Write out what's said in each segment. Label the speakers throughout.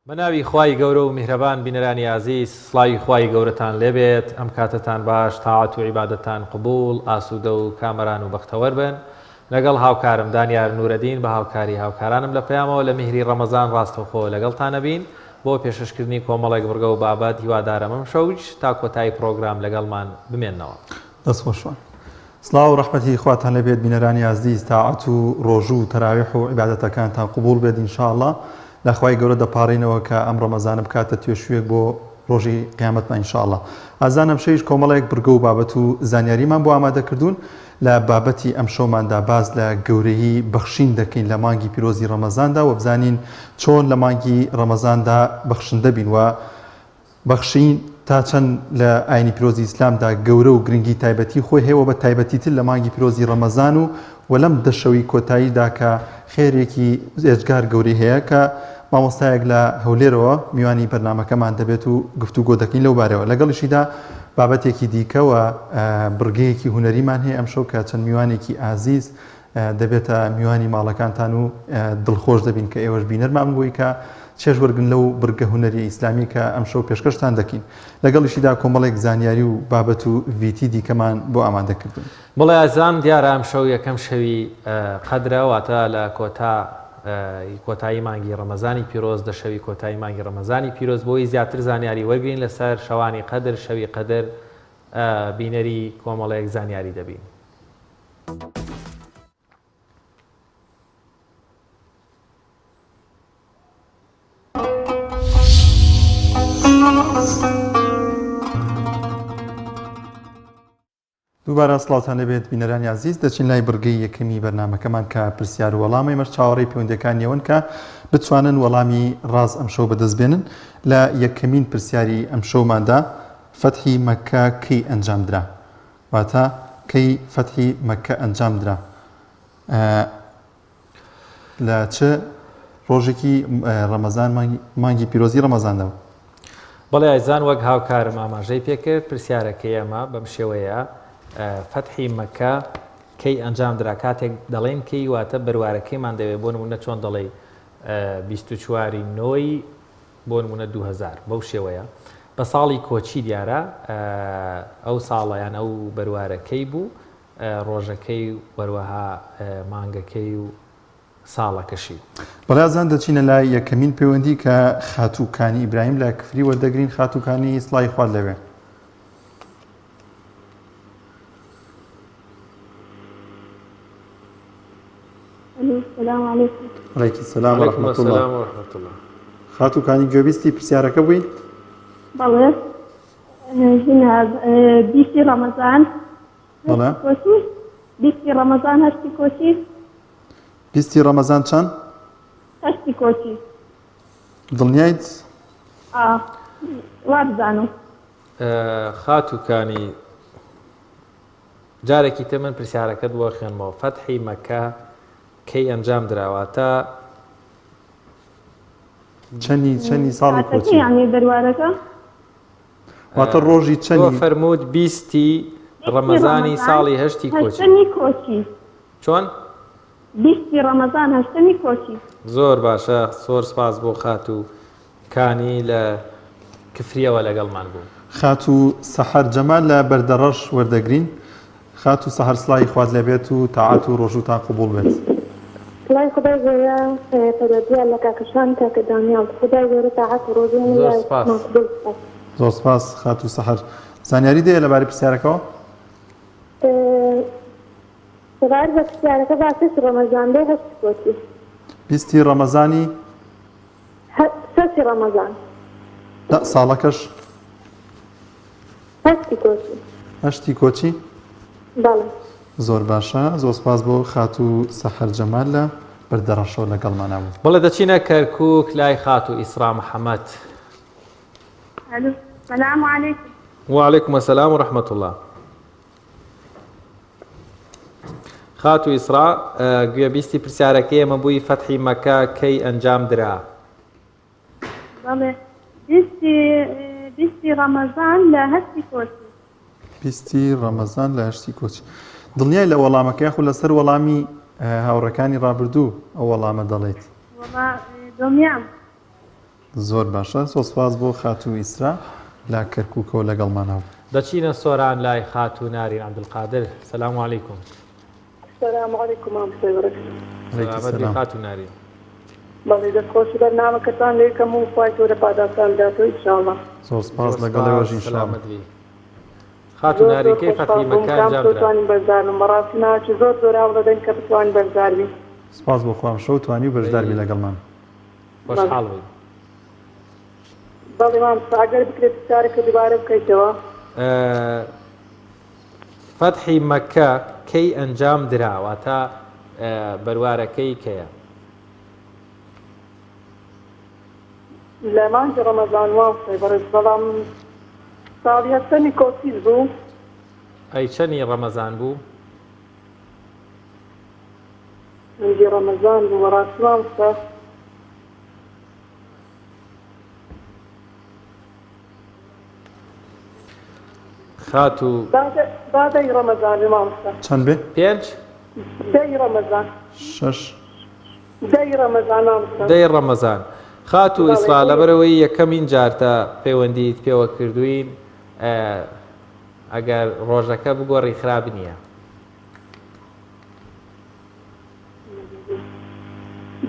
Speaker 1: بەناوی خوای گەورە و میهرەبان بینەرانی عەزیز، سڵاوی خوای گەورەتان لێبێت. ئەم کاتتان باش، تاعات و عیبادەتان قبول، ئاسوودە و کامەران و بەختەوەر بن. لەگەڵ هاوکارم دانیار نورەدین بە هاوکاری هاوکارانم لە پەیامەوە لە میهری ڕەمەزان ڕاستەوخۆ لەگەڵتانە بین بۆ پێشکردنی کۆمەڵێک بڕگە و بابەت. هیوادارم ئەم شەوش تا کۆتایی پرۆگرام لەگەڵمان بمێننەوە.
Speaker 2: دەستخۆشە. سڵاو و ڕەحمەتی خواتان لەبێت بینەرانی عەزیز. تاعات و ڕۆژوو و تەراویح و عیبادەتەکانتان قبول بێت ئینشاءڵڵا. لە خوای گەورە دەپاڕینەوە کە ئەم ڕەمەزانە بکاتە توێشوێک بۆ ڕۆژی قیامەتمان ئینشاءڵڵا. ئازانم شەیش کۆمەڵێک بڕگە و بابەت و زانیاریمان بۆ ئامادەکردوون. لە بابەتی ئەم شەوماندا باز لە گەورەی بەخشین دەکەین لە مانگی پیرۆزی ڕەمەزاندا و بزانین چۆن لە مانگی ڕەمەزاندا بەخشندە بین و بەخشین تا چەند لە ئاینی پیرۆزی ئیسلامدا گەورە و گرنگی تایبەتی خۆی هەیە و بە تایبەتیتر لە مانگی پیرۆزی ڕەمەزان و لەم دەشەوی کۆتاییدا کە خێرێکی ئێجگار گەورەی هەیە کە مامۆستایەک لە هەولێرەوە میوانی بەرنامەکەمان دەبێت و گفتوگۆ دەکەین لەو بارەوە. لەگەڵیشیدا بابەتێکی دیکەوە بڕگەیەکی هونەریمان هەیە ئەم شەو کە چەند میوانێکی ئازیز دەبێتە میوانی ماڵەکانتان و دڵخۆش دەبین کە ئێوەش بینەرمان بووی کە چێژ وەرگن لەو بڕگە هونەری ئیسلامی کە ئەم شەو پێشکەشتان دەکەین. لەگەڵیشیدا کۆمەڵێک زانیاری و بابەت و ڤیتی دیکەمان بۆ ئامادەکردن.
Speaker 1: بڵێ ئازام دیارە ئەم شەو یەکەم شەوی قەدرەواتە لە کۆتایی مانگی ڕەمەزانی پیرۆز دەشەوی کۆتایی مانگی ڕەمەزانی پیرۆز بۆی زیاتر زانیاری وەرگین لەسەر شەوانی قەدر شەوی قەدر بینەری کۆمەڵەیەک زانیاری دەبین.
Speaker 2: دووبارە سڵاوتان لەبێت بینەرانی عەزیز. دەچین لای بڕگەی یەکەمی بەرنامەکەمان کە پرسیار و وەڵامی ئێمەش چاوەڕێی پەیوەندیەکانیەوەن کە بتوانن وەڵامی ڕاست ئەم شەو بەدەست بێنن. لە یەکەمین پرسیاری ئەم شەوماندا فەتحی مەککە کەی ئەنجام درا؟ واتە کەی فەتحی مەککە ئەنجام درا؟ لە چ ڕۆژێکی ڕەمەزان مانگی پیرۆزی ڕەمەزاندەوە؟
Speaker 1: بەڵێ ئایزان وەک هاوکارم ئاماژەی پێکرد پرسیارەکەی ئەمە بەم شێوەیە فەتحی مەککە کەی ئەنجام درا؟ کاتێک دەڵێن کەی واتە بەروارەکەیمان دەوێت بۆ نمونە چۆن دەڵێ 24 نۆی بۆ نمونە 2000 بەو شێوەیە بە ساڵی کۆچی دیارە ئەو ساڵیان ئەو بەروارەکەی بوو ڕۆژەکەی وەروەها مانگەکەی و ساڵەکەشی.
Speaker 2: بەڵازان دەچینە لای یەکەمین پەیوەندی کە خاتووکانی ئیبراهیم لە کفری وەردەگرین. خاتووکانی سڵای خوارد لەوێ.
Speaker 3: السلام عليكم.
Speaker 2: وعليكم السلام ورحمة الله. خاتووکانی گوێبیستی پرسیارەکە بووین؟
Speaker 3: بەڵێ هنا 20 ڕەمەزان.
Speaker 2: بەڵێ
Speaker 3: 20 ڕەمەزان هەشتی کۆچی.
Speaker 2: 20 ڕەمەزان چەند؟
Speaker 3: هەشتی کۆچی.
Speaker 2: دڵنیایت؟
Speaker 3: وابزانم.
Speaker 1: خاتووکانی جارێکی تر من پرسیارەکەت بۆ خوێنمەوە. فەتحی مەککە کەی ئەنجام دراواتە
Speaker 2: چەندی ساڵی کۆچی؟
Speaker 3: یعنی بەروارەکە
Speaker 2: واتە ڕۆژی چەندی؟
Speaker 1: فەرمووت 20 ڕەمەزانی ساڵی هەشتی کۆچی.
Speaker 3: هەشتەمی کۆچی.
Speaker 1: چۆن؟
Speaker 3: 20 ڕەمەزان هەشتەمی کۆچی.
Speaker 1: زۆر باشە، زۆر سپاس بۆ خاتووکانی لە کفریەوە لەگەڵمان بوو.
Speaker 2: خاتوو سەحەر جەمال لە بەردەڕەش وەردەگرین. خاتوو سەحەر سڵای خوارد لەبێت و تاعات و ڕۆژوتان قبول بێت.
Speaker 4: سڵای خدای گەورە پەروەردگار لە کاکەشان کاکە دانیال خدای گەورە تاعات و ڕۆژوون
Speaker 2: زۆر سپاس. خاتوو سەحەر زانیاری دەیە لەبارەی پرسیارەکەەوە؟
Speaker 4: سەبارەت بە پرسیارەکە باسێت ڕەمەزان دەی هەشتی کۆچی.
Speaker 2: 20 ڕەمەزانی
Speaker 4: سەسی ڕەمەزان
Speaker 2: ساڵەکەش
Speaker 4: هەشتی کۆچی.
Speaker 2: هەشتی کۆچی؟
Speaker 4: بەڵێ.
Speaker 2: زۆر باشە، زۆر سپاس بۆ خاتوو سەحەر جەمال لە بەردەڕەشەوە لەگەڵمانە بوو.
Speaker 1: بەڵێ دەچینە کەرکووک لای خاتوو ئیسرا محەممەد.
Speaker 3: السلام عليكم.
Speaker 1: وعليكم السلام ورحمة الله. خاتوو ئیسرا گوێبیستی پرسیارەکەی ئێمە بووی فەتحی مەککە کەی ئەنجام درا؟
Speaker 3: بەڵێ 20 ڕەمەزان لە هەشتی کۆچی.
Speaker 2: 20 ڕەمەزان لە هەشتی کۆچی. دڵنیای لە وەڵامەکە یاخود لەسەر وەڵامی هاوڕەکانی ڕابردوو ئەو وەڵامە دەڵێیت؟
Speaker 3: دڵنیام.
Speaker 2: زۆر باشە سۆسپاس بۆ خاتو ئیسرا لا کەرکووکەوە لەگەڵمانەوە
Speaker 1: دەچینە سۆران لای خات و نارین عەبدولقادر سەلام عەلەیکوم
Speaker 4: السلام عليكم ورحمة الله وبركاته.
Speaker 1: سلامەتی خات و نارین
Speaker 4: بەڵێ دەستخۆشی بەرنامەکەتان لێ کەم و خوای تۆ لە پاداشتان داتەوە ئینشاءالله.
Speaker 2: زۆر سپاس لەگەڵێوەژ ئینشاءالله.
Speaker 1: سەلامەت خات و ناری کەی فەتحی مەکە ئەنجام درا
Speaker 4: توانین بەرزدارن بەڕاستی ناچی زۆر زۆر ئاو دەدەین کە بتوانین بەرزدار بین.
Speaker 2: سپاس بۆ خوام شەو توانی و بەشداربی لەگەڵمان.
Speaker 1: خۆشحاڵ بووین.
Speaker 4: بەڵێ مام ئەگەر بکرێت پرسیارێکە دووبارە بکەیتەوە.
Speaker 1: فەتحی مەکە کەی ئەنجام درا واتە بەروارەکەی کەیە؟
Speaker 4: لە مانگی ڕەمەزان واسەی بەڕێز بەڵام ساڵی هەستەمی کۆچیز بوو.
Speaker 1: ئەی چەندی ڕەمەزان بوو؟
Speaker 4: مانگی ڕەمەزان بوو بەڕاستی واسە.
Speaker 1: خات و
Speaker 4: دادەی ڕەمەزان مامۆستا.
Speaker 2: چەند بێ؟
Speaker 1: 5
Speaker 4: دەی ڕەمەزان.
Speaker 2: 6
Speaker 4: دەی ڕەمەزان مامۆستا.
Speaker 1: دەی ڕەمەزان. خات و ئیسرا لەبەرەوەی یەکەمین جارتە پەیوەندیت پێوە کردوین ئەگەر ڕۆژەکە بگۆڕی خراپ نییە.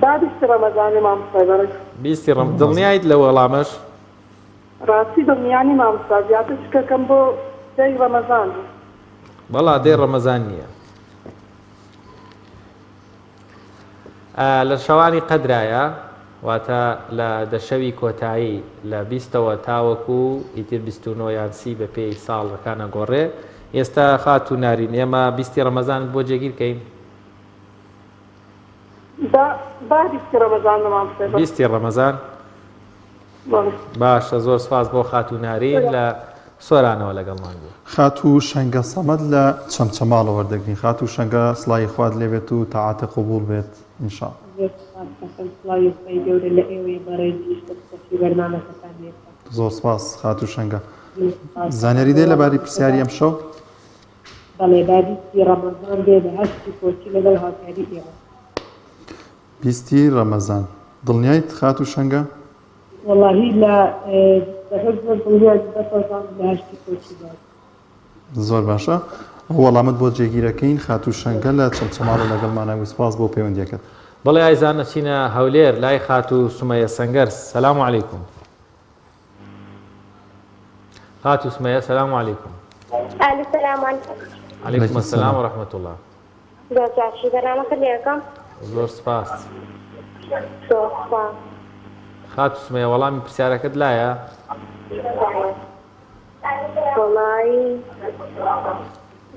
Speaker 4: دادیشتی ڕەمەزانی مامۆستا بەڕێز.
Speaker 1: 20 دڵنیایت لە وەڵامەش؟
Speaker 4: ڕاستی دڵنیانی مامۆستا زیاتر شکەکەم بۆ دەی ڕەمەزان بوو.
Speaker 1: بەڵا دەی ڕەمەزان نییە. لە شەوانی قەدرایە واتە لە دەشەوی کۆتایی لە 20ەوە تاوەکو ئیتر 29 یان 30 بە پێی ساڵەکانە گۆڕێ. ئێستا خات و نارین ئێمە 20 ڕەمەزان بۆ جێگیر کەین.
Speaker 4: دادیشتی ڕەمەزان مامۆستا.
Speaker 1: 20 ڕەمەزان باشە زۆر سپاس بۆ خات و نارین لە سۆرانەوە لەگەڵمان بوو.
Speaker 2: خات و شەنگە سەمەد لە چەمچەماڵە وەردەگرین خات و شەنگە سڵای خوارد لێبێت و تاعاتە قبول بێت ئینشاءالله. زۆر سپاس خات و شەنگە. زانیاری دێ لەباری پرسیاری ئەم شەو؟
Speaker 5: بەڵێ دادیستی ڕەمەزان دێ بە هەشتی کۆچی لەگەڵ هاوکاری ئێوە.
Speaker 2: 20 ڕەمەزان دڵنیایت خات و شەنگە؟
Speaker 5: وەڵاهی لە زۆر دڵنیای بەتەوەزان لە هەشتی کۆچی داد.
Speaker 2: زۆر باشە وەڵامت بۆ جێگیرەکەین خات و شەنگە لە چەمچەماڵە لەگەڵمانە و سپاس بۆ پەیوەندیەکەت.
Speaker 1: بەڵێ ئایزان نەچینە هەولێر لای خات و سومەیە سەنگەر سەلام عەلەیکوم. خات و سومەیە سەلام عەلەیکوم.
Speaker 3: السلام عليكم.
Speaker 1: عەلەیکوم السەلام و ڕەحمەت الله.
Speaker 3: باشی بەرنامەکە لێەکەم.
Speaker 1: زۆر سپاس.
Speaker 3: سۆسپاس.
Speaker 1: خات و سومەیە وەڵامی پرسیارەکەت لایە؟
Speaker 3: وەڵی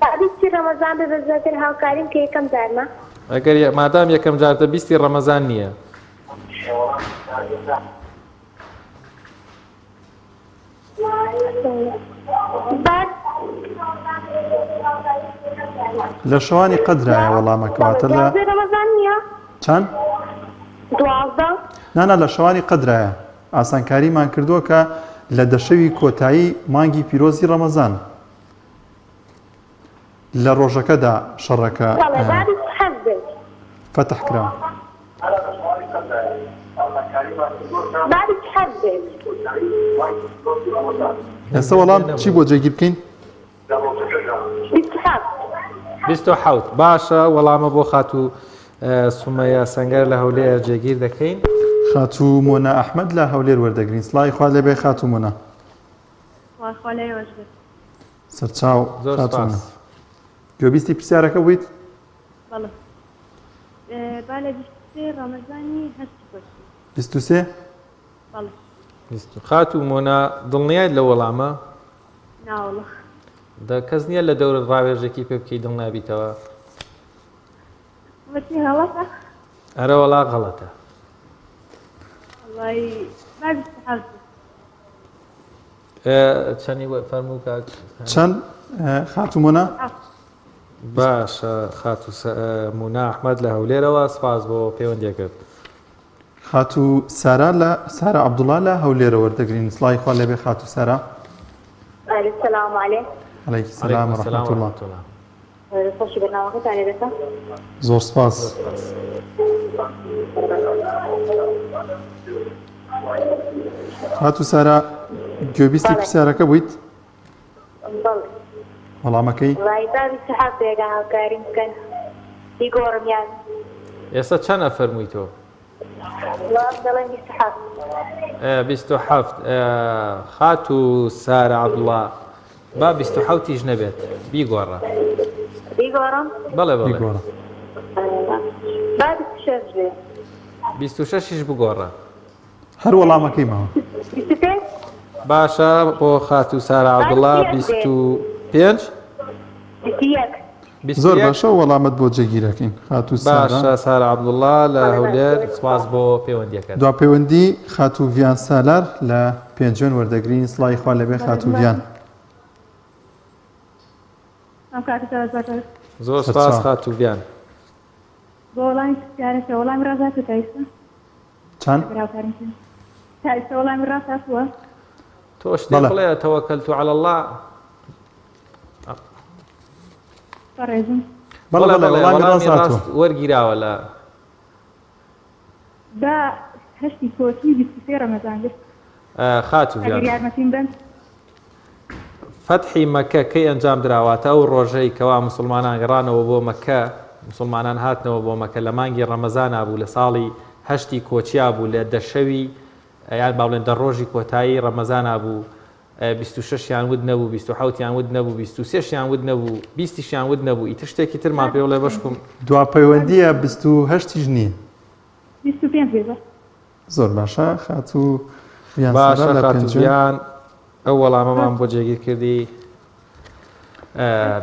Speaker 3: دادیستی ڕەمەزان بە بەزەتر هاوکاریم کە یەکەم جارمە.
Speaker 1: ئەگەر مادام یەکەم جارتە 20 ڕەمەزان نییە.
Speaker 2: لە شەوانی قەدرایە وەڵامەکەواتە لە
Speaker 3: ڕەمەزان نییە؟
Speaker 2: چەند؟
Speaker 3: 12.
Speaker 2: نانا لە شەوانی قەدرایە ئاسانکاریمان کردووە کە لە دەشەوی کۆتایی مانگی پیرۆزی ڕەمەزان لە ڕۆژەکەدا شەڕەکە فتح کرا. ئێستا وەڵام چی بۆ جێگیر بکەین؟
Speaker 1: 27 باشە وەڵامە بۆ خات و سومەیە سەنگەر لە هەولێر جێگیر دەکەین.
Speaker 2: خات و مۆنا ئەحمەد لە هەولێر وەردەگرین سڵای خوا لێبێ خات و مۆنا. سەرچاو خات و مۆنا. گوێبیستی پرسیارەکە بوویت؟
Speaker 3: بەڵێ. با لە 23 ڕەمەزانی هەشتی کۆچی.
Speaker 2: 23؟
Speaker 3: بەڵێ.
Speaker 1: خات و مۆنا دڵنیایت لە وەڵامە؟
Speaker 3: ناوەڵە.
Speaker 1: کەس نییە لە دەورت ڕاوێژێکی پێ بکەی دڵ نابیتەوە؟
Speaker 3: وەچی هەڵەتە؟
Speaker 1: ئەرە وەڵا غەڵەتە.
Speaker 3: وڵی با 27.
Speaker 1: چەندی فەرموو کاک؟
Speaker 2: چەند خات و مۆنا؟
Speaker 1: باشە خات و مۆنا ئەحمەد لە هەولێرەوە سپاس بۆ پەیوەندیەکەت.
Speaker 2: خات و سارا لە سارا عەبدوڵڵا لە هەولێرە وەردەگرین سڵای خوا لێبێ خات و سارا.
Speaker 3: السلام عليكم.
Speaker 2: عەلەیکی سەلام و ڕەحمەت الله.
Speaker 3: خۆشی بەرنامەکەتان لێدەکەم.
Speaker 2: زۆر سپاس. هاتو سارا گوێبیستی
Speaker 3: بەڵێ.
Speaker 2: پرسیارەکە بوویت
Speaker 3: بەڵێ
Speaker 2: وەڵامەکەی
Speaker 3: وای بابی سەحاب بێگا هاوکاری بکەن بیگۆڕمیان
Speaker 1: ئێستا چەند ئەفەرمووی تۆ؟
Speaker 3: وڵام دەڵێن سەحاب
Speaker 1: 27 خات و سارە عەبدوڵڵا با 27 نەبێت بیگۆڕە
Speaker 3: بیگۆڕم
Speaker 1: بەڵێ بەڵێ
Speaker 2: بیگۆڕە
Speaker 3: بابی شەش بێ
Speaker 1: 26 بگۆڕە
Speaker 2: هەر وەڵامەکەی ماوە
Speaker 3: بیست
Speaker 1: باشە بۆ خات و سارە عەبدوڵڵا 25
Speaker 3: بیست
Speaker 2: زۆر باشە وەڵامت بۆ جێگیرەکەین هاتو سارا
Speaker 1: باشە سارە عەبدوڵڵا لە هەولێر سپاس بۆ پەیوەندیەکەت
Speaker 2: دوا پەیوەندی خاتوڤیان سالار لە پێنجێن وەردەگرین سڵای خوا لەبێ خاتوڤیان
Speaker 3: ئەم کاتە باشە
Speaker 1: زۆر سپاس خاتوڤیان
Speaker 3: بۆ وەڵامی پرسیارەکە وەڵامی ڕازات تایسە
Speaker 2: چەند
Speaker 3: براوکارم تایسە وەڵامی ڕاستوە
Speaker 1: تۆ شتێک
Speaker 2: بەڵێ.
Speaker 1: بڵێ تەوەکەلت عەلە الله
Speaker 3: بەڕێزم
Speaker 2: بەڵێ بەڵێ وەڵامی ڕاستاتوە
Speaker 1: وەرگیراوە لە
Speaker 3: دا هەشتی کۆچی 23 ڕەمەزان گرت ئەگەر
Speaker 1: خاتوڤیان
Speaker 3: یارمەتیم بن
Speaker 1: فەتحی مەکە کەی ئەنجام دراواتە ئەو ڕۆژەی کەوا مسلمانان گەڕانەوە بۆ مەکە مسلمانان هاتنەوە بۆ مەکە لە مانگی ڕەمەزانە بوو لە ساڵی هەشتی کۆچیا بوو لە دەشەوی یان باڵێن دە ڕۆژی کۆتایی ڕەمەزانە بوو 26یان ود نەبوو 27یان ود نەبوو 23یان ود نەبوو 20یان ود نەبوو ئیتر شتێکی ترمان پێ بڵێ بەشکم
Speaker 2: دوا پەیوەندیە 28 نییە
Speaker 3: 25 بێ
Speaker 2: زۆر باشە خاتوڤیان
Speaker 1: باشە
Speaker 2: سالار لە پێنجێن
Speaker 1: خاتوڤیان ئەو وەڵامەمان بۆ جێگیر کردی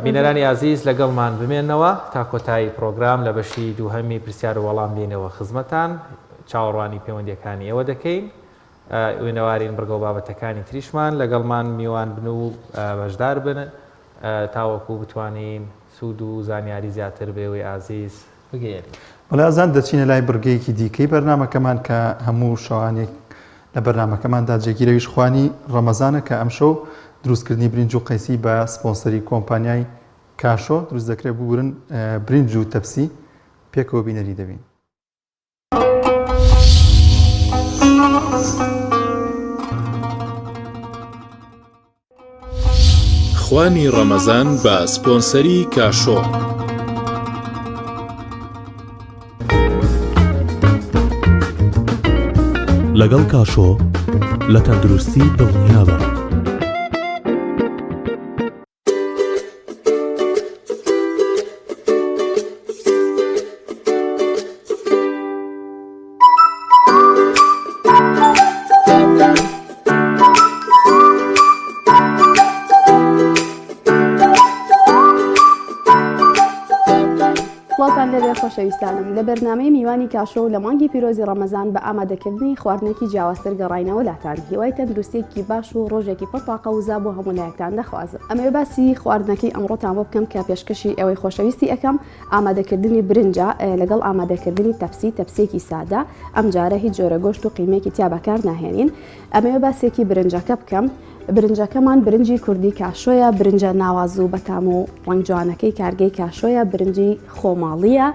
Speaker 1: بینەرانی عزیز لەگەڵمان بمێنەوە تا کۆتایی پرۆگرام لە بەشی دووهەمی پرسیار و وەڵام دێنەوە خزمەتان چاوەڕوانی پەیوەندیەکانی ئێوە دەکەین وێنەوارین بڕگە و بابەتەکانی تریشمان لەگەڵمان میوان بن و بەشدار بن تاوەکو بتوانین سوود و زانیاری زیاتر بێوەی عزیز بگەێنین
Speaker 2: بەڵێ ئازان دەچینە لای بڕگەیەکی دیکەی بەرنمەکەمان کە هەموو شەوانێک لە بەرنمەکەماندا جێگیرەویش خوانی ڕەمەزانە کە ئەمشەو دروستکردنی برنج و قەیسی بە سپۆنسەری کۆمپانیای کاشۆ دروست دەکرێت بورن برنج و تەپسی پێکەوە بینەری دەبین.
Speaker 6: خوانی ڕەمەزان بە سپۆنسەری کاشۆ.
Speaker 7: لەگەڵ کاشۆ لە تەندروستی دڵنیابە.
Speaker 8: سڵاتان لەبێ خۆشەویستانم لە بەرنامەی میوانی کاشۆ و لە مانگی پیرۆزی ڕەمەزان بە ئامادەکردنی خواردنێکی جیاوازتر گەڕاینەوە لاتان هیوای تەندروستێکی باش و ڕۆژێکی پڕتاقە و زا بۆ هەموو لایەکتان دەخوازم. ئەمەوێ باسی خواردنەکەی ئەمڕۆتان بۆ بکەم کە پێشکەشی ئەوەی خۆشەویستی ئەەکەم ئامادەکردنی برنجە لەگەڵ ئامادەکردنی تەپسێکی سادە ئەم جارە هیچ جۆرە گۆشت و قیمێکی تیا بەکار ناهێنین. ئەمەوێ باسێکی برنجەکە بکەم. برنجەکەمان برنجی کوردی کاشۆیە برنجە ناواز و بەتام و ڕەنگ جوانەکەی کارگەی کاشۆیە برنجی خۆماڵیە.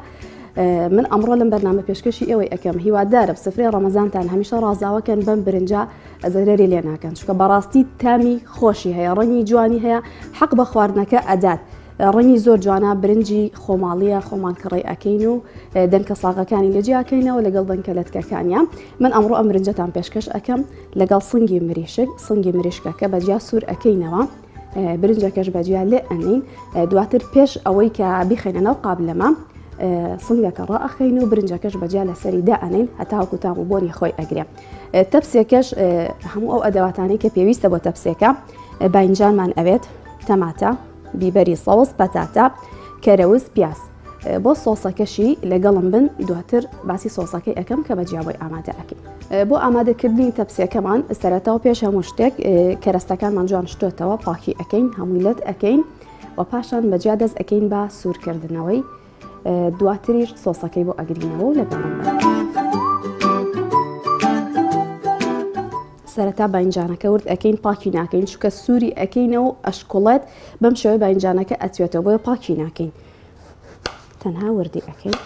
Speaker 8: من ئەمڕۆ لەم بەرنامە پێشکەشی ئەوەی ئەەکەم هیوادارە سفرەی ڕەمەزانتان هەمیشە ڕازاوەکەن بەم برنجە زەرێری لێ ناکەن چکە بەڕاستی تامی خۆشی هەیە ڕەنگی جوانی هەیە حەق بە خواردنەکە ئەدات. ڕەنگی زۆر جوانە برنجی خۆماڵیە خۆمان کڕێ ئەەکەین و دەنکە ساغەکانی لەجیاکەینەوە لەگەڵ دەنکە لەتکەکانیان. من ئەمڕۆ ئەم برنجەتان پێشکەش ئەەکەم لەگەڵ سنگی مریشک سنگی مریشکەکە بەجیا سوور ئەەکەینەوە. برنجەکەش بەجیا لێ ئەنین دواتر پێش ئەوەی کە بیخێنەوە قابلەمە سنگەکە ڕائەخین و برنجەکەش بەجیا لەسەری دائەنین هەتاوەکو تام و بۆنی خۆی ئەگرێ. تەپسێکەش هەموو ئەو ئەدەواتانەی کە پێویستە بۆ تەپسێکە باینجانمان ئەوێت تەماتە بیبەری سەوز پەتاتە کەرەوز پیاز بۆ سۆسەکەشی لەگەڵم بن دواتر باسی سۆسەکەی ئەەکەم کە بەجیا بۆی ئامادە ئەەکەین. بۆ ئامادەکردنی تەپسێکەمان سەرەتاوە پێش هەموو شتێک کەرەستەکانمان جوان شتێتەوە پاکی ئەەکەین هەمووی لەت ئەەکەین و پاشان بەجیا دەست ئەەکەین بە سوورکردنەوەی دواتریش سۆسەکەی بۆ ئەگرینەوە و لەگەڵم بن. سەرەتا باینجانەکە ورد ئەەکەین پاکی ناکەین چکە سووری ئەەکەینەوە ئەشکۆڵێت بەم شێوەی باینجانەکە ئەچێتەوە بۆیە پاکی ناکەین تەنها وردی ئەەکەین.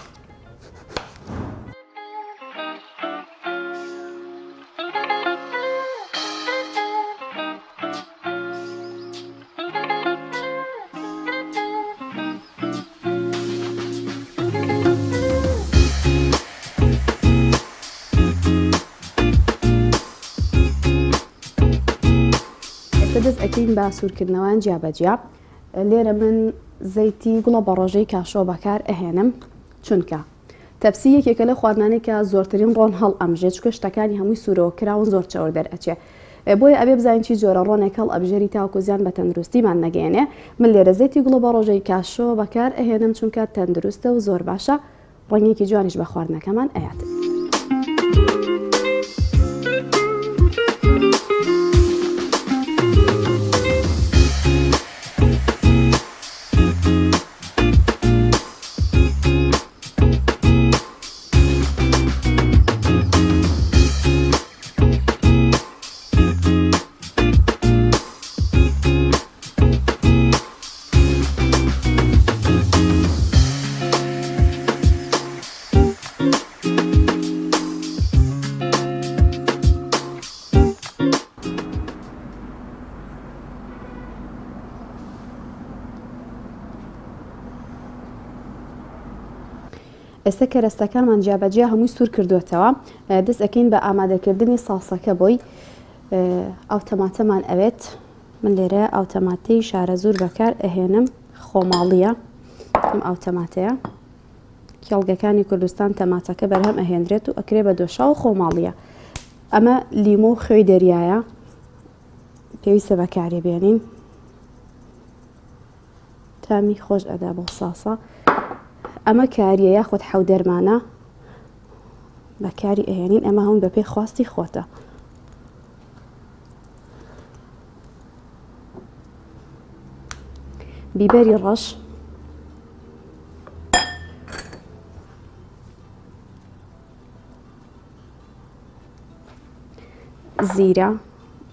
Speaker 8: ئێستا دەست ئەەکەین بە سوورکردنەوەیان جیابەجیا. لێرە من زەیتی گوڵە بە ڕۆژەی کاشۆ بەکار ئەهێنم چونکە تەپسی یەکێکە لە خواردنانێک کە زۆرترین ڕۆن هەڵ ئەمژێت چکە شتەکانی هەمووی سوورەوە کراون زۆر چەوە دەرئەچێ. بۆیە ئەبێ بزانین چی جۆرە ڕۆنێک هەڵ ئەبژێری تاوکو زیان بە تەندروستیمان نەگەێنێ. من لێرە زەیتی گوڵە بە ڕۆژەی کاشۆ بەکار ئەهێنم چونکە تەندروستە و زۆر باشە، ڕەنگێکی جوانیش بە خواردنەکەمان ئەیات. ئێستا کەرەستەکانمان جیابەجیا هەمووی سوور کردوێتەوە. دەست ئەەکەین بە ئامادەکردنی ساسەکە بۆی ئەو تەماتەمان ئەوێت. من لێرە ئەو تەماتەی شارە زۆر بەکار ئەهێنم، خۆماڵیە ئەم ئەو تەماتەیە. کێڵگەکانی کوردستان تەماتەکە بەرهەم ئەهێنرێت و ئەکرێ بە دۆشا و خۆماڵیە. ئەمە لیمۆ و خوێی دەریایە، پێویستە بەکاری بێنین، تامی خۆش ئەدا بۆ ساسە. ئەمە کاریە یاخود حەو دەرمانە بەکاری ئەهێنین، ئەمە هەون بەپێی خواستی خۆتە. بیبەری ڕەش، زیرە،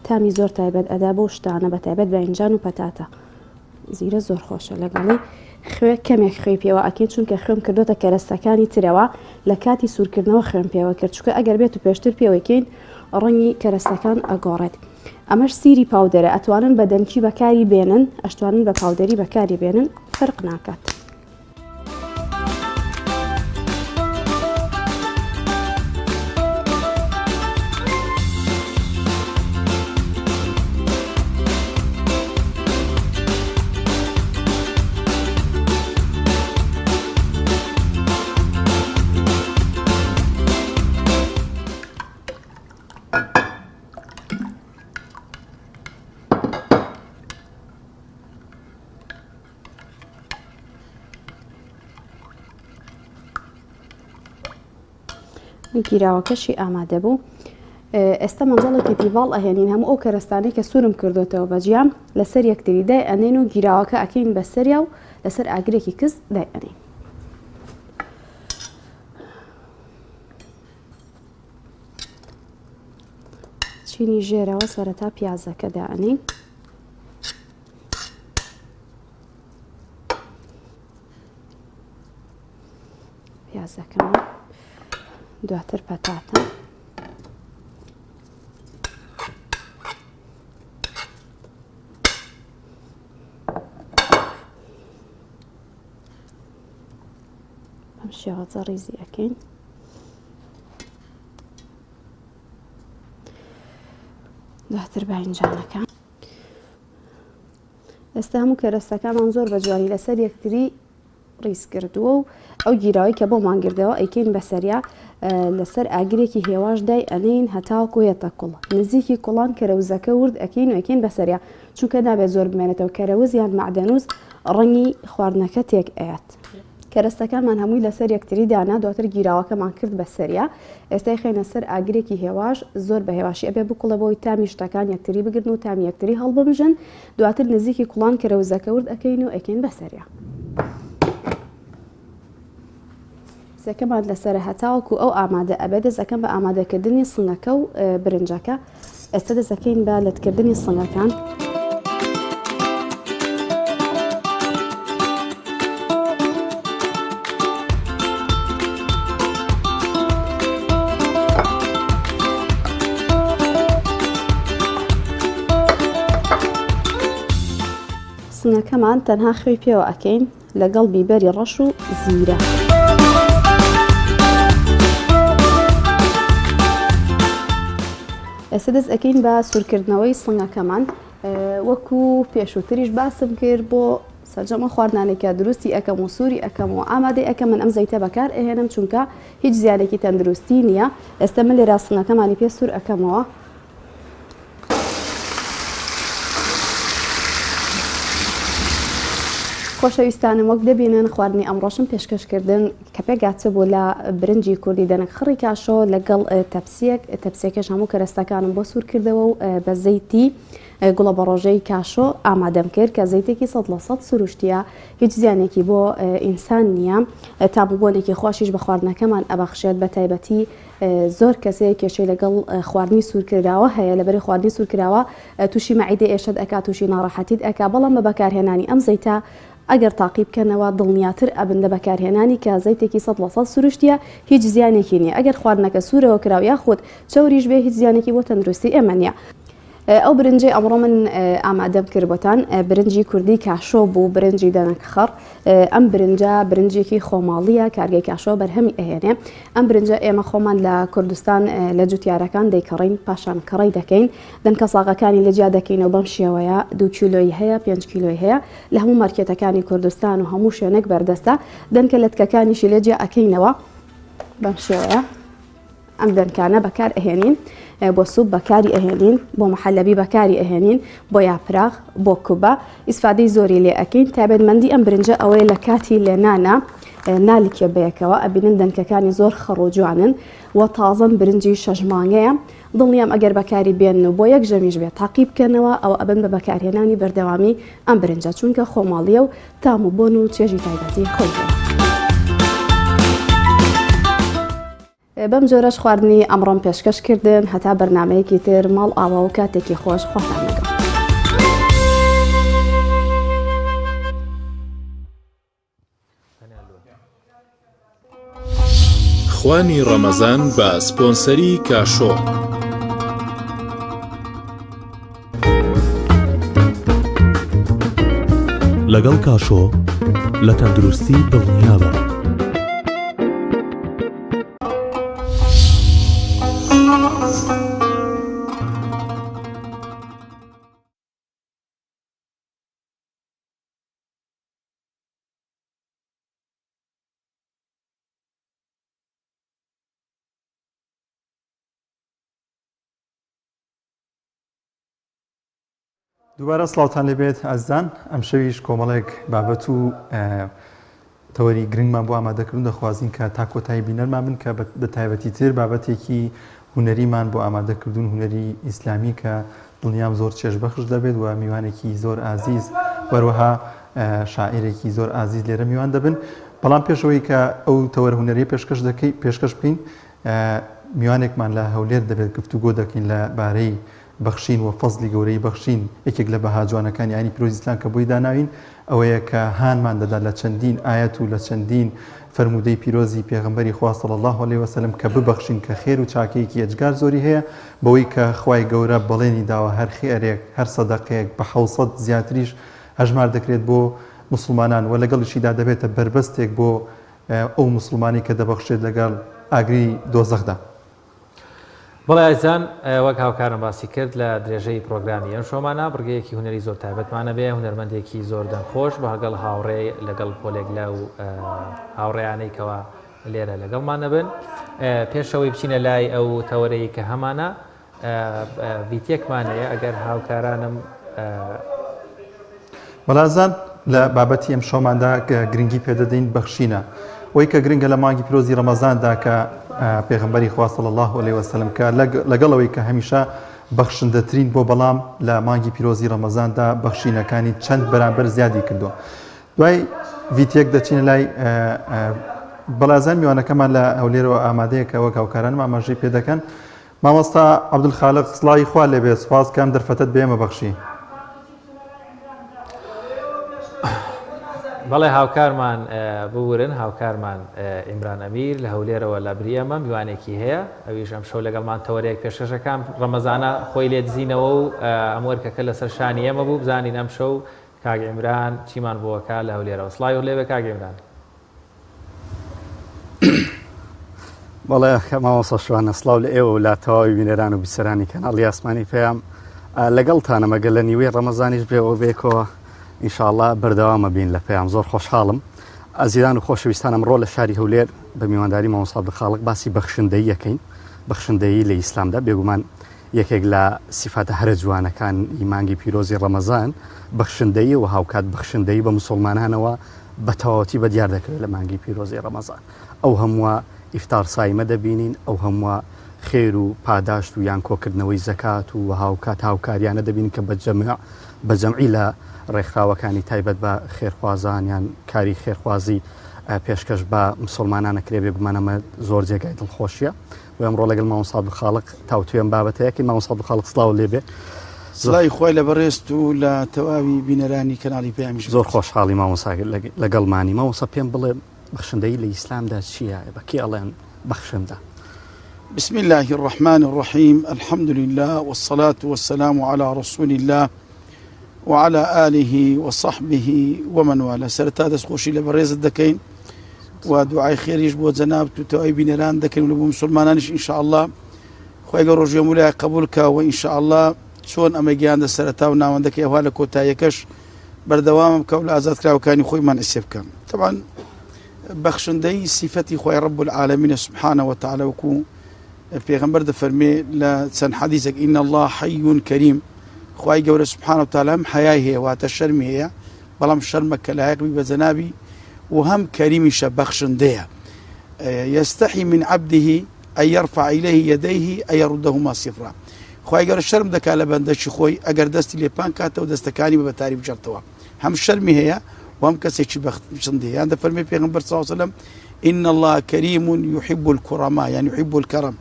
Speaker 8: تامی زۆر تایبەت ئەدا بۆ شتانە بە تایبەت باینجان و پەتاتە. زیرە زۆر خۆشە، لەگەڵی خوێ کەمێک خوێی پێوە ئەکەین چونکە خوێم کردوتە کەرەستەکانی ترەوە لە کاتی سوورکردنەوە خوێم پێوە کرد، چونکە ئەگەر بێت و پێشتر پێوەکەین ڕەنگی کەرەستەکان ئەگۆڕێت. ئەمەش سیری پاودەرە، ئەتوانن بە دەمکی بەکاری بێنن، ئەشتوانن بە پاودەری بەکاری بێنن، فەرق ناکات. گیراوەکەشی ئامادە بوو. ئێستا مەنجەڵێکی دیڤاڵ ئەهێنین هەموو ئەو کەرەستانەی کە سوورم کردوێتەوە بەجیام لەسەر یەکتری دای ئەنێن و گیراوەکە ئەکەین بەسەریا و لەسەر ئاگرێکی کەس دای ئەنێن. چینی ژێرەوە سەرەتا پیازەکە دائەنین. پیازەکەمان دواتر پەتاتە. بەم شێوەجە ڕیزی ئەکەین. دواتر باینجانەکان. ئێستا هەموو کەرەستەکانمان زۆر بە جوانی لەسەر یەکتری ڕیز کردووە و ئەو گیراوی کە بۆمان گردەوە ئەیکەین بەسەریا لەسەر ئاگرێکی هێواش دای ئەنین هەتاوەکو هێتە کوڵ. نزیکی کوڵان کەرەوزەکە ورد ئەکەین و ئەکەین بەسەریا چونکە نابێت زۆر بمێنێتەوە. کەرەوز یان معدەنووز ڕەنگی خواردنەکە تێک ئەیات. کەرەستەکانمان هەمووی لەسەر یەکتری دانا، دواتر گیراوەکەمان کرد بەسەریا. ئێستا خێنە سەر ئاگرێکی هێواش زۆر بە هێواشی ئەبێ بکوڵە بۆی تامی شتەکان یەکتری بگرن و تامی یەکتری هەڵببژن. دواتر نزیکی کوڵان کەرەوزەکە ورد ئەکەین و ئەکەین بەسەریا. سەکەمان لەسەر هەتاوەکو ئەو ئامادە ئەبێ دەزەکەم بە ئامادەکردنی سنگەکە و برنجەکە. ئێستا دەزەکەین بە لەتکردنی سنگەکان. سنگەکەمان تەنها خوێی پێوە ئەکەین لەگەڵ بیبەری ڕەش و زیرە. ئێستا دەست ئەکەین بە سوورکردنەوەی سنگەکەمان. وەکو پێشووتریش باسم کرد بۆ سەرجەمە خواردنانێکە دروستی ئەەکەم و سووری ئەەکەم و ئامادەی ئەەکە من ئەم زەیتە بەکار ئەهێنم چونکە هیچ زیانێکی تەندروستی نییە. ئێستا من لێ ڕاستنەکەمانی پێ سوور ئەەکەمەوە. خۆشەویستانم وەک دەبینن خواردنی ئەمڕۆشم پێشکەشکردن کە پێگاتە بۆ لە برنجی کوردی دەنک خڕی کاشۆ لەگەڵ تەپسیەکەش هەموو کەرەستەکانم بۆ سوور کردەوە و بە زەیتی گوڵە بە ڕۆژەی کاشۆ ئامادەم کرد کە زەیتێکی 100% سروشتیە، هیچ زیانێکی بۆ ئینسان نییە، تابووبوونێکی خۆشیش بە خواردنەکەمان ئەبەخشێت. بە تایبەتی زۆر کەسەیە کێشەی لەگەڵ خواردنی سوورکراوە هەیە، لەبەری خواردنی سوورکراوە تووشی مەعیدە ئێشت ئەکات، تووشی ناڕەحەتیت ئەکا، بەڵام بە بەکارهێنانی ئەم زەیتە ئەگەر تاقی بکەنەوە دڵنیاتر ئەبن لە بەکارهێنانی کە زەیتێکی 100% سروشتیە، هیچ زیانێکی نییە. ئەگەر خواردنەکە سوورەوە کراوە یاخود چاوریش بێ هیچ زیانێکی بۆ تەندروستی ئێمە نییە. ئەو برنجی ئەمڕۆ من ئامادەم کردبتان برنجی کوردی کاشۆ بوو، برنجی دەنک خڕ. ئەم برنجە برنجێکی خۆماڵیە، کارگەی کاشۆ بەرهەمی ئەهێنێ. ئەم برنجە ئێمە خۆمان لە کوردستان لە جوتیارەکان دەیکەڕین، پاشان کڕی دەکەین، دەنکە ساغەکانی لەجیا دەکەینەوە بەم شێوەیە. 2 کیلۆی هەیە، 5 کیلۆی هەیە لە هەموو مارکێتەکانی کوردستان و هەموو شوێنێک بەردەستە. دەنکە لەتکەکانیشی لەجیا ئەکەینەوە بەم شێوەیە. ئەم دەنکانە بەکار ئەهێنین، بۆ سوپ بەکاری ئەهێنین، بۆ مەحەلەبی بەکاری ئەهێنین، بۆ یاپراغ، بۆ کوبە ئیسفادەی زۆری لێ ئەەکەین. تایبەتمەندی ئەم برنجە ئەوەیە لە کاتی لێنانە نالیکێ بەیەکەوە ئەبینن دەنکەکانی زۆر خەڕ و جوانن و تازەم برنجی 6 مانگەیە. دڵنیام ئەگەر بەکاری بێن و بۆ یەک ژەمیش بێت تاقی بکەنەوە ئەو ئەبن بە بەکارهێنانی بەردەوامی ئەم برنجە، چونکە خۆماڵیە و تام و بۆن و چێژی تایبەتی خۆی. بەم جۆرەش خواردنی ئەمڕۆم پێشکەشکردن هەتا بەرنامەیەکی تر ماڵ ئاوا و کاتێکی خۆش خۆتان لەگەڵ.
Speaker 6: خوانی ڕەمەزان بە سپۆنسەری کاشۆ.
Speaker 7: لەگەڵ کاشۆ لە تەندروستی دڵنیابە.
Speaker 2: دووبارە سڵاوتان لێبێت ئازان. ئەم شەویش کۆمەڵێک بابەت و تەوەری گرنگمان بۆ ئامادەکردن دەخوازیین کە تا کۆتایی بینەرمان بن کە بە تایبەتی تر بابەتێکی هونەریمان بۆ ئامادەکردن هونەری ئیسلامی کە دڵنیام زۆر چێژبەخش دەبێت و میوانێکی زۆر ئازیز وەروەها شاعیرێکی زۆر ئازیز لێرە میوان دەبن. بەڵام پێشەوەی کە ئەو تەوەر هونەری پێشکەش بکەین میوانێکمان لە هەولێر دەبێت گفتوگۆ دەکەین لە بارەی بەخشین و فەزلی گەورەی بەخشین. یەکێک لە بەهاجوانەکانی ینی پیرۆزی ئیسلام کە بۆی داناوین ئەوەیە کە هانمان دەدا لە چەندین ئایەت و لە چەندین فەرمودەی پیرۆزی پێغەمبەری خوا صلی الله علیه وسلم کە ببەخشین کە خێر و چاکەیەکی ئەجگار زۆری هەیە، بەوەی کە خوای گەورە بەڵێنی داوە هەر خێرێک هەر سەدەقەیەک بە 700 زیاتریش هەژمار دەکرێت بۆ مسلمانان و لەگەڵیشیدا دەبێتە بربەستێک بۆ ئەو مسلمانی کە دەبەخشێت لەگەڵ ئاگری دۆزەخدا.
Speaker 1: بەڵێ ئازان وەک هاوکارم باسی کرد لە درێژەی پرۆگرامی ئەم شۆمانە بڕگەیەکی هونەری زۆر تایبەتمانە بێ، هونەرمەندێکی زۆر دەنگخۆش بەهەگەڵ هاوڕێ لەگەڵ پۆلێک لە و هاوڕێیانەی کەەوە لێرە لەگەڵمانە بن. پێشەوەی بچینە لای ئەو تەوەرەیە کە هەمانە ڤیتێکمانەیە ئەگەر هاوکارانم
Speaker 2: بەڵازان لە بابەتی ئەم شۆماندا گرنگی پێدەدەین بەخشینە، وەی کە گرنگە لە مانگی پیرۆزی ڕەمەزاندا کە پێغەمبەری خوا صلی الله علیه وسلم کە لەگەڵەوەی کە هەمیشە بەخشندەترین بۆ بەڵام لە مانگی پیرۆزی ڕەمەزاندا بەخشینەکانی چەند بەرامبەر زیادی کردووە. دوای ڤیتێک دەچینە لای بەڵازان میوانەکەمان لە هەولێرەوە ئامادەیە کە وەک هاوکارانم ئاماژەی پێ دەکەن. مامۆستا عەبدولخالق سڵاوی خوا لێبێ، سوپاس کەم دەرفەتت بێمە بەخشی.
Speaker 1: بەڵێ هاوکارمان بورن هاوکارمان ئیمران ئەمیر لە هەولێرەوە لە بریەمە میوانێکی هەیە، ئەویش ئەم شەو لەگەڵمان تەوەرەیەک پێشکەشەکان ڕەمەزانە خۆی لێ دزینەوە و ئەموەرکەکە لەسەر شانی ئێمە بوو بزانین ئەم شەو کاک ئیمران چیمان بۆکە لە هەولێرەوە. سڵاوی لێبێ کاک ئیمران.
Speaker 9: بەڵێ مامۆستا شوانە سڵاو لە ئێوە و لا تەواوی بینەران و بیسەرانی کەناڵی ئاسمانی پێیان لەگەڵتانە مەگەل لە نیوەی ڕەمەزانیش بێەوە بێکەوە ئینشاءالله بەردەوامە بین لە پێیان زۆر خۆشحاڵم. ئازیزان و خۆشەویستانم ڕۆ لە شاری هەولێر بە میوانداری مامۆستا عەبدولخالق باسی بەخشندەی یەکەین. بەخشندەیی لە ئیسلامدا بێگومان یەکێک لە سیفاتە هەرە جوانەکان ئیمانگی پیرۆزی ڕەمەزان بەخشندەی و هاوکات بەخشندەی بە موسڵمانانەوە بە تەواوەتی بە دیار دەکرێت لە مانگی پیرۆزی ڕەمەزان. ئەو هەمووە ئیفتار سایمە دەبینین، ئەو هەمووە خێر و پاداشت و یان کۆکردنەوەی زەکات و هاوکات هاوکاریانە دەبینین کە بە جەمعی لە ڕێکخراوەکانی تایبەت بە خێرخوازان یان کاری خێرخوازی پێشکەش بە مسلمانانەکرێ بێگومانەمە زۆر جێگای دڵخۆشیە و ئەمڕۆ لەگەڵ مامۆستا عەبدولخالق تاوتوێن بابەتەیەکی مامۆستا عەبدولخالق سڵاو لێبێ.
Speaker 10: سڵاوی خۆی لە بەڕێست و لە تەواوی بینەرانی کەناڵی پێیامیش
Speaker 9: زۆر خۆشحاڵی مامۆستا لەگەڵمانی. مامۆستا پێم بڵێ بەخشندەی لە ئیسلامدا چییە؟ بە کێ ئەڵێن بەخشندە؟
Speaker 10: بسم الله الرحمن الرحيم الحمد لله والصلاة والسلام على رسول الله وعلى آله وصحبه ومن والاه. سرتا دەستخۆشی لە بەڕێزت دەکەین و دوعای خێریش بۆ جەنابت و تەواوی بینەران دەکەین و لە بۆ مسلمانانیش ئینشاءالله خۆی گە ڕۆژی هەموو قبول کاوە ئینشاءالله چۆن ئەمە گیاندە سەرەتا و ناوەندەکەی هەوا لە کۆتاییەکەش بەردەوامم کەوت لە ئازادکراوەکانی خۆیمان ئەسێ بکەم. طبعا بەخشندەی سیفەتی خۆی رب العالمین سبحانه وتعالى وەکو پێغەمبەر دەفەرمێ لە چەند حەدیثێک ئین الله حەی کەریم، خی گەورە سبحانه وتعالى هەم حەیای هەیە واتە شەرمی هەیە بەڵام شەرمەکە لایەقبی بە جەنابی و هەم کەریمیشە بەخشندەیە. یەستەحی من عەبده ئەن یەرفع إليه یەدەیه ئەن یەڕودەهما صفرا. خی گەورە شەرم دەکات لە بەندەی خۆی ئەگەر دەستی لێپان کاتەوە دەستەکانی بە بەتاری بجێڕتەوە. هەم شەرمی هەیە و هەم کەسێکی بەخشندەیە. یان دەفەرمێ پێغەمبەر صلی الله علیه وسلم إن الله كريم يحب الكرماء يعني يحب الكرم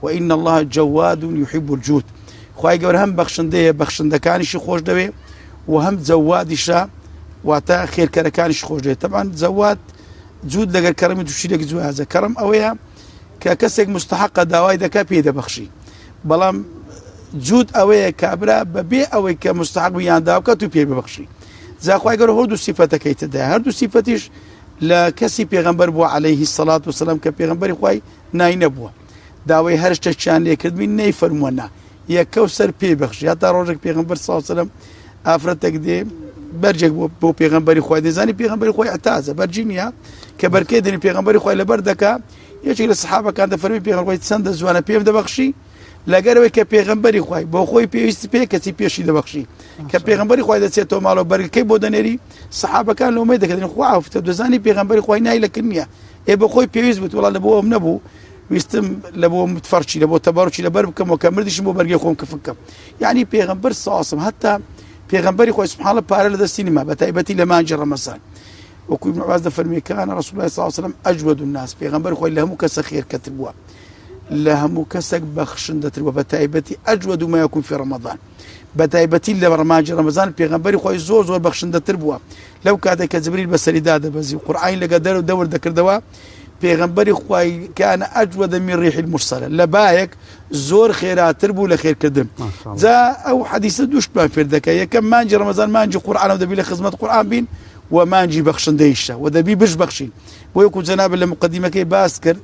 Speaker 10: وإن الله جواد يحب الجود. خی گەورە هەم بەخشندەیە بەخشندەکانیشی خۆش دەوێ و هەم جەوادیشە واتە خێرکەرەکانیش خۆش دەوێت. طبعا جەواد جود لەگەر کەرەمی تووشیرێک جوازە. کەرم ئەوەیە کە کەسێک مستحقە داوای دەکا پێ دەبەخشی، بەڵام جود ئەوەیە کابرا بەبێ ئەوەی کە مستحق یان داوکات و پێ ببەخشی. زاخوای گەورە هەردوو سیفەتەکەی تدایە، هەردوو سیفەتیش لە کەسی پێغەمبەر بووە عەلەیهی السەڵات وسەلام کە پێغەمبەری خوای نای نەبووە، داوای هەر شتێکیان لێکردبی نەیفەرمووە نا یەکە و سەر پێ بەخشی. هەتا ڕۆژێک پێغەمبەر صلی الله علیه وسلم ئافرەتێک دێ بەرجێک بۆ پێغەمبەری خوای دەزانی پێغەمبەری خوای ئەتازە بەرجی نییە کە بەرکەی دەنی پێغەمبەری خوای لەبەر دەکا. یەکێک لە سەحابەکان دەفەرمی پێغەمبەری چەندە جوانە پێم دەبەخشی لەگەرەوەی کە پێغەمبەری خوای بۆ خۆی پێویستی پێ کەسی پێشی دەبەخشی کە پێغەمبەری خوای دەچێتەوە ماڵەوە بەرگەکەی بۆ دەنێری سەحابەکان لۆمەی دەکەن خوا ئەوفتە دەزانی پێغەمبەری خوای نای لەکرد نییە ئێ بە خۆی پێویست بوو وەڵا لە بۆ ئەم نەبوو ویستم لە بۆ متفەرچی لە بۆ تەبەڕکی لەبەر بکەمەوە کە مردیشم بۆ بەرگەی خۆم کە بکەم. یعنی پێغەمبەر ساسم هەتا پێغەمبەری خوای سبحانه پارە لە دەستی نما بە تایبەتی لە مانجی ڕەمەزان وەکو ابن عباس دەفەرمێ کان رسول الله صلی الله علیه وسلم ئەجود الناس. پێغەمبەر خوای لە هەموو کەسە خێرکەتر بووە، لە هەموو کەسێک بەخشندەتر بووە، بە تایبەتی ئەجود ما یەکون فی ڕەمەضان. بە تایبەتی لە مانجی ڕەمەزان پێغەمبەری خوای زۆر بەخشندەتر بووە. لەو کاتێک کە جبریل بەسەری دادەبەزی و قورئان لەگە دەور دەکردەوە پێغەمبەری خوای کانە ئەجود من ریح المرسلة لە بایەک زۆر خێراتر بوو لە خێرکردن. جا ئەو حەدیثە دووشتمان فێر دەکە یەکەم مانجی ڕەمەزان مانجی قورئانە دەبی لە خزمەت قورئان بین و مانجی بەخشندەیشە و دەبی بش بەخشین. وەکو جەنابە لە مقدیمەکەی باس کرد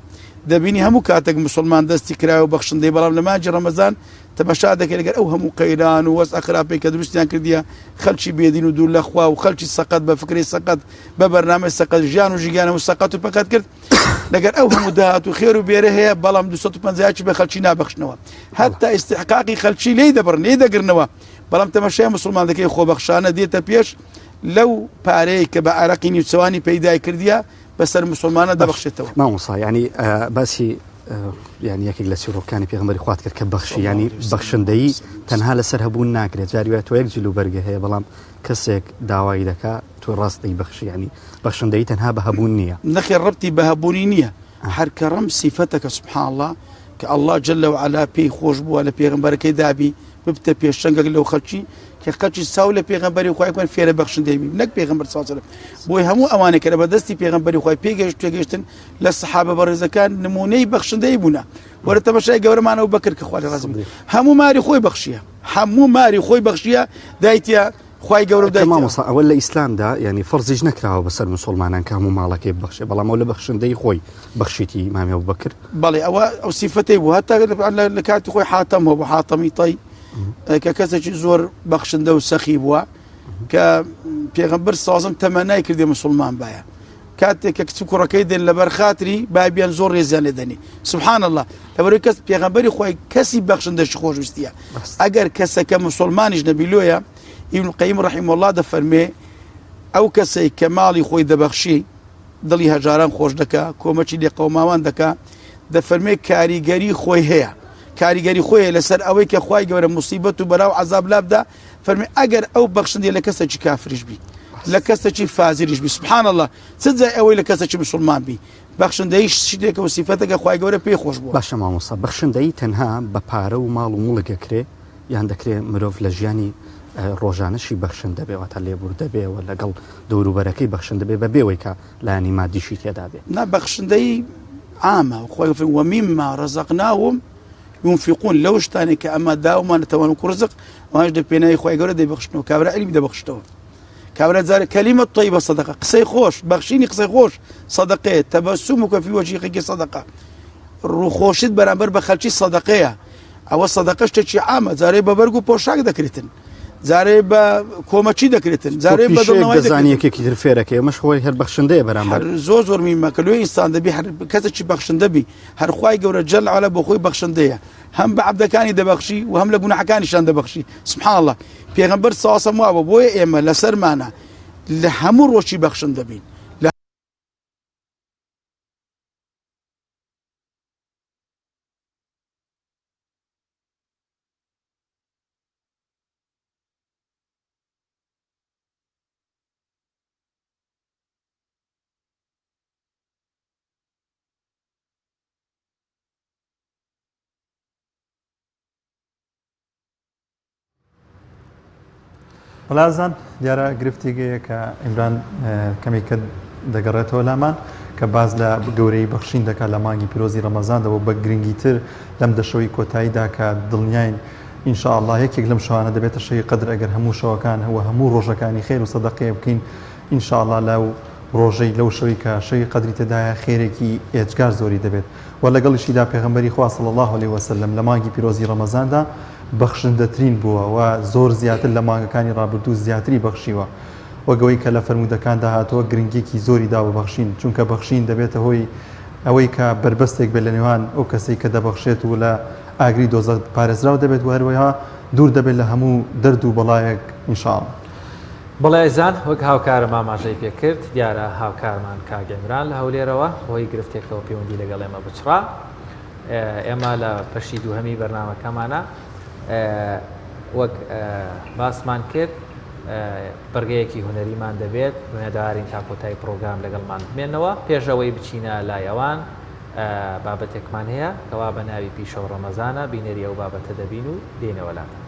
Speaker 10: دەبینی هەموو کاتێک مسلمان دەستی کرایە و بەخشندەی، بەڵام لە مانجی ڕەمەزان تەماشا دەکەی لەگەر ئەو هەموو قەیران و وەس ئەخراپی کە دروستیان کردیە خەڵکی بێدین و دوور لە خوا و خەڵکی سەقەت بە فکری سەقەت بە بەرنامەی سەقەت ژیان و ژیگانە و سەقەت و پەکەت کرد لەگەر ئەو هەموو داهات و خێر و بێرە هەیە بەڵام 250 بە خەڵکی نابەخشنەوە هەتا ئیستحقاقی خەڵکی لێی دەبڕن لێی دەگرنەوە. بەڵام تەماشای مسلمان دەکەی خۆبەخشانە دێتە پێش لەو پارەیە کە بە عەرەقی نیوچەوانی پەیدای کردیە بەسەر مسلمانە دەبەخشێتەوە.
Speaker 9: مامۆستا ینی باسی یعنی یەکێک لە چیرۆکانی پێغەمبەری خوات کرد کە بەخشی ینی بەخشندەیی تەنها لەسەر هەبوون ناکرێت. جاریوە تۆ یەک جلو بەرگە هەیە بەڵام کەسێک داوای دەکا تۆ ڕاستەی بەخشی ینی بەخشندەیی تەنها بە هەبوون نییە.
Speaker 10: نەخێ ڕەبتی بە هەبوونی نییە، هەر کە ڕەم سیفەتەکە سبحان الله کە الله جل وعلا پێی خۆش بووە لە پێغەمبەرەکەی دابی ببتە پێشەنگێک لەو خەڵکی کە خەڵکی ساو لە پێغەمبەری خوای کوان فێرە بەخشندەی بی نەک پێغەمبەر صلی الله علیه و سلم. بۆی هەموو ئەوانە کە لە بەدەستی پێغەمبەری خوای پێگەشتن لە سەحابە بەڕێزەکان نمونەی بەخشندەی بوونە. وەرە تەماشای گەورەمانەوە بەکرد کە خوای ڕازم هەموو ماری خۆی بەخشیە، هەموو ماری خۆی بەخشیە دایتە خوای گەورە دایتە.
Speaker 9: مامۆستا ئەوە لە ئیسلامدا ینی فەرزیش نەکراوە بەسەر مسلمانان کە هەموو ماڵەکەی بەخشێ، بەڵام ئەو لە بەخشندەی خۆی بەخشیتی ئیمامی ئەبوبەکر.
Speaker 10: بەڵێ ئەوە ئەو سیفەتەی بوو هەتا لە کاتی خۆی حاتەم هەبوو حاتەمی تەی کە کەسێکی زۆر بەخشندە و سەخی بووە کە پێغەمبەر سازم تەمەنای کردی مسلمان باە کاتێک کە کچ کوڕەکەی دێن لەبەر خاتری بابیان زۆر ڕێزیان لێ دەنی سبحان الله لەبەرەوەی کەس پێغەمبەری خۆی کەسی بەخشندەشی خۆشویستیە ئەگەر کەسەکە مسلمانیش نەبیلۆیە ئیبن القەیم ڕەحیمه الله دەفەرمێ ئەو کەسەی کە ماڵی خۆی دەبەخشی دڵی هەژاران خۆش دەکا کۆمەچی لێ قەوماوان دەکا دەفەرمێ کاریگەری خۆی هەیە کاریگەری خۆی لەسەر ئەوەی کە خوای گەورە موسیبەت و بەراو عەزاب لابدا فەرمێ ئەگەر ئەو بەخشندی لە کەسێکی کافریش بی لە کەسێکی فازریش بی سبحان الله چ جای ئەوەی لە کەسێکی مسلمان بی بەخشندەیش شتێکە و سیفەتێکە خوای گەورە پێی خۆش بووە
Speaker 9: باشە مامۆستا بەخشندەی تەنها بە پارە و ماڵ و موڵەکەکرێ یان دەکرێت مرۆڤ لە ژیانی ڕۆژانەشی بەخشن دەبێتە لێبور دەبێەوە لەگەڵ دەوروبەرەکەی بەخشن دەبێت بە بێەوەی کە لایانی مادیشی تێدا بێت
Speaker 10: نا بەخشندەی عامە خۆی وەمیمما ڕەزەقناهم ينفقون لەو شتانی کە ئەمە داومانەتەوە و ڕزق ئەوانش دەپێناوی خۆی گەورە دەیبەخشنەوە کابرا عیلمی دەبەخشتەوە کابرا جارە کەلیمە طیبە سەدەقە قسەی خۆش بەخشینی قسەی خۆش سەدەقەیە تەبەسومک فی وەجهیکی سەدەقە ڕووخۆشیت بەرامبەر بە خەلکی سەدەقەیە ئەوە سەدەقە شتێکی عامە جارێ بە بەرگ و پۆشاک دەکرێتن جارێ بە کۆمەچی دەکرێتن جارێ بە
Speaker 9: دڵنەوەیزانیەکێکی تر فێرەکەی ئەمەش خۆی هەر بەخشندەیە بەرامبەر
Speaker 10: زۆر میمەکەلوی ئینسان دەبی کەسێکی بەخشندەبی هەر خوای گەورە جەل عەلا بۆ خۆی بەخشندەیە هەم بە عەبدەکانی دەبەخشی و هەم لە گوناحەکانیشان دەبەخشی سبحان الله پێغەمبەر ساسەم وابە بۆیە ئێمە لەسەرمانە لە هەموو ڕۆژی بەخشن دەبین
Speaker 2: بەڵازان دیارە گرفتێکەیە کە ئیمران کەمێک کە دەگەڕێتەوە لامان کە باز لە گەورەی بەخشین دەکات لە مانگی پیرۆزی ڕەمەزاندەوە بە گرنگی تر لەم دەشەوەی کۆتاییدا کە دڵنیاین ئینشاءالله یەکێک لەم شەوانە دەبێتە شەوی قەدر ئەگەر هەموو شەوەکان هەوە هەموو ڕۆژەکانی خێر و سەدەقەیە بکەین ئینشاءالله لەو ڕۆژەی لەو شەوی کە شەوی قەدری تێدایە خێرێکی ئێجگار زۆری دەبێت و لەگەڵیشیدا پێغەمبەری خوا صلی الله علیه وسلم لە مانگی پیرۆزی ڕەمەزاندا بەخشندەترین بووە و زۆر زیاتر لە مانگەکانی ڕابردوو زیاتری بەخشیوە وەگەوەی کە لە فەرمودەکاندا هاتووە گرنگێکی زۆری دا بە بەخشین چونکە بەخشین دەبێتە هۆی ئەوەی کە بربەستێک بێت لە نێوان ئەو کەسەی کە دەبەخشێت و لە ئاگری دۆزەق پارێزراو دەبێت و هەروەها دوور دەبێت لە هەموو دەرد و بەڵایەک ئینشاءالله.
Speaker 1: بەڵێزان وەک هاوکارم ئاماژەی پێکرد دیارە هاوکارمان کاگەمران لە هەولێرەوە هۆی گرفتێکەوە پەیوەندی لەگەڵ ئێمە بچڕا ئێمە لە پەشی دووهەمی بەرنامەکەمانە وەک باسمان کرد بەرگەیەکی هونەریمان دەبێت بنەدارین تا کۆتایی پرۆگرام لەگەڵمان بمێنەوە پێشەوەی بچینە لای ئەوان بابەتێکمان هەیە کەوا بە ناوی پیشەو ڕەمەزانە بینەری ئەو بابەتە دەبین و دێنەوە لاتە.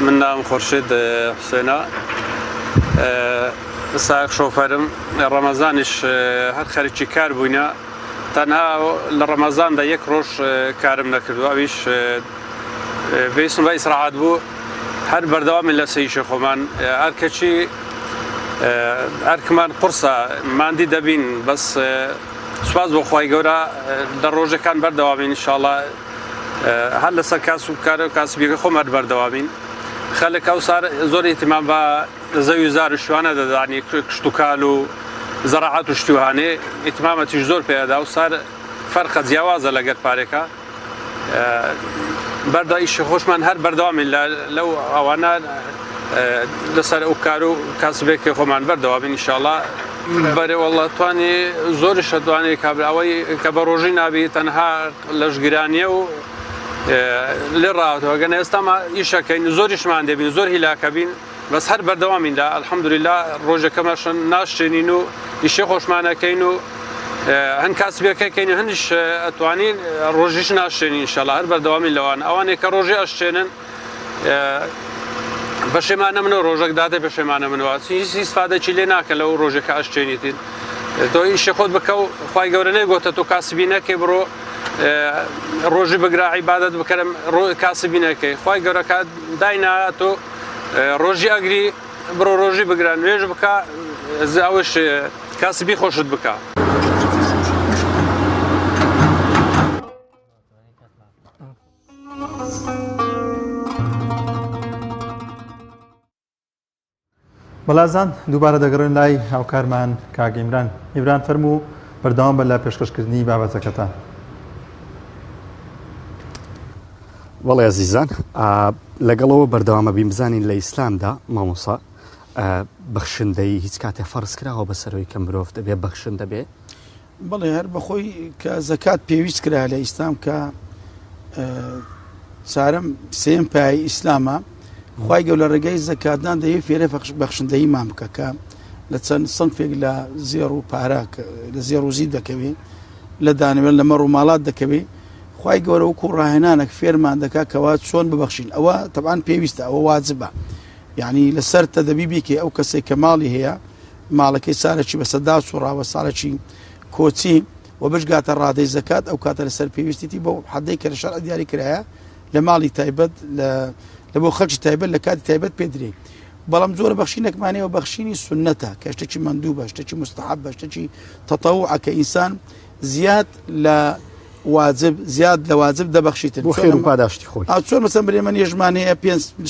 Speaker 11: من نام خورشید حسێنە سایق شۆفەرم ڕەمەزانیش هەر خەریکی کار بووینە تەنها لە ڕەمەزاندا یەک ڕۆژ کارم نەکردو ئەویش پێویستم بە ئیسراحات بوو هەر بەردەوامی لە سەیشە خۆمان هەر کەچی هەرکمان قورسە ماندی دەبین بەس سوپاس بۆ خوای گەورە لە ڕۆژەکان بەردەوامین ئینشاڵڵا هەر لەسەر کاس و کارە و کاسبیەکە خۆم هەر بەردەوامین خەڵک ئەوسار زۆر ئیتیمام بە زەوی و زار و شوانە دەدانی کشت و کال و زەراعات و شتیوانێ ئیتیمامەتیش زۆر پێدادا و سار فەرقە جیاوازە لەگەر پارێکە بەردا ئیشی خۆشمان هەر بەردەوامین لەو ئەوانە لەسەر ئەو کار و کاسبێکی خۆمان بەردەوامین ئینشاڵڵا بەرێ وەڵڵا توانی زۆریش دەتوانێت ئەوەی کە بە ڕۆژی نابی تەنها لەشگرانیە و لێ ڕاوەتەوە گەنە ئێستاما ئیشەکەین زۆریشمان دەبین زۆر هیلاکە بین بەس هەر بەردەوامیندا ئەلحەمدولillah ڕۆژەکەمەشن ناشتێنین و ئیشی خۆشمانەکەین و هەند کاسبەکەکەین و هەندیش ئەتوانین ڕۆژیش ناشتێنین ئینشاءالله هەر بەردەوامین لەوان ئەوانێک کە ڕۆژی ئەشتێنن پەشێمانە منەوە ڕۆژێک دادێ پەشێمانە منەوە هیچ ئیسفادەی لێ ناکە لەو ڕۆژێکە ئەشتێنیتین تۆ ئیشی خۆت بکە و خوای گەورە نەیگوتە تۆ کاسبی نەکەی بڕۆ ڕۆژی بگرا عیبادەت بکەرم کاسبی نەکەی خوای گەورە داینا تۆ ڕۆژی ئەگری بڕۆ ڕۆژی بگرە نوێژ بکە ئەوش کاسبی خۆشت بکە.
Speaker 2: بەڵازان دووبارە دەگەڕێن لای هاوکارمان کاک ئیمران. ئیمران فەرموو بەردەوام بە لە پێشکەشکردنی بابەتەکەتان.
Speaker 9: وەڵێ عزیزان لەگەڵەوە بەردەوامە بین بزانین لە ئیسلامدا مامۆسا بەخشندەی هیچ کاتێ فەرز کراوە بەسەرەوەی کە مرۆڤ دەبێ بەخشن دەبێ.
Speaker 10: بەڵێ هەر بەخۆی کە زەکات پێویست کرا لە ئیسلام کە چارەم سێم پای ئیسلامە خوای گەورە لە ڕێگەی زەکاتدان دەیە فێرە بەخشندەی مان بکە کە لە چەند سنفێک لە زێڕ و پارە لە زێڕ و زی دەکەوێت لە دانوێت لە مەڕ و ماڵات دەکەوێت خوای گەورە وەکو ڕاهێنانێک فێرمان دەکا کەوا چۆن ببەخشین ئەوە تەبعاً پێویستە ئەوە واجبە یعنی لەسەر تەدەبی بیکێ ئەو کەسێک کە ماڵی هەیە ماڵەکەی سارێکی بە سەدا سوڕاوە ساڵێکی کۆچی و بشگاتە ڕادەی زەکات ئەو کاتە لەسەر پێویستیتی بۆ حەدەی کە لە شەرع دیاری کرایە لە ماڵی تایبەت لە بۆ خەڵکی تایبەت لە کاتی تایبەت پێدرێ بەڵام زۆرە بەخشینێکمانەیە و بەخشینی سنەتە کە شتێکی مەندووبە شتێکی مستحەبە شتێکی تەتەووعە کە ئینسان زیاد لە واجب زیاد لە واجب دەبەخشیتن
Speaker 9: بۆ خێر و پاداشتی خۆی
Speaker 10: چۆن مەسەن برێمە نێژمان هەیە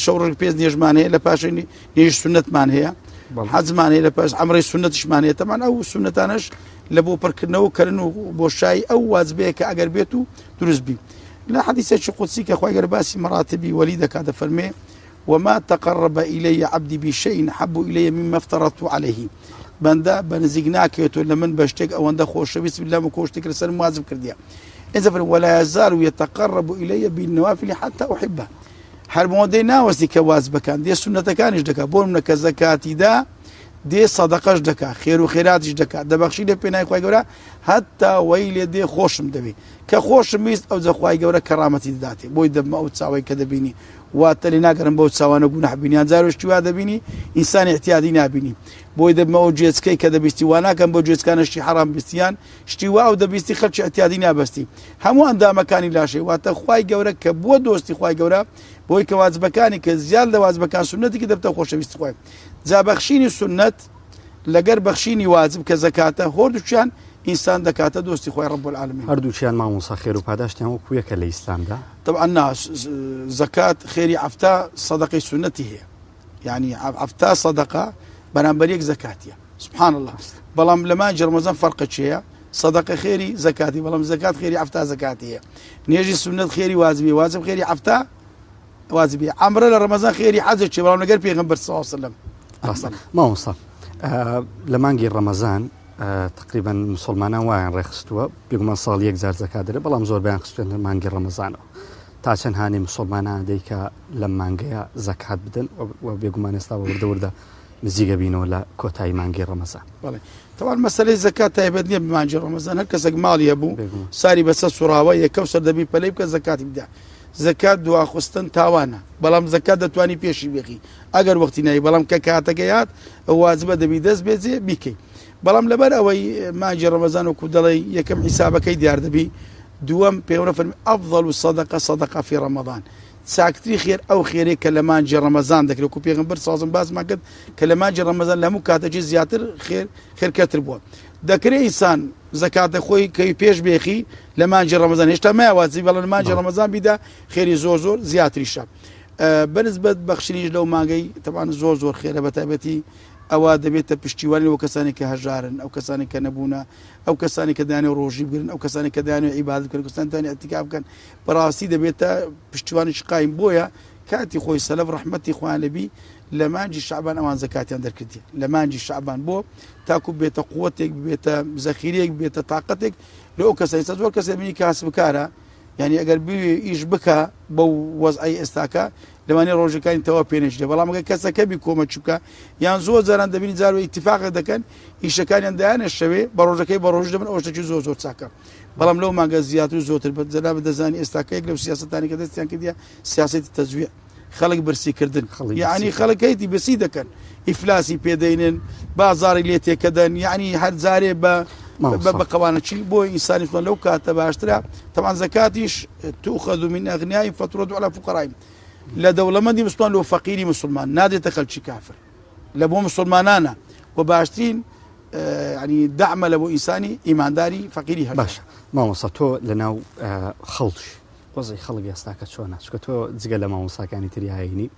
Speaker 10: شەو ڕۆژ پێنج نێژمان هەیە لە پاشەی نێژ سنەتمان هەیە حەزمان هەیە لە پاش ئەمڕی سنەتیشمان هەیە تەمان ئەو سنەتانەش لە بۆ پڕکردنەوە کردن و بۆ شای ئەو واجبەیە کە ئەگەر بێت و دروست بی لە حەدیثێکی قودسی کە خوای گەورە باسی مەراتبی وەلی دەکات دەفەرمێ وما تقرب إلي عبدي بشيء حب إلي مما افترضت عليه بندا بنزيق ناكيتو لمن بشتك أو أندا خوش بسم الله مكوشتك رسال موازب كرديا إذا ولا يزال يتقرب إلي بالنوافل حتى أحبه هرمودي ناوزي كوازب كان دي سنة كانش دكا بول منك زكاتي دا دي صدقش دكا خير وخيراتش دكا دبخشي لي بيناي خوي غورا حتى ويلي دي خوشم دبي كخوشم ميست او زخواي غورا كرامتي داتي بوي دم او تساوي كدبيني واتلي ناقرن بو تساوانا غنح بيني زاروش تو دبيني انسان احتيادي نابيني بوي دم او جيتسكي كدبيستي وانا كان بو جيتس كان شي حرام بستيان شتي واو دبيستي خلش احتيادي نابستي همو اندا مكاني لا شيء وات خوي غورا كبو دوستي خوي غورا بوي كواجبكاني كزيال لواجبكان سنتي كدبت خوش بيست خوي جا بەخشینی سنت لەگەر بەخشینی واجب کە زەکاتە هەردووچیان ئینسان دەکاتە دۆستی خۆی ڕەب العالمین
Speaker 9: هەردووچیان مامۆستا خێر و پاداشتیان وەکو یەکە لە ئیسلامدا
Speaker 10: طبعا زەکات خێری عەفتا سەدەقەی سنەتی هەیە یعنی عەفتا سەدەقە بەرامبەر یەک زەکاتیە سبحان الله بەڵام لە مانجی ڕەمەزان فەرقە چییە سەدەقە خێری زەکاتی بەڵام زەکات خێری عەفتا زەکاتی هەیە نوێژی سنەت خێری واجبی واجب خێری عەفتا واجبی عەمرە لە ڕەمەزان خێری حەجێکی بەڵام لەگەر پێغەمبەر صلی الله علیه وسلم
Speaker 9: مامۆستا لە مانگی ڕەمەزان تقریبا مسلمانان وایان ڕێخستووە بێگومان ساڵ یەک جار زەکات دەرێت بەڵام زۆر بەیان خستوێن لە مانگی ڕەمەزانەوە تا چەند هاانی مسلمانان دەیکە لەم مانگەیە زەکات بدەن و بێگومان ئێستا وردەوردە نزیگە بینەوە لە کۆتایی مانگی ڕەمەزان
Speaker 10: تەواو مەسەلەی زەکات تایبەت نییە بمانجی ڕەمەزان هەر کەسێک ماڵی هەبوو ساری بەسەر سوڕاوە یەکەو سەردەبی پەلەی بکە زەکاتی بدە زەکات دواخستن تاوانە بەڵام زەکات دەتوانی پێشی بێخی ئەگەر وەختی نایی بەڵام کە کاتەکەیات واجبە دەبی دەست بێجێ بیکەی بەڵام لەبەر ئەوەی مانجی ڕەمەزان وەکو دەڵێ یەکەم حیسابەکەی دیار دەبی دووەم پێوە فەرمی ئەفضل الصدقة صدقة في رمضان چاکتری خێر ئەو خێرەی کە لە مانجی ڕەمەزان دەکرێت وەکو پێغەمبەر سازم باسمان کرد کە لە مانجی ڕەمەزان لە هەموو کاتێکی زیاتر خێرکەتر بووە دەکرێت ئینسان زەکاتە خۆی کەی پێش بێخی لە مانجی ڕەمەزان هێشتا مایوازی بەڵام لە مانجی ڕەمەزان بیدا خێری زۆر زۆر زیاتریشە بەنسبەت بەخشینیش لەو مانگەی تەبان زۆر زۆر خێرە بەتایبەتی ئەوە دەبێتە پشتیوانی ئەو کەسانی کە هەژارن ئەو کەسانی کە نەبوونە ئەو کەسانی کە دایانێ ڕۆژی بگرن ئەو کەسانی کە دایانێ عیبادەت بکەن کەسانی دایانێ ئەتیکاف بکەن بەڕاستی دەبێتە پشتیوانیش قایم بۆیە کاتی خۆی سەلەف ڕەحمەتی خوان لەبی لە مانجی شعبان ئەوان زەکاتیان دەرکردی لە مانجی شعبان بۆ تاکو بێتە قووەتێک بێتە زەخیرەیەک بێتە تااقەتێک لە ئەو کەسای زۆر کەسێ بینی کە هەست بکارە یعنی ئەگەر ئیش بکە بەو وەزعی ئێستاکە لەوانێ ڕۆژەکانی تەوا پێنێژێ بەڵام ئەگەر کەسەکەبی کۆمەچ بکە یان زۆر جاران دەبینی جار ئیتیفاق دەکەن ئیشەکانیان دایانە شەوێ بە ڕۆژەکەی بە ڕۆژ دەبن ئەوشتێکی زۆر زۆر چاکە بەڵام لەو مانگە زیاتر و زۆرتر جەناب دەزانی ئێستاکەیەک لەو سیاسەتانی کە دەستیان کردیە سیاسەتی تەزویع خەڵک برسیکردن یعنی خەڵکەیتی بەسی دەکەن ئیفلاسی پێدەینن بازاری لێ تێکەدەن یعنی هەر جارێ بە قەوانەچی بۆ ئینسانی لەو کاتە باشترە تەمان زەکاتیش تؤخذ من أغنيائهم فترد على فقرائهم لە دەوڵەمەندی مسلمان لە فەقیری مسلمان نادێتە خەڵکی کافر لە بۆ مسلمانانە و باشترین ینی دعمە لە بۆ ئینسانی ئیمانداری فەقیری هەر
Speaker 9: باش مامۆستا تۆ لەناو خەڵک وەزی خەڵک ئێستاکە چۆنە چکە تۆ جگە لە مامۆساکانی تریایینی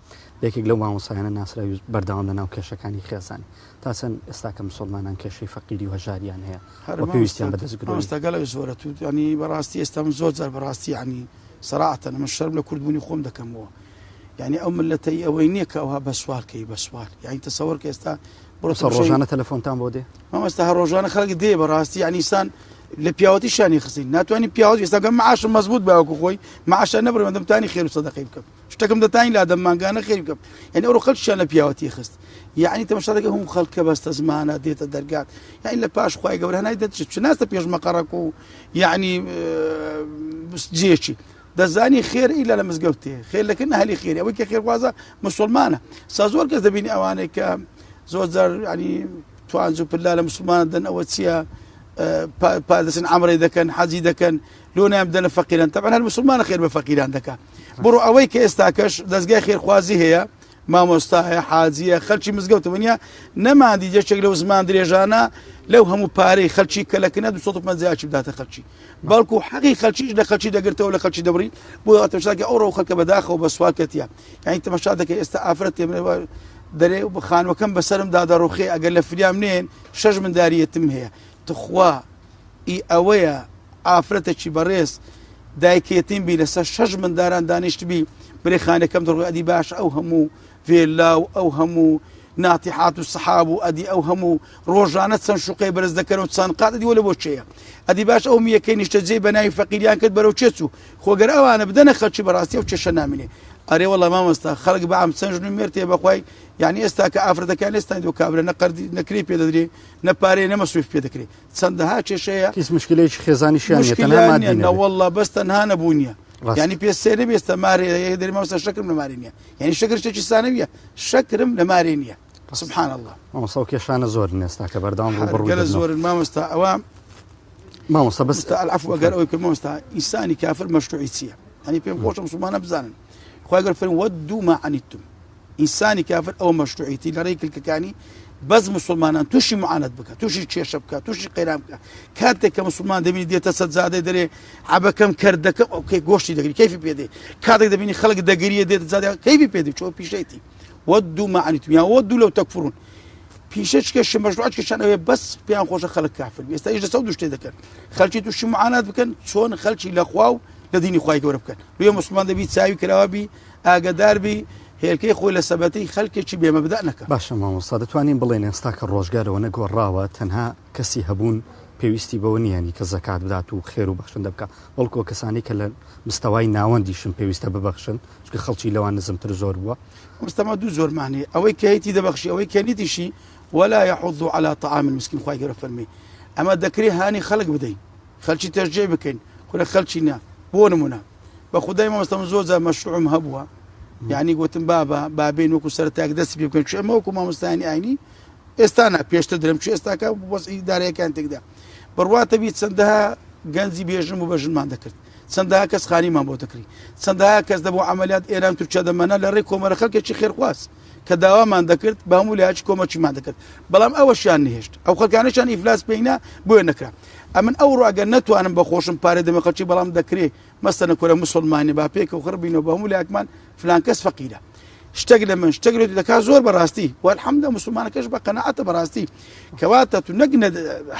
Speaker 9: یەکێک لەو مامۆسایانە ناسراوی بەردەوام لەناو کێشەکانی خێزانی تا چەند ئێستاکە مسلمانان کێشەی فەقیری و هەژاریان هەیە پێویستیان
Speaker 10: بەدەستگەڵ زۆرە تو ینی بەڕاستی ئێستا من زۆر جار بەڕاستی ینی سەراعەتەن من شەرم لە کوردبوونی خۆم دەکەمەوە یعنی ئەو ملەتەی ئەوەی نییە کە ئەوها بە سوالکەی بە سوال یعنی تەسەوەر کە ئێستا
Speaker 9: ڕۆژانە تەلەفۆنتان بۆ دێ
Speaker 10: مامۆستا هەر ڕۆژانە خەڵک دێ بەڕاستی ینیسان لە پیاوەتی شانی خستین ناتوانانی پیاوەتی ئێستاگەم معاشم مەزبوط باوەکو خۆی معاشە نەبڕێ دەمتانی خێر و سەدەقەی بکەم شتەکەم دەتانی لا دەمانگانە خێری بکەم یعنی ئەوڕۆ خەڵکیشان لە پیاوەتی خست یعنی تەماشا دەکەی هەموو خەڵکە بەستە زمانە دێتە دەرگات یعنی لە پاش خوای گەورە هەنای دەچێت ناستە پێش مەقەڕەک و یعنی جێکی دەزانی خێر ئیلا لە مزگەوتێ خێر لەکردن هەلی خێری ئەوەی کە خێرخوازە مسلمانە سا زۆر کەس دەبینی ئەوانەیە کە زۆر جار ینی توانج و پلا لە مسلمانە دەن ئەوە چییە پادەچن عەمرەی دەکەن حەجی دەکەن لۆنیان بدەنە فەقیران تەبعەن هەر مسلمانە خێر بە فەقیران دەکات بڕۆ ئەوەی کە ئێستاکەش دەستگای خێرخوازی هەیە مامۆستایە حاجیە خەڵکی مزگەوتە وەنیا نەماندی جەچێک لەو زمان درێژانە لەو هەموو پارەی خەڵکی کە لەکنە 250 بداتە خەڵکی بەڵکو حەقی خەڵکیش لە خەڵکی دەگرتەوە لە خەڵکی دەبڕی بۆ تەماشاکە ئەوڕۆ خەڵکە بەداخەوە بە سوالکەتیە یعنی تەماشا دەکەی ئێستا ئافرەت تێمرەوە دەرێ خانوەکەم بەسرم دادەڕوخێ ئەگەر لە فریام نێن 6 منداریەتم هەیە تخوا ئی ئەوەیە ئافرەتێکی بەڕێز دایکێتیم بی لەسەر 6 منداران دانیشتبی برێ خانەکەم دەڕۆ ئەدی باش ئەو هەموو فێلا و ئەو هەموو ناتیحات و سەحاب و ئەدی ئەو هەموو ڕۆژانە چەند شوقەی بەرز دەکەن و چەند قات ئەدی وە لە بۆ چێیە ئەدی باش ئەو میەکەی نیشتە جێی بە ناوی فەقیریان کرد بەرەو چێت و خۆگەر ئەوانە بدەنە خەڵکی بەڕاستی و چێشە نامینێ ئەرێ وەڵام مامۆستا خەڵک بەعام چەند ژن و مێرتێ بەخوای یعنی ئێستا کە ئافرەتەکان ئێستان دۆ کابرە نەقەردی نەکرێ پێ دەدرێ نەپارێ نەمەسوف پێ دەکرێت چەندەها کێشەیە
Speaker 9: هیچ مشکلێکی خێزانیشیان
Speaker 10: نەوەڵڵا بەس تەنها نەبوو نییە یعنی پێ سێرە بێستە مارێ دەری مامۆستا شەکرم لە مارێ نییە یعنی شەکر شتێکی سانەویە شەکرم لە مارێ نییە سبحان الله
Speaker 9: مامۆستا و کێشانە زۆر ئێستا کە بەردەوام
Speaker 10: بڕ زۆر مامۆستا ئەوە
Speaker 9: مامۆستا بەس
Speaker 10: العفو ئەگەر ئەوەی کە مامۆستا ئینسانی کافر مەشروعی چییە ینی پێم خۆشە مسلمانە بزانن خۆی گەر فەرمی وەدوا ما عنیتم ئینسانی کافر ئەوە مەشروعیتی لە ڕێی کلکەکانی بەس مسلمانان تووشی معانەت بکە تووشی کێشە بکە تووشی قەیران بکە کاتێک کە مسلمان دەبینی دێتە سەجادەی دەرێ عەبەکەم کردەکە ئەوکەی گۆشتی دەگری کەیفی پێدەی کاتێک دەبینی خەڵک دەگریە دێتە زادە کەیفی پێدەی چۆ پیشەیتی وەدوا ما عنیتم یا وەدوا لەو تەکفورون پیشەچکەش مەشروعاتکەشان ئەوێ بەس پێیان خۆشە خەڵک کافر ئێستا هیچ لەسەو دوو شتێ دەکەن خەڵکی تووشی معانەت بکەن چۆن خەڵکی لەخوا و لە دینی خوای گەورە بکەن بێ مسلمان دەبی چاوی کراوەبی ئاگاداربی هێلکەی خۆی لە سەبەتەی خەڵکێکی بێمەبدا نەکە
Speaker 9: باشە مامۆستا دەتوانین بڵێن ئێستا کە ڕۆژگارەوە نەگۆڕاوە تەنها کەسی هەبوون پێویستی بەوە نیانی کە زەکات بدات و خێر و بەخشندە بکە بەڵکو کەسانی کە لە مستەوای ناوەندیشن پێویستە ببەخشن چکە خەڵکی لەوان نزمتر زۆر بووە
Speaker 10: مستەما دوو زۆرمانێ ئەوەی کە هەیەی دەبەخشی ئەوەی کە نیتیشی ولا يحض على طعام المسكين خوای گەورە فەرمی ئەمە دەکرێ هانی خەڵک بدەین خەڵکی تەشجێ بکەین خۆ لە خەڵکی نا بۆ نمونە بە خودای مامۆستا من زۆر جار مەشروعم هەبووە یعنی گوتم بابێن وەکو سەرەتاک دەستی پێ بکەن چ ئەمە وەکو مامۆستایانی ئاینی ئێستا نا پێشتر درەم چ ئێستاکە بۆ ئیدارەیەکان تێکدا بڕواتە بی چەندەها گەنجی بێژم و بەژنمان دەکرد چەندەها کەس خانیمان بۆ دەکری چەندەها کەس دەبوو عەمەلیات ئێران تورکیا دەمەنا لە ڕێی کۆمەڵە خەڵکێکی خێرخواز کە داوامان دەکرد بە هەموو لایەکی کۆمەچیمان دەکرد بەڵام ئەوەشیان نهێشت ئەو خەڵکانەشان ئیفلاس پێینا بۆیە نەکرا ئەمن ئەوڕۆ ئەگەر نەتوانم بە خۆشم پارێ دەمە خەڵکی بەڵام دەکرێ مەسەنە کورە مسلمانی با پێکە و خڕبینەوە بە هەموو لایەکمان فلان کەس فەقیرە شتێک لە من شتێک لێ دەکات زۆر بەڕاستی والحەمدە مسلمانەکەش بە قەنەعەتە بەڕاستی کەواتە تو نەگنە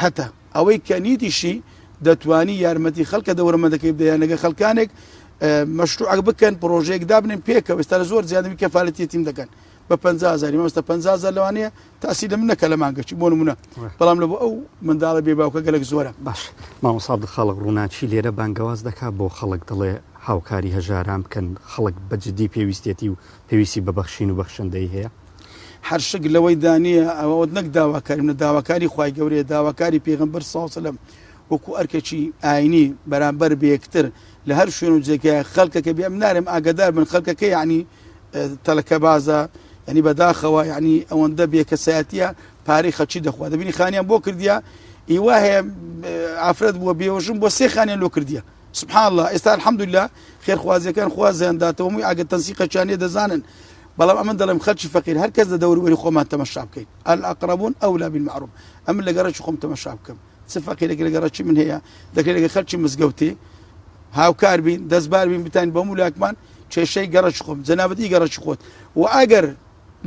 Speaker 10: هەتە ئەوەی کە نیتیشی دەتوانی یارمەتی خەڵکە دەوڕەمەندەکەی بدەیانەگە خەڵکانێک مەشروعەک بکەن پرۆژەیەک دابنێن پێکەوە ئێستا زۆر زیادەمی کەفالەتیەتیم دەکەن بە 50,000 مەمەستە 50,000 لەوانەیە تاسی لە من نەکە لە مانگەچی بۆ نمونە بەڵام لە بۆ ئەو منداڵە بێ باوکە گەلێک زۆرە.
Speaker 9: باش مامۆستا خەڵک ڕووناچی لێرە بانگەواز دەکات بۆ خەڵک دەڵێ هاوکاری هەژاران بکەن خەڵک بەجددی پێویستێتی و پێویستی بەبەخشین و بەخشندەی هەیە
Speaker 10: هەر شک لەوەی دانیە ئەوە نەک داواکاری منە داواکاری خوای گەورەیە داواکاری پێغەمبەر صلی الله علیه و سلم وەکو ئەرکێکی ئاینی بەرامبەر بەیەکتر لە هەر شوێن و جێگایە خەڵکەکە بێ ئەم نارێم ئاگادار بن خەڵکەکە یعنی تەلەکە بازە ینی بەداخەوە یعنی ئەوەندە بێکەسایەتیە پارەی خەچی دەخوا دەبینی خانیان بۆ کردیە ئیوا هەیە ئافرەت بووە بێوەژم بۆ 3 خانیان لۆ کردیە سبحان الله ئێستا الحەمدولله خێرخوازیەکان خوا زیانداتەوە هەمووی ئاگە تەنسیقەچانیە دەزانن بەڵام ئەمە دەڵێم خەلکی فەقیر هەر کەس لە دەوروبەری خۆمان تەمەشا بکەین الأقربون ئەولا بالمعروف ئەمن لە گەڕەکی خۆم تەمەشا بکەم چ فەقیرێک لە گەڕەکی من هەیە دەکرێت لەگە خەلکی مزگەوتی هاوکار بین دەستبار بین بتان بە مولاکمان کێشەی گەڕەکی خۆم جەنابەتی گەڕەکی خۆت و ئەگەر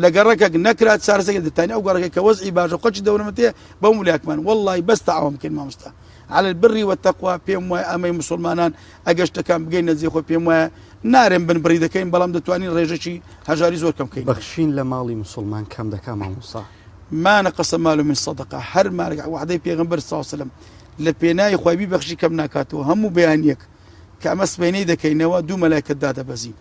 Speaker 10: لە گەڕەکەک نەکرات چارەسەکە دەتانی ئەو گەڕەکە کە وەزعی باشە خەلکی دەوڵەمەتەیە بە مولاکمان والله بەس تەعاون بکەین مامۆستا على البر والتقوى پێم وایە ئەمەی مسلمانان ئەگەشتەکان بگەین نەزیێ خۆ پێم وایە نارێن بنبڕی دەکەین بەڵام دەتوانین ڕێژەکی هەژاری زۆر کەم بکەین
Speaker 9: بەخشین لە ماڵی مسلمان کەم دەکا مامۆستا
Speaker 10: ما نقص مال من صدقه هەر مارگ وعدەی پێغەمبەر صلی الله علیه و سلم لە پێناوی خوای بیبەخشی کەم ناکاتەوە هەموو بەیانیەک کە ئەمە سبەینەی دەکەینەوە دوو مەلایکەت دادەبەزین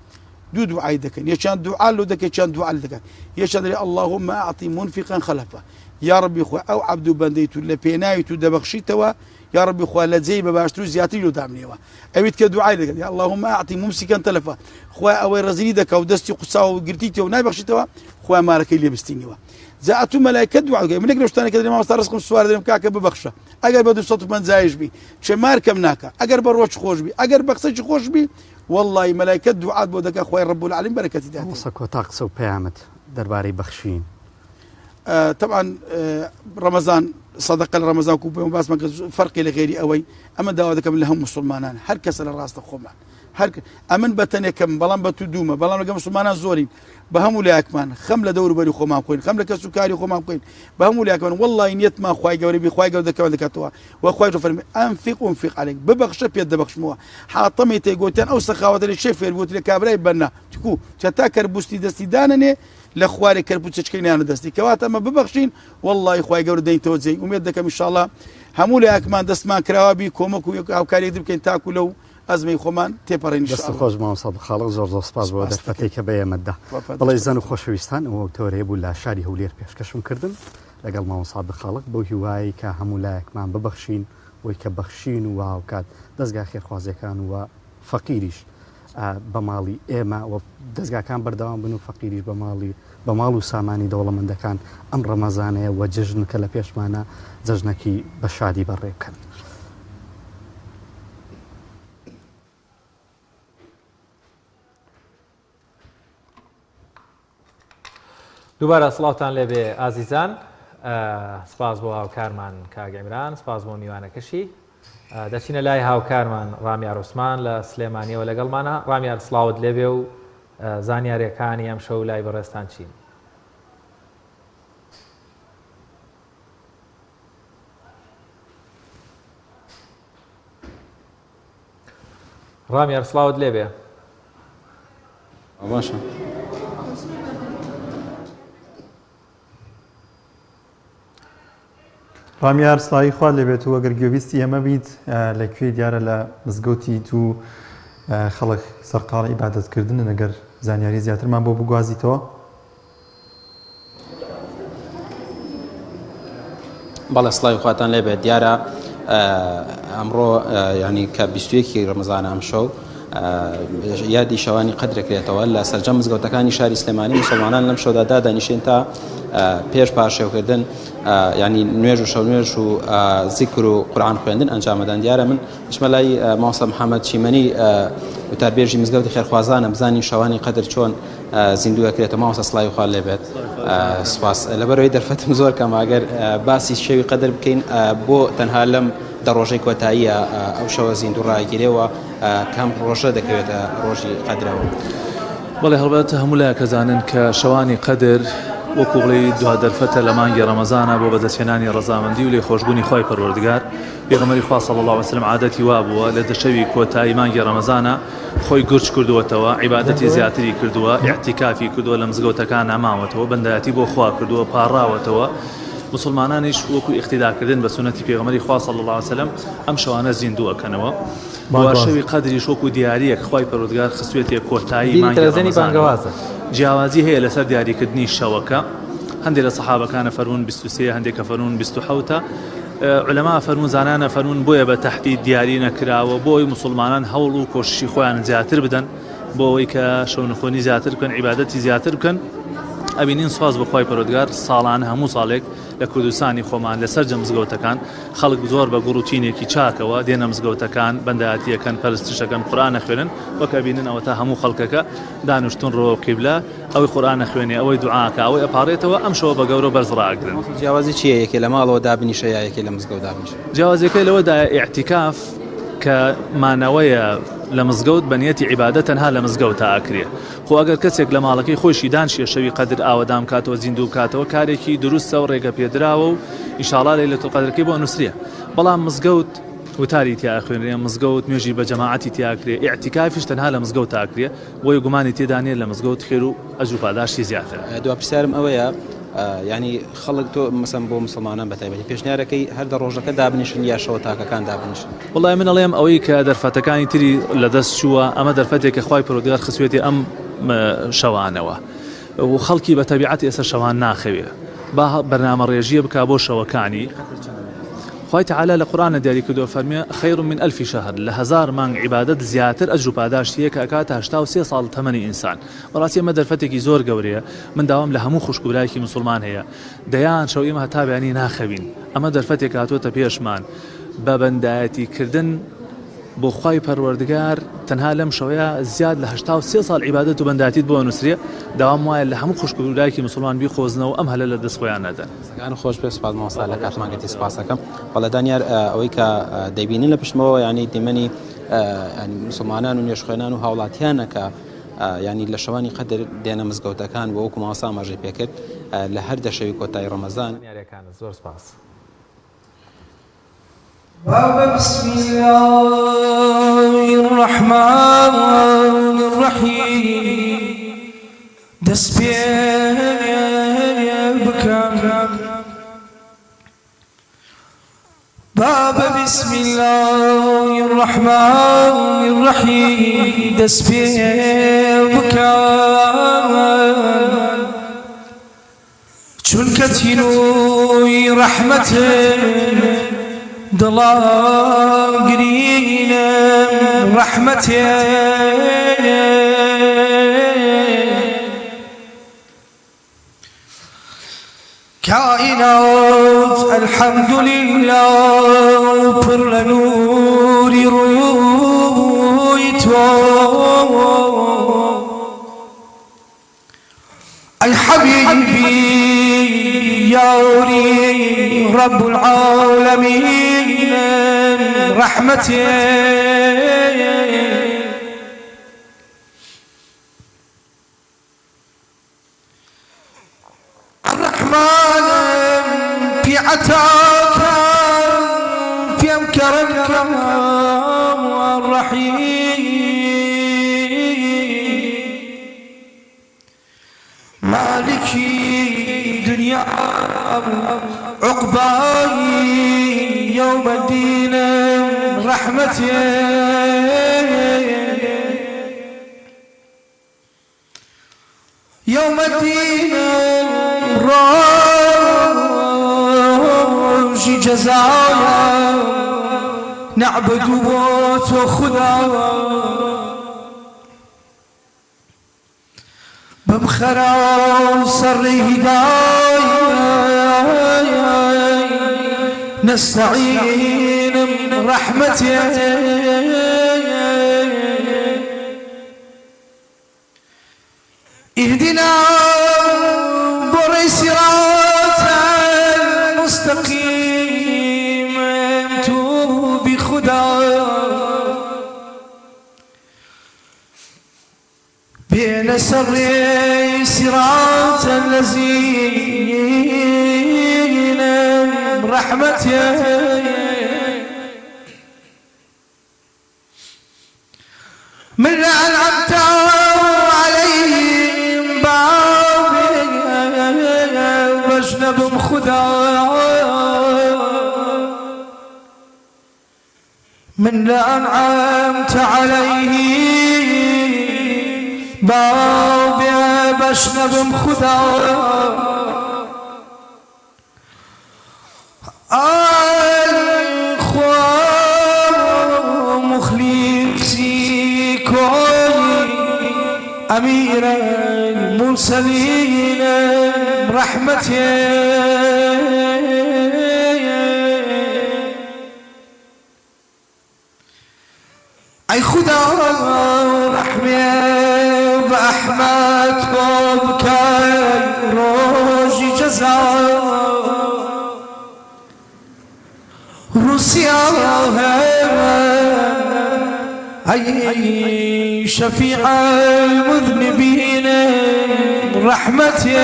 Speaker 10: دوو دوعای دەکەن یەکیان دوعا لۆ دەکەن یەکیان دوعا لێ دەکەن یەکیان دەڵێ اللهم أعطي منفقا خلفا یا ربی خوا ئەو عەبد و بەندەی تو لە پێناوی تو دەبەخشیتەوە یا ربی خوا لە جێی بە باشتر و زیاتری لۆ دامنێەوە ئەویت کە دوعای دەکەن یا اللهم أعطي ممسكا تلفا خوا ئەوەی ڕزینی دەکا و دەستی قوساوە و گرتیتەوە و نایبەخشیتەوە خوا مارەکەی لێ بستینەوە زعتو ملائكة دعاء منك لو اشتاني كذا ما استرسخ السوار ذي مكاك ببخشة أجر بدو صوت من زايج بي شمار كم ناكا أجر بروش خوش بي أجر بخسش خوش بي والله ملائكة دعاء بودك أخوي رب العالمين بركة داتي
Speaker 9: وصك وتاقص وبيعمت درباري بخشين
Speaker 10: طبعا رمضان صدقة رمضان كوبي بس ما فرق لغيري أوي أما دعوة كم لهم مسلمانان هر كسر الراس تخومان هر أمن بتني كم بلان بتدومه بلان لقى مسلمانان زورين بهمو لأكمان خملة دور بري خوما كوين خملة كسكري خوما كوين بهمو لأكمان والله نيت ما خواي جوري بخواي جود كمان ذكرتوها وخواي جفر أنفق عليك ببخش بيد بخش موها حاطمي تيجوتين أو سخاوة الشيف يربط لك كابري بنا تكو تتاكر بوستي دستي دانني لأخواري كربوت شكيني أنا دستي كوات أما ببخشين والله خواي جوري دين توزي وميدك إن شاء الله همو لأكمان دست ما كرابي كومك أو كاري يدرب كين تاكلوا ئەزمەی خۆمان تێپەڕین
Speaker 9: دەست خۆش مامۆستا خاڵق زۆر سپاس بۆ دەرفەتێک کە بەیەمەدا بەڵێ زەن و خۆشەویستان ئەوە تۆرەیە بوو لە شاری هەولێر پێشکەشم کردن لەگەڵ مامۆستا خاڵق بۆ هیوایی کە هەموو لایەکمان ببەخشین بۆی کە بەخشین و واوکات دەستگا خێرخوازیەکان و فەقیریش بە ماڵی ئێمە و دەستگاکان بەردەوام بن و فەقیریش بە ماڵ و سامانی دەوڵەمەندەکان ئەم ڕەمەزانەیە و جژن کە لە پێشمانە جەژنەکی بە شادی بەڕێ بکەن.
Speaker 1: دووبارە سڵاوتان لێبێ ئازیزان سپاس بۆ هاوکارمان کاگەمران سپاس بۆ میوانەکەشی دەچینە لای هاوکارمان ڕامیار عوسمان لە سلێمانیەوە لەگەڵمانە ڕامیار سڵاوت لێبێ و زانیاریەکانی ئەم شەو لای بەڕێستان چین ڕامیار سڵاوت لێبێ
Speaker 12: باشە
Speaker 2: ڕامیار سڵاوی خوا لێبێت و ئەگەر گوێویستی ئەمە بیت لەکوێ دیارە لە مزگەوتی تو خەڵک سەرقاڵی عیبادەتکردن ئەگەر زانیاری زیاترمان بۆ بگوازیتەوە
Speaker 12: بەڵێ سڵاوی خواتان لێبێت دیارە ئەمڕۆ ینی کە 21 ڕەمەزانە ئەم شەو یادی شەوانی قەدرەکرێتەوە لە سەرجەم مزگەوتەکانی شاری سلێمانی مسلمانان لەم شەودا دادەنیشێن تا پێش پاشێوکردن ینی نوێژ و شەونوێژ و زیکر و قورئان خوێندن ئەنجامەدان دیارە من چمە لای مامۆستا محەممەد چیمەنی وتاربێژی مزگەوتی خێرخوازانە بزانی شەوانی قەدر چۆن زیندوو دەکرێتە مامۆستا سڵاوی خوا لێبێت سپاس لەبەرەوەی دەرفەتم زۆر کەم ئەگەر باسی شەوی قەدر بکەین بۆ تەنها لەم دە ڕۆژەی کۆتاییە ئەو شەوە زیندوو ڕایگیرێەوە کام ڕۆژە دەکەوێتە ڕۆژی قەدرەوە
Speaker 13: بەڵێ هەڵبەت هەموو لایەکەزانن کە شەوانی قەدر وەکوڵی دوا دەرفەتە لە مانگی ڕەمەزانە بۆ بەدەستهێنانی ڕەزامەندی و لێ خۆشبوونی خۆی پەروەردگار پێغەمبەری خوا صلی الله علیه و سلم عادەتی وا بووە لە دەشەوی کۆتایی مانگی ڕەمەزانە خۆی گرچ کردووەتەوە عیبادەتی زیاتری کردووە اعتیکافی کردووە لە مزگەوتەکان ناماوەتەوە بەندایەتی بۆ خوا کردووە پاڕاوەتەوە مسلمانانیش وەکو اقتیداکردن بە سنەتی پێغەمبەری خوا صلی الله علیه و سلم ئەم شەوانە زیندووەکەنەوە و شەوی قەدریش وەکو دیاریەک خوای پەروەردگار خستوێتە کۆتایی مانگی ڕەمەزان جیاوازی هەیە لەسەر دیاریکردنی شەوەکە هەندێک لە سەحابەکانە فەرموون 23 هەندێکە فەرموون 27 علەما فەرموون زانانە فەرموون بۆیە بە تەحدید دیاری نەکراوە بۆی مسلمانان هەوڵ و کۆششی خۆیان زیاتر بدەن بۆ ئەوەی کە شەونخۆنی زیاتر بکەن عیبادەتی زیاتر بکەن ئەبینین سواز بە خوای پەروەردگار ساڵانە هەموو ساڵێک لە کوردستانی خۆمان لەسەر مزگەوتەکان خەڵک زۆر بە گوڕوتینێکی چاکەوە دێنە مزگەوتەکان بەندایەتیەکەن پەرستشەکەن قورئان ئەخوێنن وەک ئەبینن ئەوە تا هەموو خەڵکەکە دانیشتون ڕۆ قیبلە ئەوەی قورئان ئەخوێنێ ئەوەی دوعاکە ئەوەی ئەپارێتەوە ئەم شەوە بە گەورە بەرز ڕائەگرن.
Speaker 12: جیاوازی چییە یەکێ لە ماڵەوە دابنیشە یا یەکێ لە مزگەوت دابنیشە؟
Speaker 13: جیاوازەکەی لەوەدا ئیعتیکاف کە مانەوەیە لە مزگەوت بەنیەتی عیبادەت تەنها لە مزگەوت ئاکرێ خۆ ئەگەر کەسێک لە ماڵەکەی خۆشی دانشێ شەوی قەدر ئاوەدام کاتەوە زیندوو بکاتەوە کارێکی دروستە و ڕێگە پێدراوە و ئینشاءڵڵا لەیلەتول قەدرەکەی بۆ نووسریە بەڵام مزگەوت وتاری تیا خوێنرێ مزگەوت نوێژی بە جەماعەتی تیاکرێ ئیعتیکافیش تەنها لە مزگەوت ئاکرێ بۆی گومانی تێدا نیە لە مزگەوت خێر و ئەجر و پاداشتی زیاتر.
Speaker 12: دوا پرسیارم ئەوەیە ینی خەڵک تۆ مەسەن بۆ مسلمانان بەتایبەتی پێشنیارەکەی هەر دە ڕۆژەکە دابنیشن یا شەوە تاکەکان دابنیشن؟
Speaker 13: وڵای من ئەڵێم ئەوەی کە دەرفەتەکانی تری لەدەست چووە ئەمە دەرفەتێکە خوای پەروەردگار خستوێتی ئەم شەوانەوە و خەڵکی بە تەبیعەت ئێستا شەوان ناخەوێ با بەرنامە ڕێژیە بکا بۆ شەوەکانی خوای تعالی لە قورئانە دیاری کردووە فەرمیێ خەیر من ئەلفی شەهر لە 1000 مانگ عیبادەت زیاتر ئەجر و پاداشتی کە ئەکاتە 83 ساڵ تەمەنی ئینسان. بەڕاستی ئەمە دەرفەتێکی زۆر گەورەیە من داوام لە هەموو خوشکبرایەکی مسلمان هەیە دەیان شەو ئێمە هەتا بەیانی ناخەوین ئەمە دەرفەتێک هاتووەتە پێشمان بە بەندایەتی کردن بۆ خوای پەروەردگار تەنها لەم شەوەیە زیاد لە 83 ساڵ عیبادەت و بەندایەتیت بۆ نووسریە داوام وایە لە هەموو خوشکبرایەکی مسلمان بیخۆزنەوە ئەم هەلە لە دەست خۆیان نەدەن.
Speaker 12: گان خۆش پێ سپاس مامۆستا لە کاتمانگەتی سپاسەکەم. بەڵێ دانیار ئەوەی کە دەیبینین لە پشتمەوە ینی دیمەنی مسلمانان و نوێژخوێنان و هاوڵاتیانەکە ینی لە شەوانی قەدر دێنە مزگەوتەکان بۆ وەکو مامۆستا ئاماژەی پێکرد لە هەر دەشەوی کۆتایی ڕەمەزان.
Speaker 1: زۆر سپاس.
Speaker 14: بسم الله الرحمن الرحيم دست بكم باب بسم الله الرحمن الرحيم دست بكم چون كتنوي رحمته دڵام گرینم ڕەحمەتێ کائینات الحەمدولله پڕ لە نووری ڕووی تۆ ئەی حەبیبی یاری رب العالمين رحمتي الرحمن في عتاك في أمكرك الرحيم مالكي دنيا عقباي يوم الدين رحمتي يوم الدين روج جزايا نعبد وخدا بمخرا سر هدايا نستعين من رحمته اهدنا بري صراط المستقيم توب خدا بين سر صراط الذين رحمته من من لا أنعمت عليه باب بشنب خدا الخوار مخلصي كوي أمير المرسلين رحمتي أي خدا رحمة بأحمد وبكاي روجي جزاء روسيا أي شفيع المذنبين رحمتي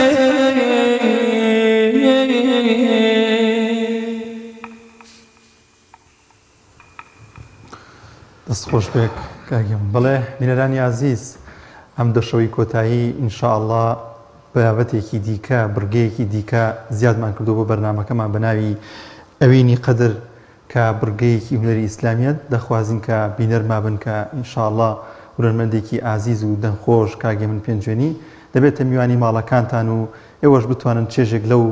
Speaker 2: دەست خۆش بێک کاگەم بڵێ بینەرانی عزیز ئەم دەشەوەی کۆتایی ئینشاءالله بابەتێکی دیکە بڕگەیەکی دیکە زیادمان کردو بۆ بەرنامەکەمان بە ناوی ئەوینی قەدر کە بڕگەیەکی هونەری ئیسلامیەت دەخوازین کە بینەرما بن کە ئینشاءالله هونەرمەندێکی ئازیز و دەنخۆش کاگە من پێنجێنی دەبێتە میوانی ماڵەکانتان و ئێوەش بتوانن چێژێک لەو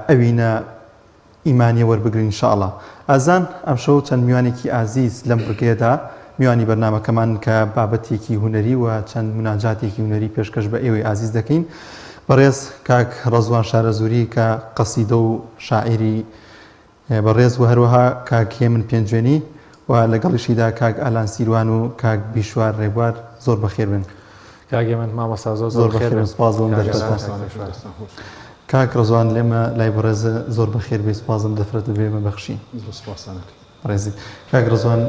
Speaker 2: ئەوینە ئیمانیە وەربگرن ئینشاءالله. ئازان ئەم شەو چەند میوانێکی ئازیز لەم بڕگەیەدا میوانی بەرنامەکەمان کە بابەتێکی هونەری و چەند مناجاتێکی هونەری پێشکەش بە ئێوەی ئازیز دەکەین. بەڕێز کاک ڕەزوان شارەزووری کە قەسیدە و شاعیری بەڕێز و هەروەها کاک من پێنجێنی و لەگەڵیشیدا کاک ئالان سیروان و کاک بیشوار ڕێبوار زۆر بەخێر بن.
Speaker 1: کاگە من مامۆستا
Speaker 2: زۆر بەخێر سپاس بۆم دەرفەتان. کاک ڕەزوان لێمە لای بەڕێزە زۆر بەخێر بێ سپاسم دەفرێت و بێمە بەخشی ڕێزی. کاک ڕەزوان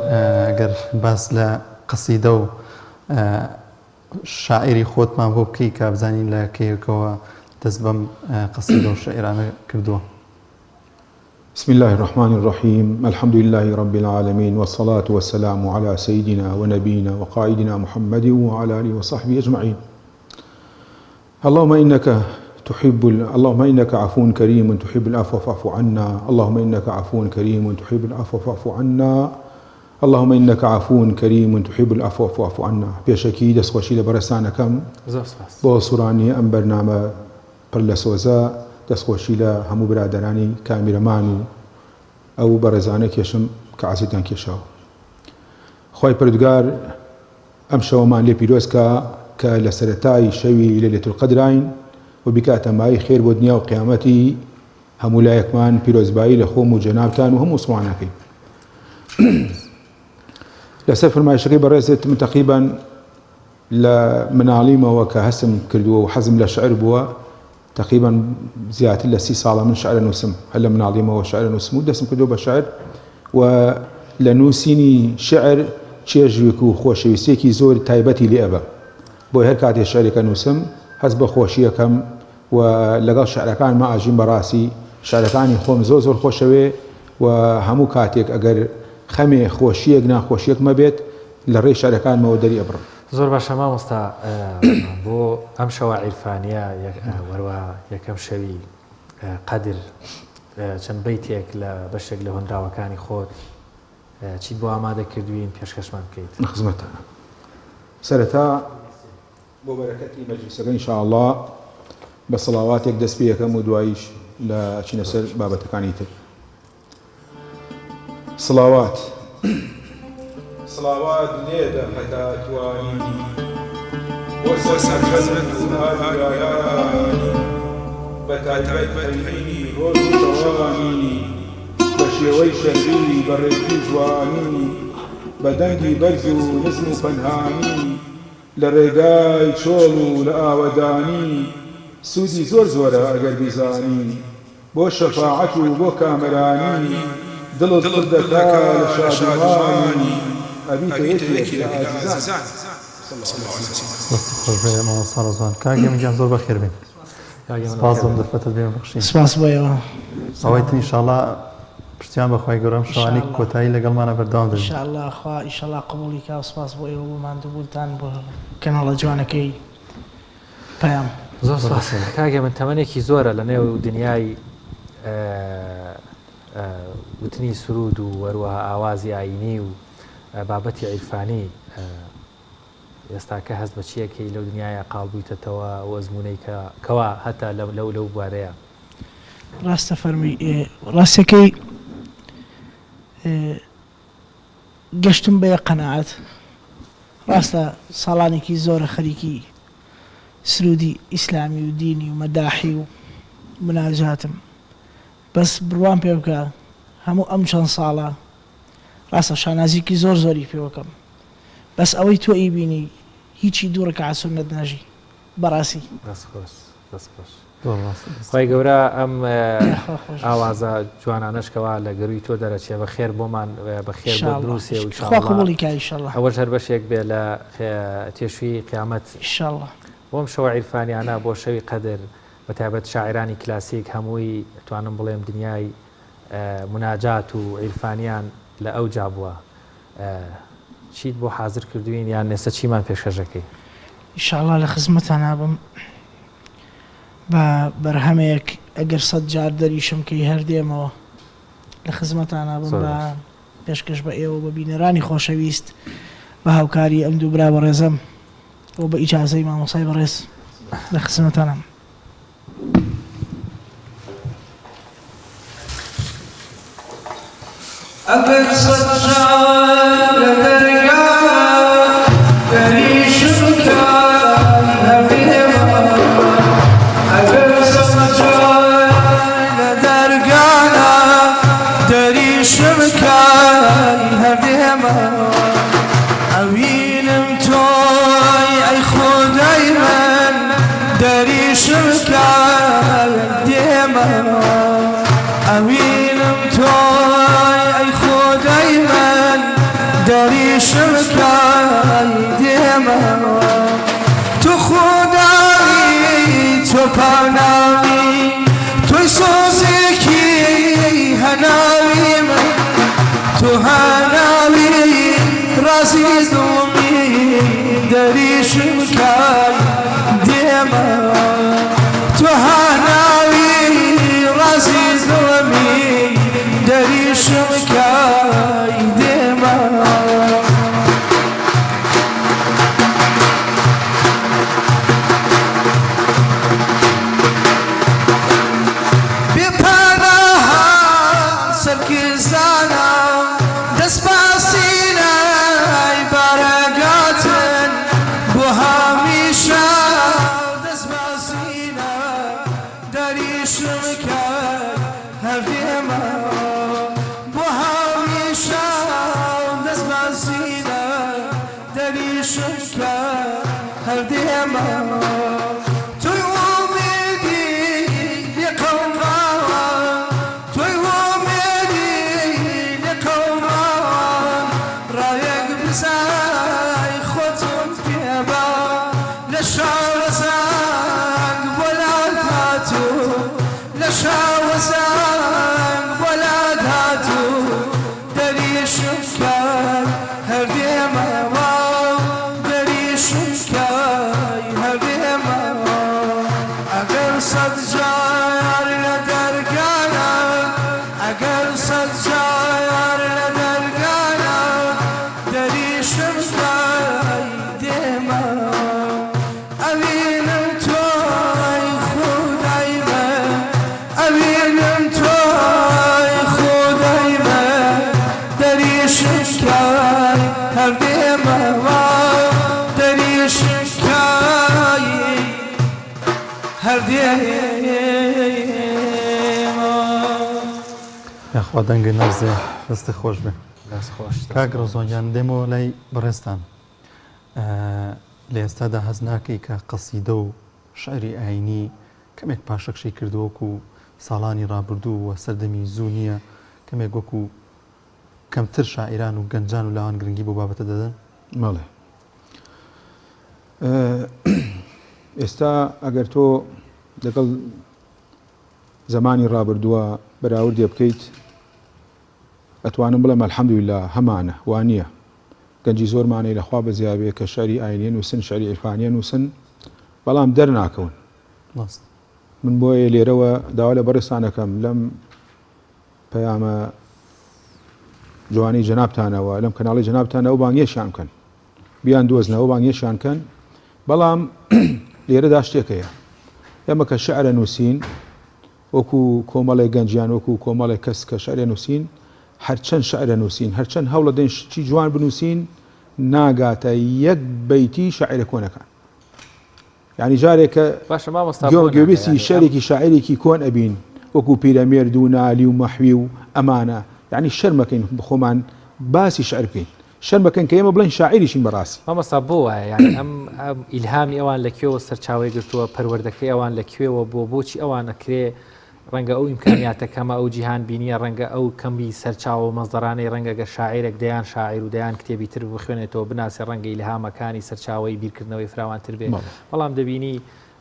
Speaker 2: ئەگەر باس لە قەسیدە و شاعری خۆتمان بۆ بکەی کە بزانین لە کەیەکەوە دەست بەم قەسیدە و شاعیرانە کردووە.
Speaker 15: بسم الله الرحمن الرحيم الحمد لله رب العالمين والصلاة والسلام على سيدنا ونبينا وقائدنا محمد وعلى آله وصحبه أجمعين. اللهم إنك عفو كريم تحب العفو فاعف عنا. اللهم إنك عفو كريم تحب العفو فاعف عنا. اللهم إنك عفو كريم تحب العفو فاعف عنا. بيشكي دەستخۆشی لە بەرەسانەکەم بۆ سوڕانی ئەم بەرنامە پڕ لە سۆزە دەستخۆشی لە هەموو برادەرانی کامیرەمان و ئەو بەڕێزانە کێشم کە عەزیتان کێشاوە. خۆی پەروەردگار ئەم شەوەمان لێ پیرۆزکە کە لە سەرەتای شەوی لەیلەتول قەدراین و بیکاتە مای خێر بۆ دنیا و قیامەتی هەموو لایەکمان پیرۆزبایی لە خۆم و جەنابتان و هەموو مسڵمانەکەی. لەسەر فەرمایشەکەی بەڕێزت من تەقریباً لە مناڵیمەوە کە هەستم کردووە و حەزم لە شعر بووە تقریبا زیاتر لە 30 ساڵە من شعر نووسم هەر لە مناڵیمەوە شعر نووسم و دەستم کردو بە شعر و لە نووسینی شعر چێژوێک و خۆشەویستێکی زۆر تایبەتی لێ ئەبە بۆی هەر کاتێ شعرێکە نووسم هەست بە خۆشیەکەم و لەگەڵ شعرەکانمە ئاژیم بەڕاستی شعرەکانی خۆم زۆر زۆر خۆشەوێ و هەموو کاتێک ئەگەر خەمێ خۆشیەک ناخۆشیەک مەبێت لە ڕێی شعرەکانمەوە دەری ئەبڕم.
Speaker 1: زۆر باشە مامۆستا بۆ ئەم شەوە عیرفانیە وەروە یەکەم شەوی قەدر چەند بەیتێک لە بەشێک لە هۆندراوەکانی خۆت چیت بۆ ئامادە کردوین پێشکەشمان بکەیت.
Speaker 15: خزمەتانە سەرەتا بۆ بەرەکەتی مەجلیسەکە ئینشاءالله بە سەڵاواتێک دەست پێ یەکەم و دواییش لە چینە سەر بابەتەکانی تر. سڵاوات صلوات ليدا حتى تواني وسسر حزمت هاجراني بتعبت الحيني روز جواني بشيوي شهري بريتي جواني بدنجي برزو نزم فنهاني لرقاي شولو لآوداني سودي زور زورا اگر بيزاني بو شفاعتو بو كامراني دل الضدكا لشادواني
Speaker 2: کاگەم زۆر بەخێر بێن سپاس بۆم دەرفەتت بێمە بەخشین.
Speaker 14: سپاس بۆیەوە
Speaker 2: ئەوەی ئینشاءالله پشتیان بەخوای گەورەم شەوانی کۆتایی لەگەڵمانە بەردەوام دەبێت.
Speaker 14: ئینشاءالله خوا ئینشاءالله قبوڵی کا و سپاس بۆ ئێوە بۆ ماندووبوونتان بۆ کەناڵە جوانەکەی پەیام.
Speaker 1: زۆر سپاس. کاگە من تەمەنێکی زۆرە لە نێو دنیای وتنی سرود و وەروەها ئاوازی ئاینی و بابەتی عیرفانی ئێستا کە هەست بە چیەکەی لەو دنیاە قاڵبوویتەوە و ئەزمونەی کەوا هەتا لەو بوارەیە
Speaker 14: ڕاستە فەرمی ڕاستەکەی گەشتم بە قەناعەت ڕاستە ساڵانێکی زۆرە خەریکی سرودی ئیسلامی و دینی و مەداحی و مناجاتم بەس بڕوان پێ بکە هەموو ئەم چەند ساڵە ڕاستە شانازیکی زۆری پێوەکەم بەس ئەوەی تۆ ئیبینی هیچی دوورەکە عسونەت ناژی بەڕاستی
Speaker 1: خی گەورە ئەم ئاوازە جوانانشکەوە لە گەروی تۆ دەرەچێ بە خێر بۆمان بە خێر بۆ دروستێ و ئەوە هەر بەشێک بێ لە تێشوی قیامەت بۆم شەوە عیرفانیانە بۆ شەوی قەدر بە تایبەت شاعرانی کلاسیک هەمووی توانم بڵێم دنیای مناجات و عیرفانیان لە ئەو جا بووە چیت بۆ حاضر کردوین یان نێستا چیمان پێشکەشەکەی
Speaker 14: ئینشاءڵڵا لە خزمەتان نابم بە بەرهەمەیەک ئەگەر 100 جار دەریشم کەی هەردێمەوە لە خزمەتان نابم بە پێشکەش بە ئێوە بە بینەرانی خۆشەویست بە هاوکاری ئەم دوو برا بەڕێزەم و بە ئیجازەی مامۆسای بەڕێز لە خزمەتانم
Speaker 16: أبد صدجان لدريا بريشك هبيما أبد صدجان لدريانا دريشك هبيما أوينم توي أي خداي من دريشك هبيما أوينم توي شمكاي ديما تو خداي تو پاناوی توی سوزکی هناوی من تو هناوی رازی دومی داری شمکاي ديما تو هناوی رازی دومی داری شمکاي ديما
Speaker 2: یاخوا دەنگی نەرزێ دەستی خۆش بێ کاک ڕۆزۆنیان دێمەوە لای بەڕێستان لە ئێستادا هەز ناکەی کە قەسیدە و شعری ئاینی کەمێک پاشەکشەی کردووەکو ساڵانی ڕابردوو و سەردەمی زوو نییە کەمێک وەکو کەمتر شاعیران و گەنجان و لاوان گرنگی بۆ بابەتە دەدەن
Speaker 15: مەڵێ ئێستا ئەگەر تۆ لەگەڵ زمانی ڕابردووە بەراوردێ بکەیت ئەتوانم بڵێم ئەلحەمدولیلا هەمانە وانە گەنجی زۆرمانەی لەخوا بەزیابێ کە شەری ئاینێن و سن شەری عیرفانیان و سن بەڵام دەرناکەون من بۆیە لێرەوە داوا لە بەڕێستانەکەم لەم پەیامە جوانی جەنابتانەوە لەم کەناڵی جەنابتانەوە بانگێشیان بکەن بیان دۆزنەوە بانگێشیان کەن بەڵام لێرەدا شتێکەیە ئێمە کە شعرە نووسین وەکو کۆمەڵی گەنجیان وەکو کۆمەڵی کەس کە شعرە نووسین هەرچەند شعرە نووسین هەرچەند هەوڵە دەین چی جوان بنووسین ناگاتە یەک بەیتی شاعرە کۆنەکان یعنی جارێکە گوێبیستی شعرێکی شاعرێکی کۆن ئەبین وەکو پیرەمێرد و نالی و مەحوی و ئەمانە یعنی شەرمەکەین بخۆمان باسی شعر بکەین شەرمەکەن کە ئێمە بڵین شاعریشین بەڕاستی
Speaker 1: مامەستا بۆ وایە یعنی ئەم ئیلهامی ئەوان لەکوێوە سەرچاوی گرتووە پەروەردەکەی ئەوان لەکوێوە بۆچی ئەوان ئەکرێ ڕەنگە ئەو ئیمکانیاتەکەمە ئەو جیهان بینیە ڕەنگە ئەو کەمبی سەرچاوە و مەزدەرانەی ڕەنگەگە شاعیرێک دەیان شاعیر و دەیان کتێبی تر بخوێنێتەوە بناسێ ڕەنگە ئیلهامەکانی سەرچاوی بیرکردنەوەی فراوانتر بێ بەڵام دەبینی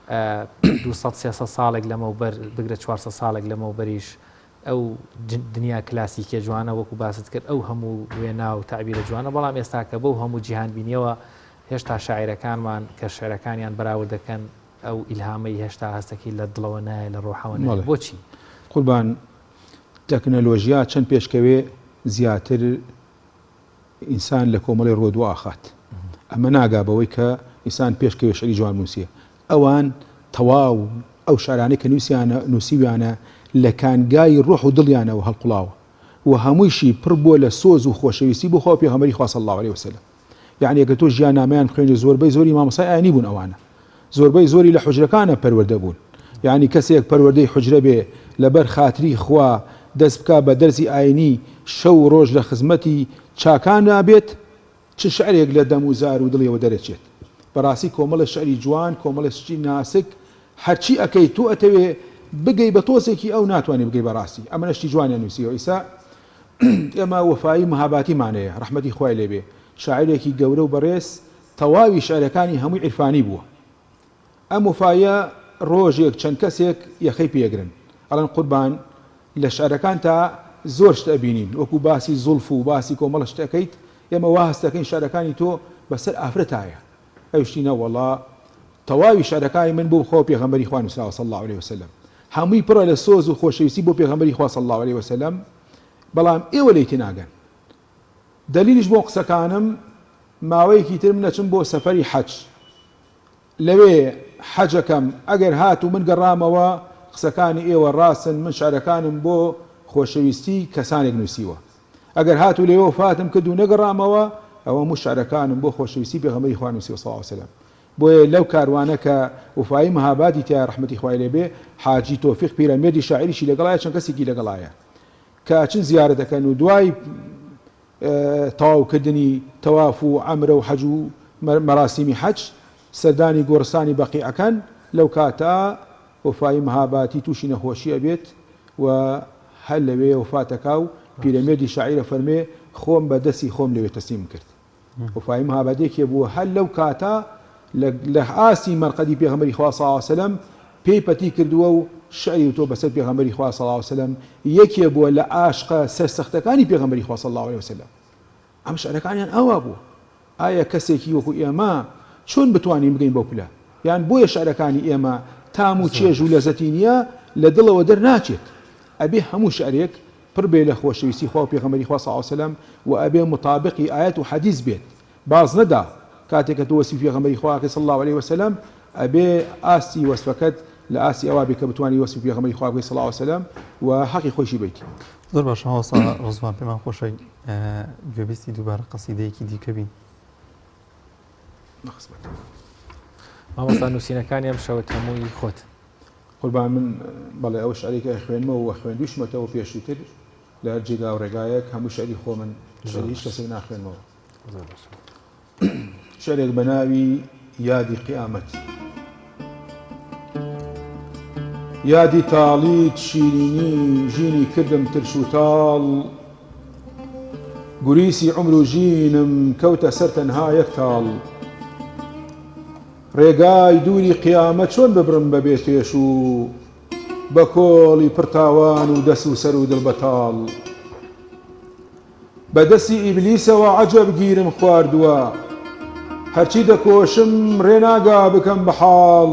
Speaker 1: 200 ساڵێک لەمەوبەر بگرە 400 ساڵێک لەمەوبەریش ئەو دنیا کلاسیکە جوانە وەکو باست کرد ئەو هەموو وێنا و تعبیرە جوانە بەڵام ئێستاکە بەو هەموو جیهان بینیەوە هێشتا شاعیرەکانمان کە شعرەکانیان بەراورد دەکەن ئەو ئیلهامەی هێشتا هەستەکەی لە دڵەوە نایە لە ڕۆحەوە نایە بۆچی
Speaker 15: قوربان تەکنەلۆژیا چەند پێشکەوێ زیاتر ئینسان لە کۆمەڵی ڕۆدووە ئاخات ئەمە ناگا بەوەی کە ئینسان پێشکەوێ شعری جوان نووسیە ئەوان تەواو ئەو شارانەی کە نووسیویانە لە کانگای ڕۆح و دڵیانەوە هەڵقوڵاوە و هەموویشی پڕ بووە لە سۆز و خۆشەویستی بۆ خۆ پێغەمبەری خوا صلی الله علیه وسلم یعنی ئەگە تۆ ژیاننامەیان بخوێنی زۆربەی زۆری مامۆستای ئاینی بوون ئەوانە زۆربەی زۆری لە حوجرەکانە پەروەردە بوون یعنی کەسێک پەروەردەی حوجرە بێ لەبەر خاتری خوا دەست بکە بە دەرسی ئاینی شەو ڕۆژ لە خزمەتی چاکان نابێت چ شعرێک لە دەم و زار و دڵیەوە دەرەچێت بەڕاستی کۆمەڵە شعری جوان کۆمەڵە شتی ناسک هەرچی ئەەکەی تۆ ئەتەوێ بگەی بە تۆسێکی ئەو ناتوانێت بگەی بەڕاستی ئەمە نەشتی جوانیان نووسیەوە ئیسا ئێمە وەفایی مەهاباتیمانەیە ڕەحمەتی خوای لێبێ شاعرێکی گەورە و بەڕێز تەواوی شعرەکانی هەمووی عیرفانی بووە ئەم وەفایە ڕۆژێک چەند کەسێک یەخەی پێگرن ئەڵەن قوربان لە شعرەکان تا زۆر شتە بینین وەکو باسی زولف و باسی کۆمەڵە شتەکەیت ئێمە وا هەستەکەین شعرەکانی تۆ بەسەر ئافرەتایە ئەوشتینە وەڵا تەواوی شعرەکانی من بۆ خۆ پێغەمبەری خوا نووسراوە صلی الله علیه وسلم هەمووی پڕە لە سۆز و خۆشەویستی بۆ پێغەمبەری خوا صلی الله علیه وسلم بەڵام ئێوە لێی تێناگەن دلیلیش بۆ قسەکانم ماوەیەکی تر منەچم بۆ سەفەری حەج لەوێ حەجەکەم ئەگەر هات و من گەڕامەوە قسەکانی ئێوە ڕاستن من شعرەکانم بۆ خۆشەویستی کەسانێک نووسیوە ئەگەر هات و لێوە وفاتم کرد و نەگەڕامەوە ئەوە هەموو شعرەکانم بۆ خۆشەویستی پێغەمبەری خوا نووسیوە صلی الله علیه وسلم بۆیە لەو کاروانە کە وفایی مەهاباتی تیا ڕەحمەتی خوای لێبێ حاجی تۆفیق پیرەمێردی شاعریشی لەگەڵایە چەند کەسێکی لەگەڵایە کە چن زیارەت دەکەن و دوای تەواوکردنی تەواف و عەمرە و حەج و مەراسیمی حەج سەردانی گۆڕستانی بەقیعەکەن لەو کاتە وفایی مەهاباتی تووشی نەخۆشیە بێت و هەر لەوێ وفاتەکا و پیرەمێردی شاعیرە فەرمێ خۆم بە دەستی خۆم لەوێ تەسلیم کرد وفایی مەهاباتێکێ بووە هەر لەو کاتە لە ئاسی مەرقەدی پێغەمبەری خوا صلی الله علیه وسلم پێی پەتی کردووە و شعری و تۆ بەسەر پێغەمبەری خوا صلی الله علیه وسلم یەکێ بووە لە عاشقە سەرسەختەکانی پێغەمبەری خوا صلی الله علیه وسلم ئەم شعرەکانیان ئەوا بوو ئایا کەسێکی وەکو ئێمە چۆن بتوانین بگەین بەو پلە یان بۆیە شعرەکانی ئێمە تام و چێژ و لەزەتی نییە لە دڵەوە دەرناچێت ئەبێ هەموو شعرێک پڕ بێ لە خۆشەویستی خوا و پێغەمبەری خوا صلی الله علیه وسلم و ئەبێ مطابقی ئاەت و حەدیث بێت باز نەدا کاتێک کە تۆ وەسفی پێغەمبەری خوا صلی الله علیه وسلم ئەبێ ئاستی وەسفەکەت لە ئاسی ئەوا بێ کە بتوانی وەسفی پێغەمبەری خوا صلی الله علیه وسلم و حەقی خۆشی بیت
Speaker 2: زۆر باشە هەوسا ڕزوان پێمان خۆشە گوێبیستی دووبارە قەسیدەیەکی دیکە بین
Speaker 1: مامۆستا نووسینەکانی ئەم شەوت هەمووی خۆت
Speaker 15: قوربان من بەڵێ ئەو شعرێکە خوێنمەوە و خوێندویشمەتەوە پێشووتر لە هەر جێگا و ڕێگایەک هەموو شعری خۆ من شعری هیچ کەسێک ناخوێنمەوە شعرێک بە ناوی یادی قیامەت یادی تاڵیت شیرینی ژینی کردم ترش و تاڵ گوریسی عمر و ژینم کەوتە سەر تەنها یەک تاڵ ڕێگای دووری قیامەت چۆن ببرم بەبێ تێش و بە کۆڵی پرتاوان و دەست و سەر و دڵ بەتاڵ بە دەستی ئیبلیسەوە عەجەب گیرم خواردووە هەرچی دەکۆشم ڕێناگا بکەم بە حاڵ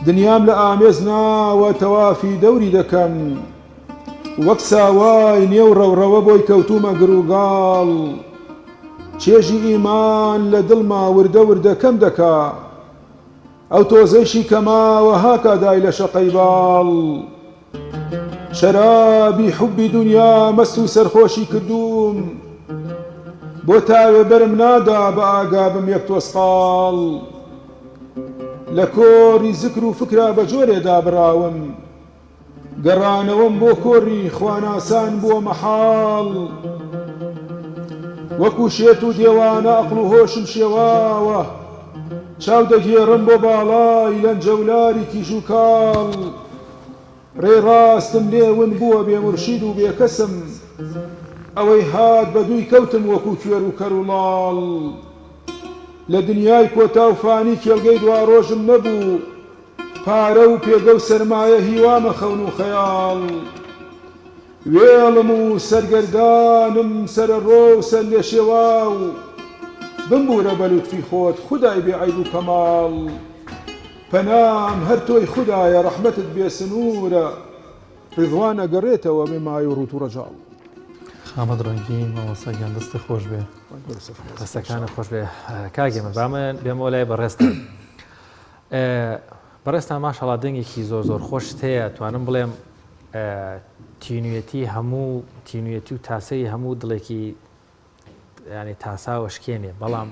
Speaker 15: دنیام لە ئامێز ناوە تەوافی دەوری دەکەم وەک ساوای نێو ڕەوڕەوە بۆی کەوتومە گروگاڵ چێژی ئیمان لە دڵما وردە وردە کەم دەکا ئەو تۆزەیشی کەماوە هاکادای لە شەقەی باڵ شەرابی حوبی دنیا مەست و سەرخۆشی کردوم بۆ تاوێ بەرم نادا بە ئاگا بم یەک تۆسقاڵ لە کۆری زکر و فکرا بە جۆرێدا بڕاوم گەڕانەوەم بۆ کۆڕی خواناسان بووە مەحاڵ وەکو شێت و دێوانە عەقڵ و هۆشم شێواوە چاو دەگێڕم بۆ باڵای لەنجەولاری کیژ و کاڵ ڕێڕاستم لێون بووە بێمورشید و بێکەسم ئەوەی هات بە دووی کەوتم وەکو کوێر و کەر و لاڵ لە دنیای کۆتا و فانی کێڵگەی دوا ڕۆژم نەبوو پارە و پێگە و سەرمایە هیوامە خەون و خەیاڵ وێڵم و سەرگەردانم سەرە ڕۆ و سەر لێ شێوا و بمبورە بە لوتفی خۆت خودای بێ عەیب و کەماڵ پەنام هەر تۆی خودایە ڕەحمەتت بێ سنوورە ڕیضوانە گەڕێتەوە بێ مای و ڕوت و ڕەجاڵ
Speaker 2: خامەد ڕەنگین مامۆستاگیان دەستی خۆش بێ
Speaker 1: دەستەکانە خۆش بێ کاگێمە بامن بێمەوە لای بەڕێستە بەڕێستا ماشەڵا دەنگێکی زۆر زۆر خۆشت هەیە توانم بڵێم تینوێتی هەموو تینوێتی و تاسەی هەموو دڵێکی ینی تاساوە شکێنێ بەڵام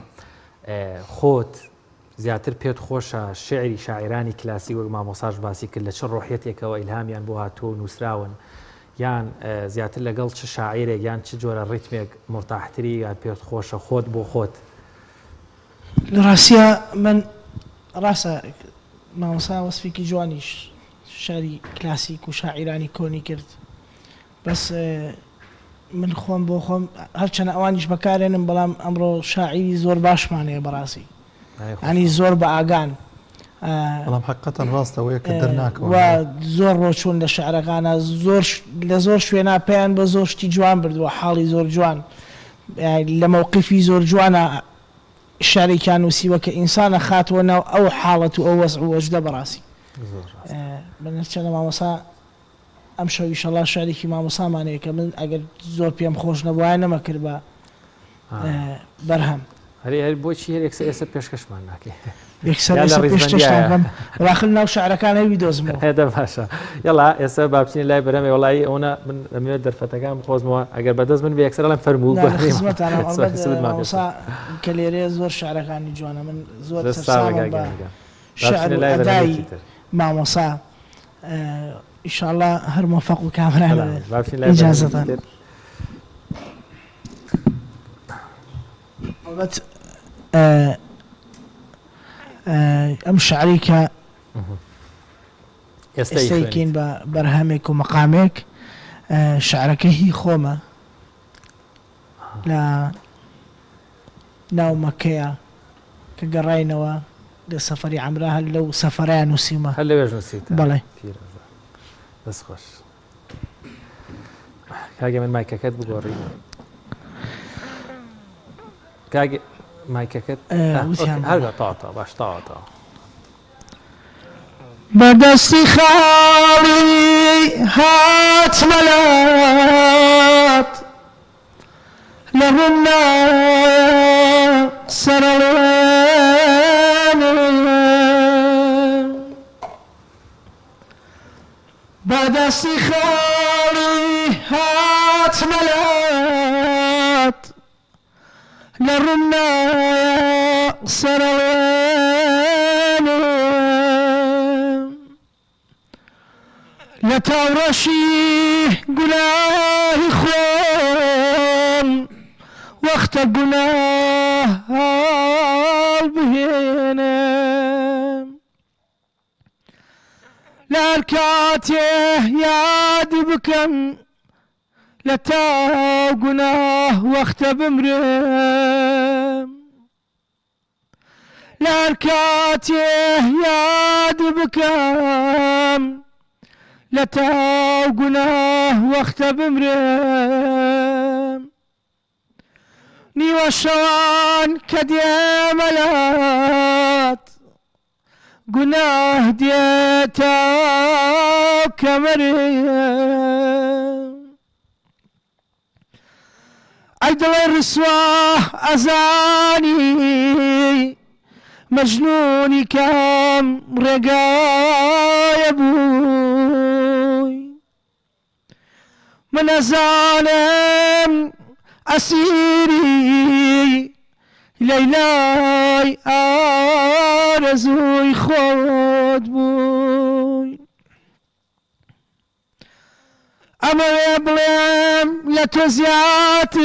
Speaker 1: خۆت زیاتر پێت خۆشە شعری شاعرانی کلاسی وەک مامۆساژ باسی کرد لە چ ڕۆحیەتێکەوە ئیلهامیان بۆ هاتووە نووسراون یان زیاتر لەگەڵ چ شاعیرێک یان چ جۆرە ڕیتمێک مرتاحتری یان پێت خۆشە خۆت بۆ خۆت
Speaker 14: لە ڕاستیە من ڕاستە مامۆسا وەسفێکی جوانیش شعری کلاسیک و شاعیرانی کۆنی کرد بەس من خۆم بۆ خۆم هەرچەنە ئەوانیش بەکارێنم بەڵام ئەمڕۆ شاعیری زۆر باشمانەیە بەڕاستی ینی زۆر بە ئاگان
Speaker 2: بەڵام حقیقەتەن ڕاستەوەیە کە دەرناکەوە
Speaker 14: و زۆر ڕۆچوون لە شعرەکانە لە زۆر شوێنە پێیان بە زۆر شتی جوان بردووە حاڵی زۆر جوان لە مووقیفی زۆر جوانە شارێکیان نووسیوە کە ئینسانە خاتوە ناو ئەو حاڵەت و ئەو وەزع و وەجدە بەڕاستی بەنرچەنە مامۆسا ئەم شەو ئینشەڵا شعرێکی مامۆسامانەیە کە من ئەگەر زۆر پێم خۆش نەبووایە نەمەکرد بە بەرهەم
Speaker 1: هەر بۆچی هەر ئێستا پێشکەشمان ناکەی
Speaker 14: یەکسەر پێشکەشتان ڕاخل ناو شعرەکان هەوی دۆزمەوە
Speaker 1: هێدە باشە یڵا ئێستا بابچینی لای بەرەمێ وڵی ئەوە من ئەمێت دەرفەتەکان بخۆزمەوە ئەگەر بەدەست من بێ یەکسەرڵم فەرموو
Speaker 14: مامۆسا کە لێرەیە زۆر شعرەکانی جوانە من زۆر شعر و ئەدای مامۆسا ئینشاءڵڵا هەر موفەق و کامرانە ئیجازەتان ئەم شعری کە ئێستاکەین بە بەرهەمێک و مەقامێک شعرەکە هی خۆمە لە ناو مەکەیە کە گەڕاینەوە لە سەفەری عەمرا هەر لەو سەفەرەیان نووسیمە
Speaker 1: هەر لەوێژ نووسیتە
Speaker 14: بەڵێ
Speaker 1: دەست خۆش کاگە من مایکەکەت بگۆڕی کاگە مایکەکەت هەرگە تاوە باش تاوە
Speaker 16: بەدەستی خاڵی هات مەلات لە ڕوونا سەرەوێنێ بەدەستی خاڵی هات مەلات لە ڕوونا سەرەوێنێ لە تاوڕەشی گوناهی خۆم وەختە گوناه هەڵبهێنم لە هەر کاتێ یاد بکەم لە تاو گوناه وەختە بمرم لە هەر کاتێ یاد بکەم لە تاو گوناه وەختە بمرم نیوە شەوان کە دێمەلات گوناه دێتە کەمەرم عيدل الرسواه أزاني مجنوني كام رقايا بوي من أزالم أسيري ليلاي آرزوي خود بوي أمر يبلم لتزياتر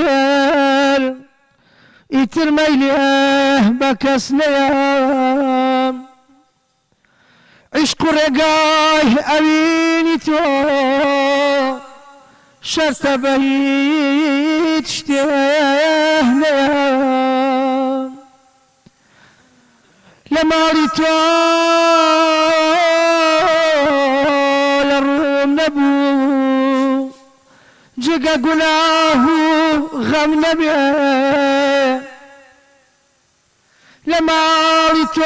Speaker 16: يتر ميليه بكس نيام عشق رقاي أبيني تو شرط بهيت اشتيه نيام لما ريتو للروم نبو جقا قناه غم نبيه لما ريتو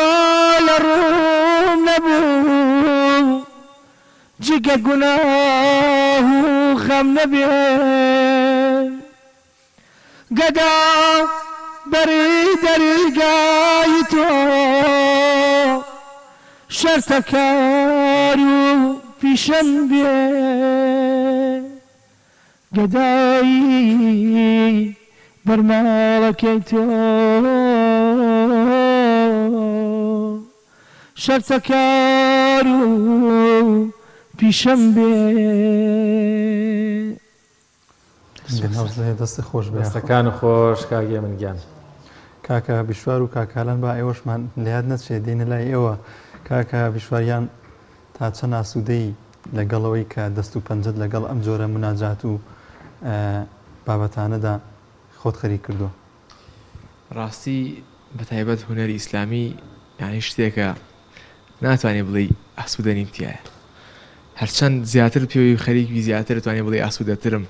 Speaker 16: للروم نبو جقا قناه غم نبيه قدا بريد رقايتو شرتكارو في شنبيه قداي برمالكيتو شرتكارو في شنبيه
Speaker 2: دەستی خۆش
Speaker 1: دەستەکان و خۆش کاگێ من گیان
Speaker 2: کاکە بیشوار و کاکالان با ئێوەشمان لات نەچێ دێنە لای ئێوە کاکە بیشواریان تا چەند ئاسوودەی لەگەڵەوەی کە دەست و پەنجەت لەگەڵ ئەم جۆرە مناجات و بابەتانەدا خۆت خەریک کردو.
Speaker 17: ڕاستی بەتایبەت هونەری ئیسلامی یانی شتێکە ناتوانێت بڵێ ئاسوودەنیم تایە هەرچەند زیاتر پێوەی خەریکی زیاتر توانێت بڵێ ئاسوودەترم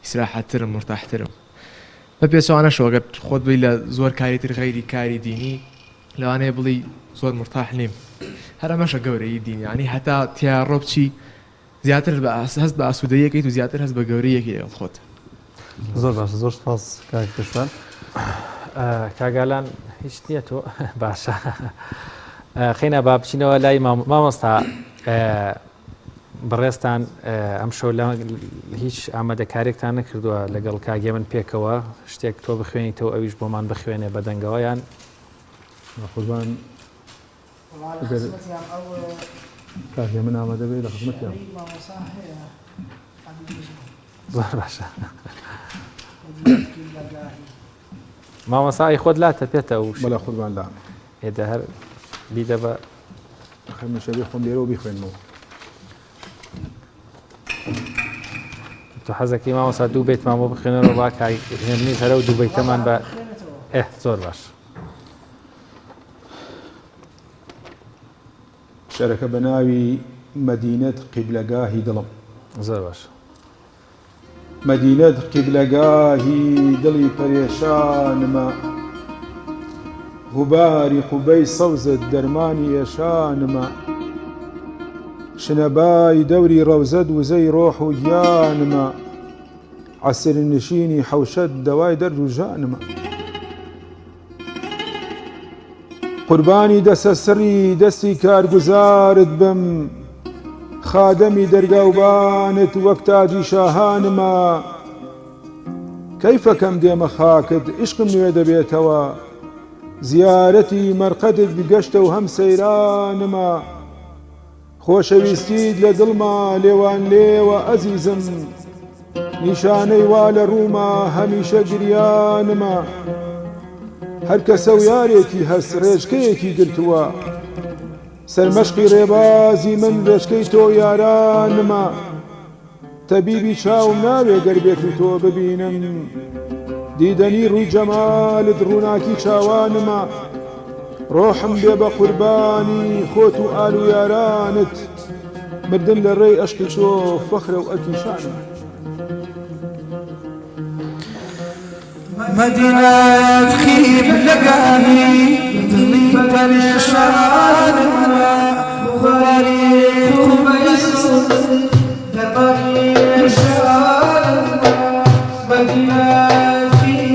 Speaker 17: ئیسراحەتترم مرتاحترم بە پێچوانە شۆگەت خۆت بڵی لە زۆر کاریتر غەیری کاری دینی لەوانەیە بڵی زۆر مرتاح نیم هەر ئەمەشە گەورەی دینیانی هەتا تیا ڕۆبچی زیاتر هەست بە ئاسوودەیەکەیت و زیاتر هەست بە گەورەیەکی لەگەڵ خۆت.
Speaker 2: زۆر باشە زۆر سپاس کاک پێشوان.
Speaker 1: کاگالان هیچ نییە تۆ باشە خێنە با بچینەوە لای مامۆستا بەڕێستان ئەم شەو هیچ ئامادەکارێکتان نەکردووە لەگەڵ کاگێ من پێکەوە شتێک تۆ بخوێنیتەوە ئەویش بۆمان بخوێنێ بەدەنگەوەیان
Speaker 15: قوربان کاکێ من ئامادە بێ لە خزمەتیان
Speaker 1: زۆر باشە مامۆسای خۆت لاتە پێێتەوە
Speaker 15: بەڵە قوربان لا
Speaker 1: ئێدە هەر بیدە بە
Speaker 15: خەمەشەبی خۆم لێرەوە بیخوێنمەوە
Speaker 1: تو حەزەکەی مامۆسا دوو بیت مامۆ بخوێنەوە با هێننی هەرە و دوو بیتەمان بە زۆر باش
Speaker 15: شەرەکە بە ناوی مەدینەت قیبلەگاهی دڵم
Speaker 1: زۆر باش
Speaker 15: مەدینەت قیبلەگاهی دڵی پەرێشانمە غوباری قوبەی سەوزت دەرمانی ئێشانمە شنەبای دەوری ڕەوزەت وزەی ڕۆح و گیانمە عەسر نشینی حەوشەت دەوای دەرد و ژانمە قوربانی دەسە سڕی دەستی کارگوزارت بم خادەمی دەرگاوبانت وەک تاجی شاهانمە کەیفەکەم دێمە خاکت عشقم نوێ دەبێتەوە زیارەتی مەرقەدت بگەشتە و هەم سەیرانمە خۆشەویستیت لە دڵما لێوان لێوە ئەزیزم نیشانەی وا لە ڕووما هەمیشە گریانمە هەر کەسە و یارێکی هەست ڕێژکەیەکی گرتووە سەرمەشقی ڕێبازی من ڕێژکەی تۆ یارانمە تەبیبی چاوم ناوێ گەربێت و تۆ ببینم دیدەنی ڕووی جەمالت ڕووناکی چاوانمە ڕۆحم بێ بە قوربانی خۆت و ئال و یارانت مردن لە ڕێی عەشقی تۆ فەخرە و ئەکیشانمە
Speaker 16: مدينة خيب لقاني دلي پریشانمە خواری خوبیست در پریشانمە مدينة خيب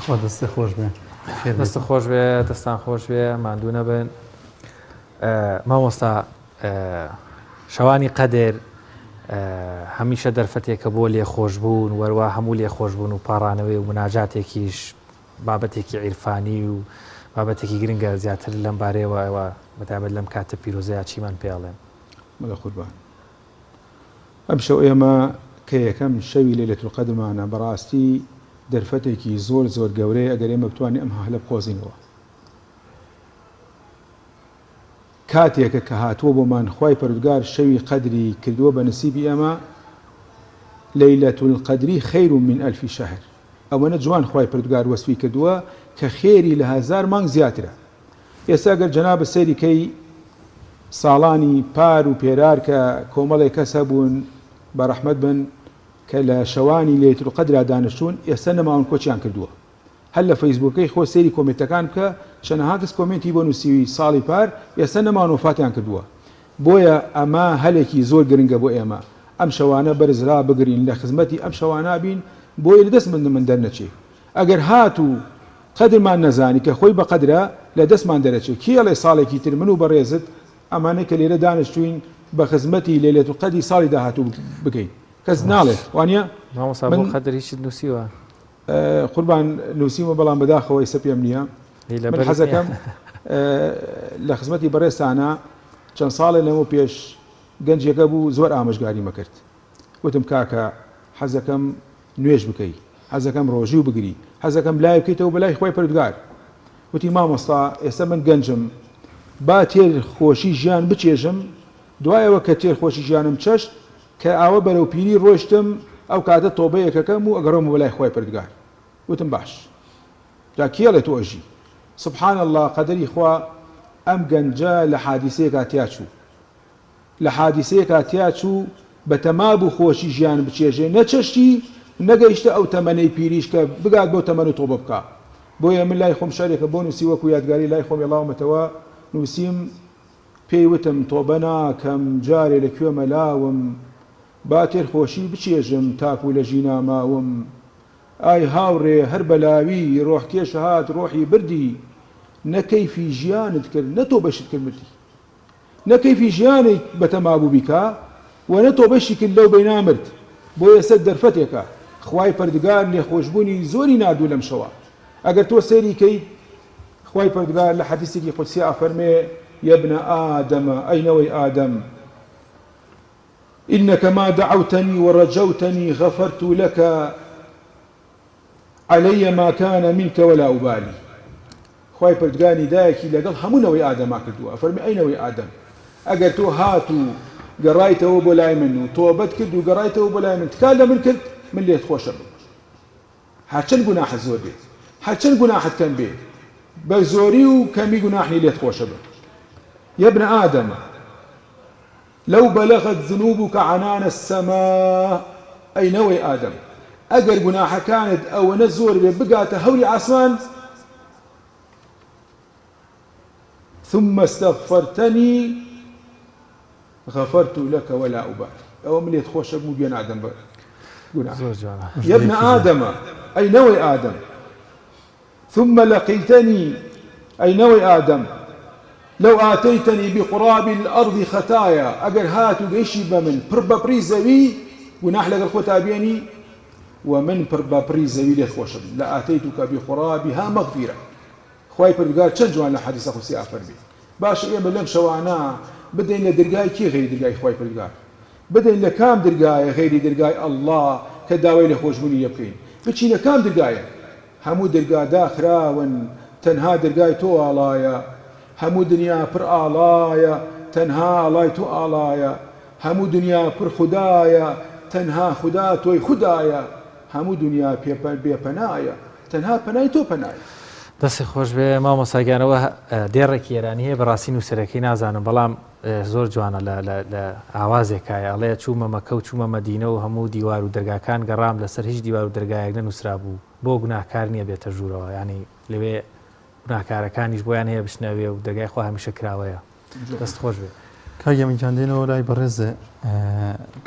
Speaker 2: خۆ دەستە خۆش بێ
Speaker 1: دەستە خۆش بێ دەستان خۆش بێ ماندوو نەبن مامۆستا شەوانی قەدر هەمیشە دەرفەتێکە بۆ لێ خۆشببوون وەروە هەموو لێ خۆشببوون و پاڕانەوەی و مناجاتێکیش بابەتێکی عیرفانی و بابەتێکی گرنگە زیاتر لەم بارەیەوە ئەوە بەتابەت لەم کاتە پیرۆزەیە چیمان پێڵێن
Speaker 15: مەڵە قوربان ئەم شەو ئێمە کە یەکەم شەوی لەیلەتول قەدرمانە بەڕاستی دەرفەتێکی زۆر زۆر گەورەیە ئەگەر ئێمە بتوانین ئەم هەلە بخۆزینەوە کاتێکە کە هاتووە بۆمان خوای پەروەردگار شەوی قەدری کردووە بە نسیبی ئێمە لەیلەتول قەدری خەیر من ئەلفی شەهر ئەوەنە جوان خوای پەروەردگار وەسفی کردووە کە خێری لە 1000 مانگ زیاترە ئێستا ئەگەر جەنابە سەیریکەی ساڵانی پار و پێرار کە کۆمەڵێک کەس هەبوون بە ڕەحمەت بن کە لە شەوانی لەیلەتول قەدرا دانیشتوون ئێستا نەماون کۆچیان کردووە هەر لە فەیسبووکەی خۆ سەیری کۆمنتەکان بکە چەندەها کەس کۆمنتی بۆ نووسیوی ساڵی پار ئێستا نەماون وفاتیان کردووە بۆیە ئەمە هەلێکی زۆر گرنگە بۆ ئێمە ئەم شەوانە بەرزرا بگرین لە خزمەتی ئەم شەوانە بین بۆیە لەدەست من دەرنەچێ ئەگەر هاتوو قەدرمان نەزانی کە خۆی بە قەدرە لە دەستمان دەرەچێت کێڵێ ساڵێکی تر من و بەڕێزت ئەمانە کە لێرە دانیشتوین بە خزمەتی لەیلەتول قەدری ساڵی داهاتوو بکەین کەس ناڵێت وانە
Speaker 1: من قەدریشت نووسیوە
Speaker 15: قوربان نووسیمە بەڵام بەداخەوە ئێستا پێم نییە من حەزەکەم لە خزمەتی بەڕێستانە چەند ساڵێ لەمە پێش گەنجێکە بوو زۆر ئامۆژگاری مەکرد وتم کاکە حەزەکەم نوێژ بکەی حەزەکەم ڕۆژی و بگری حەزەکەم لای بکەیتەوە بەلای خۆی پەروەردگار وتی مامۆستا ئێستا من گەنجم با تێر خۆشی ژیان بچێژم دوایەوە کە تێر خۆشی ژیانم چەشت کە ئاوە بەرەو پیری ڕۆشتم ئەو کاتە تۆبەیەکەکەم و ئەگەڕۆمە بەلای خۆی پەروەردگار وتم باش جا کێڵێت تۆژی سبحان الله قەدەری خوا ئەم گەنجە لە حادیسەیەکا تیا چوو لە حادیسەیەکا تیا چوو بە تەماب و خۆشی ژیان بچێژێ نەچەشتی نەگەیشتە ئەو تەمەنەی پیریش کە بگات بۆ تەمەن و تۆبە بکە بۆیە من لای خۆم شارێکە بۆ نووسی وەکو یادگاری لای خۆم یڵاومەتەوە نووسیم پێی وتم تۆبە ناکەم جارێ لەکوێ مەلاوم با تێر خۆشی بچێژم تاکو لە ژینا ماوم ئای هاوڕێ هەر بەلاوی ڕۆحکێش هات ڕۆحی بردی نەکەیفی ژیانت کرد نەتۆ بەشت کرد مردی نەکەیفی ژیانێک بەتەمابوو بیکا و نەتۆ بەشی کرد لەو بەی نامرد بۆ ئێستا دەرفەتێکە خوای پەروەردگار لێ خۆشبوونی زۆری نادوو لەم شەوە ئەگەر تۆ سەیری کەی خوای پەروەردگار لە حەدیثێکی قودسی ئەفەرمێ يا ابن آدم أين وي آدم إنك ما دعوتني ورجوتني غفرت لك علي ما كان منك ولا أبالي خواهي پردگانی دایکی لەگەڵ هەموونەوەی ئادەما کردووە فەرمی ئەینەوەی ئادەم ئەگەر تۆ هات و گەڕایتەوە بۆ لای من و تۆبەت کرد و گەڕایتەوە بۆ لای من تکال لە من کرد من لێت خۆشە بم هەرچەند گوناحت زۆر بێت هەرچەند گوناحت کەم بێت بە زۆری و کەمی گوناحنی لێت خۆشە بم يا ابن آدم لو بلغت ذنوبك عنان السماء أي نوي آدم أجر جناح كانت أو نزور بقعة هولي عصمان ثم استغفرتني غفرت لك ولا أبالي أو من يتخوش مبين آدم جناح يا ابن آدم أي نوي آدم ثم لقيتني أي نوي آدم لو آتيتني بقراب الأرض خطايا أجر هاتو بيشي بمن بربا بريزوي ونحلق الختابيني ومن بربا بريزوي ليخوشب لا آتيتك بقرابها مغفرة خواهي پروردگار چند جوان لحديث خصي آفر بي باش ايما لم شوانا بدين لدرگاي كي غير درگاي خواهي پروردگار بدين لكام درگاي غير درگاي الله كداوي لخوشبوني يبكين بچي لكام درگاي همو درگا داخراون تنها درگاي تو آلايا همو دنیا پر آلایا تنها آلای تو آلایا همو دنیا پر خدایا تنها خدا توی خدایا همو دنیا بێپەنایە تەنها پەنای تۆ پەنایە
Speaker 1: دەستی خۆش بێ مامۆستاگیانەوە دێڕێکی ئێرانی هەیە بەڕاستی نووسەرەکەی نازانم بەڵام زۆر جوانە لە ئاوازێکایە ئەڵەیە چوومە مەکە و چوومە مەدینە و هەموو دیوار و دەرگاکان گەڕام لەسەر هیچ دیوار و دەرگایەک نەنووسرا بوو بۆ گوناهکار نییە بێتە ژوورەوە ینی لەوێ گوناهکارەکانیش بۆیان هەیە بشنەوێ و دەرگای خوا هەمیشە کراوەیە دەست خۆش بێ
Speaker 2: کاگە منجان دێنەوە لای بەڕێزە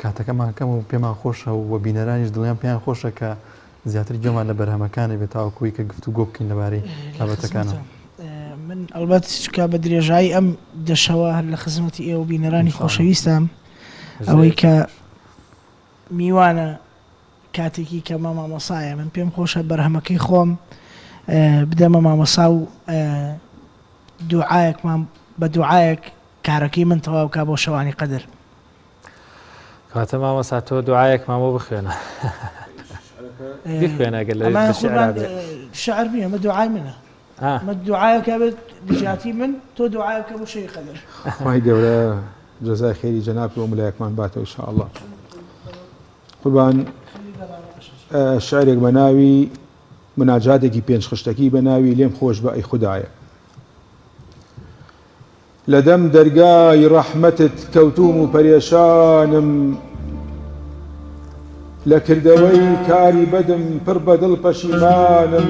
Speaker 2: کاتەکەمان کەم و پێمان خۆشە و بینەرانیش دڵیان پێیان خۆشە کە زیاتر گوێمان لە بەرهەمەکانی بێت تاوەکوی کە گفتوگۆ بکەین لەبارەی بابەتەکانەوە.
Speaker 14: من ئەلبەت چکە بە درێژایی ئەم دەشەوە هەر لە خزمەتی ئێوە بینەرانی خۆشەویستم ئەوەی کە میوانە کاتێکی کە مامۆسایە من پێم خۆشە بەرهەمەکەی خۆم بدەمە مامۆسا و دوعایەکمان بە دوعایەک کارەکەی من تەواو بکا بۆ شەوانی قەدر.
Speaker 1: کاتە مامۆستا تۆ دوعایەک مامۆ بخوێنە بخوێنە ئەگەر لە
Speaker 14: شعر نییە ئەمە دوعای منە. ئەمە دوعایەکە بێت بژاتی من تۆ دوعایەکە بۆ شەوی قەدر.
Speaker 15: خوای گەورە جەزای خێری جەنابی و ملایەکمان باتەوە ئینشاءالله. قوربان شعرێک بە ناوی مناجاتێکی پێنج خشتەکی بە ناوی لێم خۆش بە ئەی خودایە. لە دەم دەرگای ڕەحمەتت کەوتوم و پەرێشانم لە کردەوەی کاری بەدم پڕ بەدڵ پەشیمانم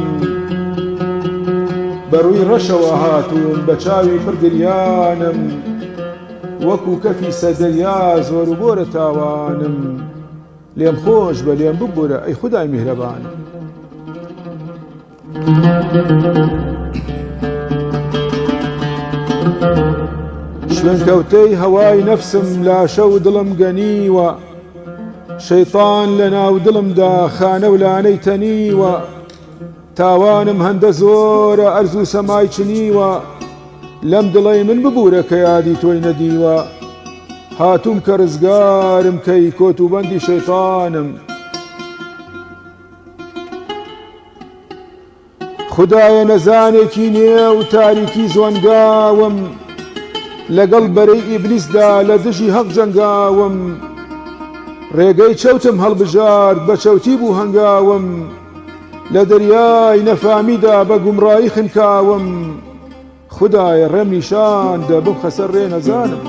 Speaker 15: بەڕووی ڕەشەوە هاتووم بە چاوی پڕ گریانم وەکو کەفی سەدەریا زۆر و بۆرە تاوانم لێم خۆش بە لێم ببوورە ئەی خودای میهرەبانم. شوێن کەوتەی هەوای نەفسم لاشە و دڵم گەنیوە شەیطان لە ناو دڵمدا خانە و لانەی تەنیوە تاوانم هەندە زۆرە ئەرز و سەمای چنیوە لەم دڵی من ببوورە کە یادی تۆی نەدیوە هاتووم کە ڕزگارم کەی کۆتوبەندی شەیطانم. خدایە نەزانێکی نێ و تاریکی زۆنگاوم لەگەڵ بەرەی ئیبلیسدا لە دژی هەق جەنگاوم ڕێگەی چەوتم هەڵبژارد بە چەوتی بوو هەنگاوم لە دەریای نەفامیدا بە گومڕایی خنکاوم خدایە ڕێم نیشاندا بم خەسەر ڕێ نەزانم.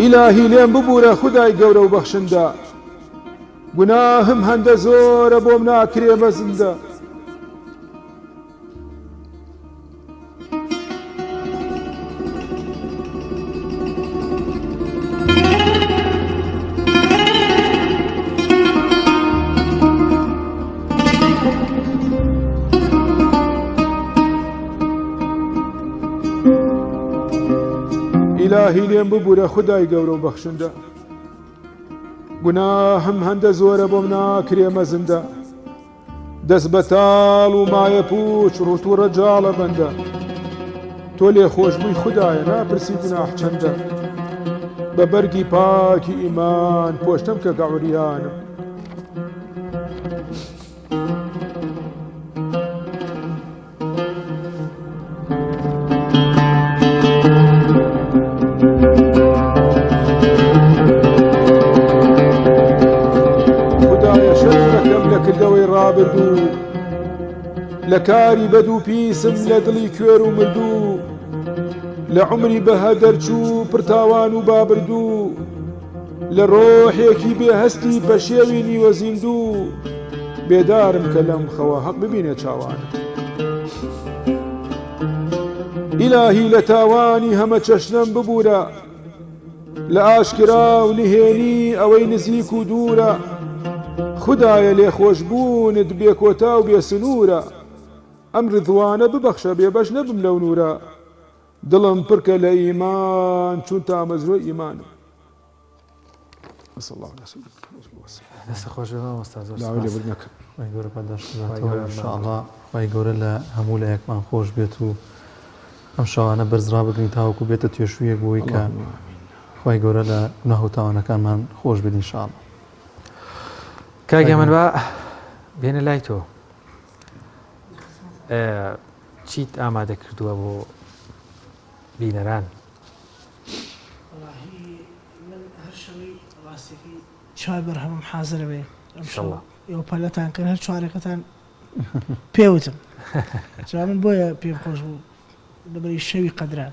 Speaker 15: ئیلاهی لێم ببوورە خدای گەورە و بەخشندە گوناهم هەندە زۆرە بۆم ناکرێ مەزندە. ئیلاهی لێم ببوورە خدای گەورە و بەخشندە گوناهم هەندە زۆرە بۆم ناکرێ مەزندە دەست بەتاڵ و مایە پوچ ڕوت و ڕەجاڵە بەندە تۆ لێ خۆشبووی خدایە ناپرسی گوناح چەندە بە بەرگی پاکی ئیمان پۆشتم کە گەوریانم. کردەوەی ڕابردوو لە کاری بەد و پیسم لە دڵی کوێر و مردوو لە عمری بەهە دەرچوو پرتاوان و بابردوو لە ڕۆحێکی بێهەستی بە شێوی نیوە زیندوو بێدارم کە لەم خەوە حەق ببینێ چاوانم. ئیلاهی لە تاوانی هەمە چەشنەم ببوورە لە ئاشکرا و نهێنی ئەوەی نزیک و دوورە خدایە لێ خۆشبوونت بێکۆتا و بێسنوورە ئەم ڕضوانە ببەخشە بێبەش نەبم لەو نورە دڵم پڕکە لە ئیمان چون تا مەزرۆی ئیمانم.
Speaker 1: دەستە خۆش مامۆستا زۆر
Speaker 2: گەورە بەدەشتەوە ئینشاءڵڵا خی گەورە لە هەموو لە یەکمان خۆش بێت و ئەم شەوانە بەرزرا بگرین تاوەکو بێتە توێشوویەک بۆی کە خی گەورە لە گوناح و تاوانەکانمان خۆش بێت ئینشاءڵڵا.
Speaker 1: کاگە من بە بێنە لای تۆ چیت ئامادە کردووە بۆ بینەران؟
Speaker 14: چای بەرهەمم حازرە بێ ئێوە پەلەتان کرد هەر چوارێکەتان پێوتم جا من بۆیە پێم خۆش بوو لەبەری شەوی قەدرە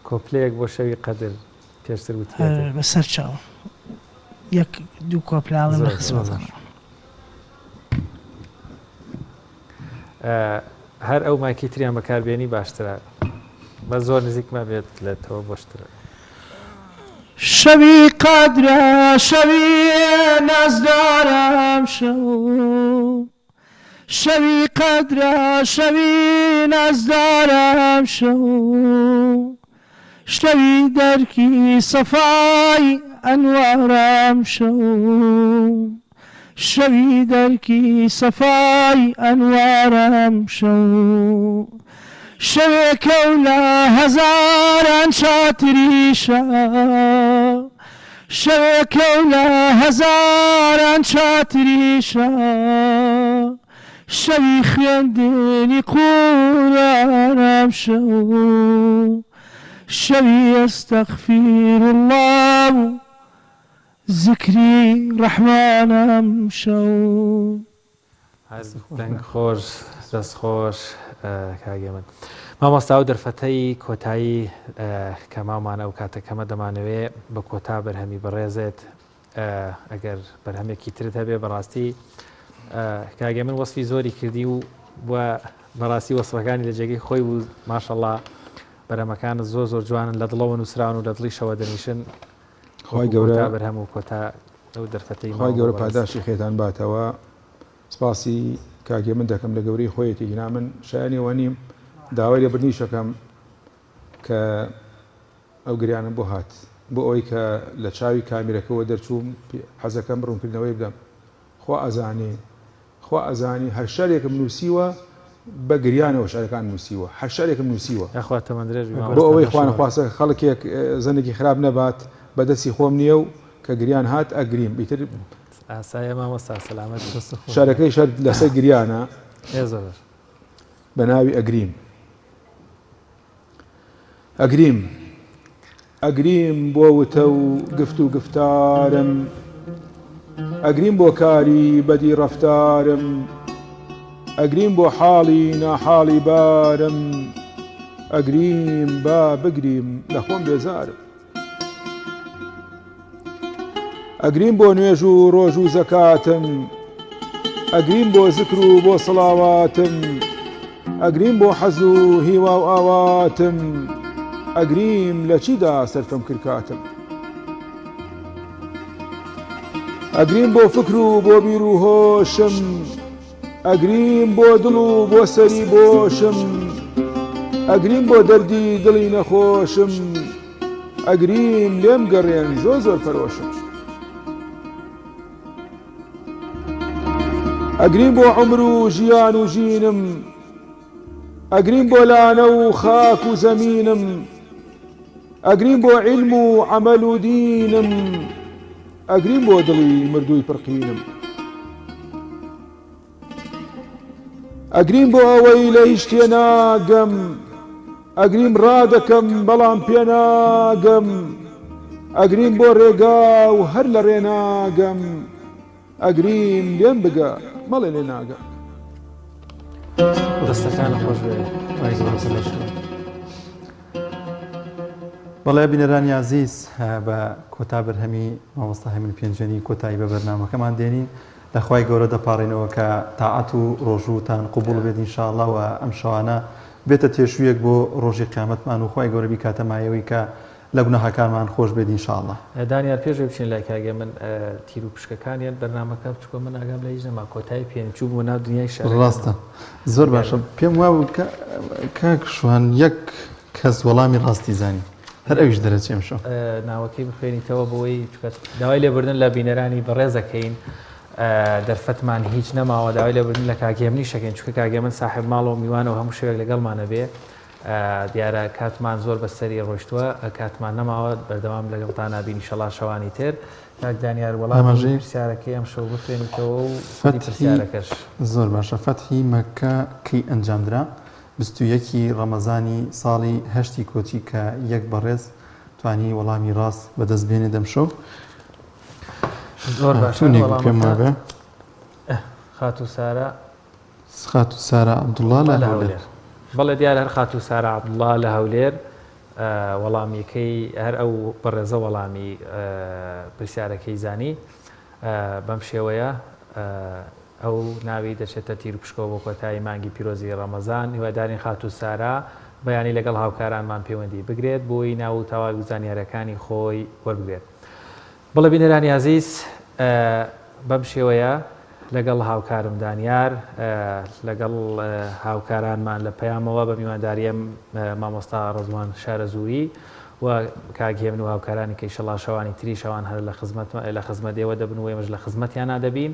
Speaker 1: کۆپلەیەک بۆ شەوی قەدر پێشتر وتی
Speaker 14: بەسەر چاوە یەک دوو کۆپلاڵم لە خزمەتان
Speaker 1: هەر ئەو مایکی تریان بەکاربێنی باشترە بە زۆر نزیکمان بێت لە تەوە بۆشترە
Speaker 16: شەوی قەدرە شەوی نازدارم شەو شەوی قەدرە شەوی نازدارم شەو شەوی دەرکی سەفای ئەنوارم شەو شەوی دەرکی سەفای ئەنوارم شەو شەوێکە و لە هەزاران چاتریشە شەوێکە و لە هەزاران چاتریشە شەوی خوێندنی قورئانم شەو شەوی ئەستەغفیر الله و زکری ڕەحمانم شەو
Speaker 1: دەنگ خۆش دەست خۆش کاگێ من مامۆستا و دەرفەتەی کۆتایی کە مامانە و کاتەکەمە دەمانەوێت بە کۆتا بەرهەمی بەڕێزێت ئەگەر بەرهەمێکی ترت هەبێ بەڕاستی کاگێ من وەسفی زۆری کردی و بووە بەڕاستی وەسفەکانی لە جێگەی خۆی و ماشەڵڵا بەرهەمەکانت زۆر زۆر جوانن لە دڵەوە نووسراون و لە دڵیشەوە دەنیشن
Speaker 15: خی گەورە
Speaker 1: بەرهەم و کۆتا ئەو دەرفەتەی
Speaker 15: خی گەورە پاداشی خێتان باتەوە سپاسی کاگێ من دەکەم لە گەوری خۆیەتی هینا من شایانەوە نیم داوای لێبرنی شەکەم کە ئەو گریانم بۆ هات بۆ ئەوەی کە لە چاوی کامیرەکەەوە دەرچووم حەزەکەم ڕوونکردنەوەی بدەم خوا ئەزانی هەر شارێکم نووسیوە بە گریانەوە شارەکان نووسیوە هەر شارێکم نووسیوە بۆ ئەوەی خوانەخواستە خەڵکێک زەنێکی خراپ نەبات بەدەستی خۆم نییە و کە گریان هات ئەگریم ئیتر
Speaker 1: ئاسایە مامۆستا سەلامەت
Speaker 15: شارەکەی شەر لەسەر گریانە بە ناوی ئەگریم بۆ وتە و گفت و گفتارم ئەگریم بۆ کاری بەدی ڕەفتارم ئەگریم بۆ حاڵی ناحاڵی بارم ئەگریم با بگریم لە خۆم بێزارم ئەگریم بۆ نوێژ و ڕۆژ و زەکاتم ئەگریم بۆ زکر و بۆ سڵاواتم ئەگریم بۆ حەز و هیوا و ئاواتم ئەگریم لە چیدا سەرفەم کردکاتم ئەگریم بۆ فکر و بۆ بیر و هۆشم ئەگریم بۆ دڵ و بۆ سەری بۆشم ئەگریم بۆ دەردی دڵی نەخۆشم ئەگریم لێم گەڕێن زۆر زۆر پەرۆشم ئەگریم بۆ عمر و ژیان و ژینم ئەگریم بۆ لانە و خاک و زەمینم ئەگریم بۆ عیلم و عەمەل و دینم ئەگریم بۆ دڵی مردووی پڕقینم ئەگریم بۆ ئەوەی لە هیچ تێ ناگەم ئەگریم ڕادەکەم بەڵام پێ ناگەم ئەگریم بۆ ڕێگا و هەر لە ڕێ ناگەم ئەگریم لێم بگە مەڵێ لێ ناگەم
Speaker 1: دەستەکانە خۆش بێ
Speaker 2: بەڵێ بینەرانی عزیز بە کۆتا بەرهەمی مامۆستا هەمین پێنجەنی کۆتایی بە بەرنامەکەمان دێنین لەخوای گەورە دەپاڕێنەوە کە تاعەت و ڕۆژوتان قبول بێت ئینشاءالله و ئەم شەوانە بێتە تێشوویەک بۆ ڕۆژی قیامەتمان و خوای گەورە بیکاتە مایەوەی کە لە گوناهەکانمان خۆش بێت ئینشاءالله.
Speaker 1: دانیار پێشوە بچین لای کاگێ من تیر و پشکەکانیان بەرنامەکە بچکۆ من ئاگام لە هیچ نەما کۆتایی پێنجوو بوو ناو دنیای شار
Speaker 2: ڕاستە زۆر باشە پێم وابوو کاک شوان یەک کەس وەڵامی ڕاستی زانی هەر ئەویش دەرەچێم شو
Speaker 1: ناوەکەی بخوێنیتەوە بەوەی داوای لێبوردن لە بینەرانی بەڕێزەکەین دەرفەتمان هیچ نەماوە داوای لێبوردن لە کاگێمنی شەکەین چکە کاگێمن صاحب ماڵ و میوانەوە هەموو شوێک لەگەڵمانە بێ دیارە کاتمان زۆر بەسەری ڕۆشتووە کاتمان نەماوە بەردەوام لەگەڵتان نبینی شەڵا شەوانی تر کاک دانیار وەڵامی پرسیارەکەی ئەم شەو بخوێنیتەوە و پرسیارەکەش
Speaker 2: زۆر باشە فەتحی مەککە کەی ئەنجامدرا 21 ڕەمەزانی ساڵی هەشتی کۆچی کە یەک بەڕێز توانی وەڵامی ڕاست بەدەست بێنێ دەم شەو
Speaker 1: زۆر باشە
Speaker 2: پێم وابێ
Speaker 1: خات و سارە
Speaker 2: عەبدوڵڵا لە هەولێر
Speaker 1: بەڵێ دیارە هەر خات و سارە عەبدوڵڵا لە هەولێر وەڵامیەکەی هەر ئەو بەڕێزە وەڵامی پرسیارەکەی زانی بەم شێوەیە ئەو ناوی دەچێتە تیر پشکەوە بۆ کۆتایی مانگی پیرۆزی ڕەمەزان هیوادارین خات و سارە بەیانی لەگەڵ هاوکارانمان پەیوەندی بگرێت بۆی ناو و تەواوی وزانیارەکانی خۆی وەربگرێت. بەڵێ بینەرانی عزیز بەم شێوەیە لەگەڵ هاوکارم دانیار لەگەڵ هاوکارانمان لە پەیامەوە بە میوانداریە مامۆستا ڕزوان شارەزووری و کاگێمن و هاوکارانی کە ئیشەڵا شەوانی تری شەوان هەر لە خزمەتێوە دەبن و ئێمەش لە خزمەتیان دەبین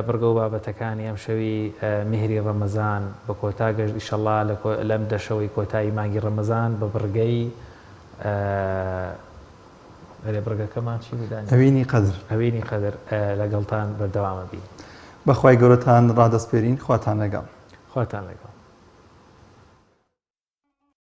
Speaker 1: بڕگە و بابەتەکانی ئەم شەوی میهری ڕەمەزان بە کۆتا گەشت ئیشەڵا لەم دەشەوەی کۆتایی مانگی ڕەمەزان بە بڕگەی بڕگەکەمان چی بدان ئەوینی قەدر لەگەڵتان بەردەوامە بین.
Speaker 2: بەخوای گەورەتان ڕادەسپێرین خواتان لەگەڵ.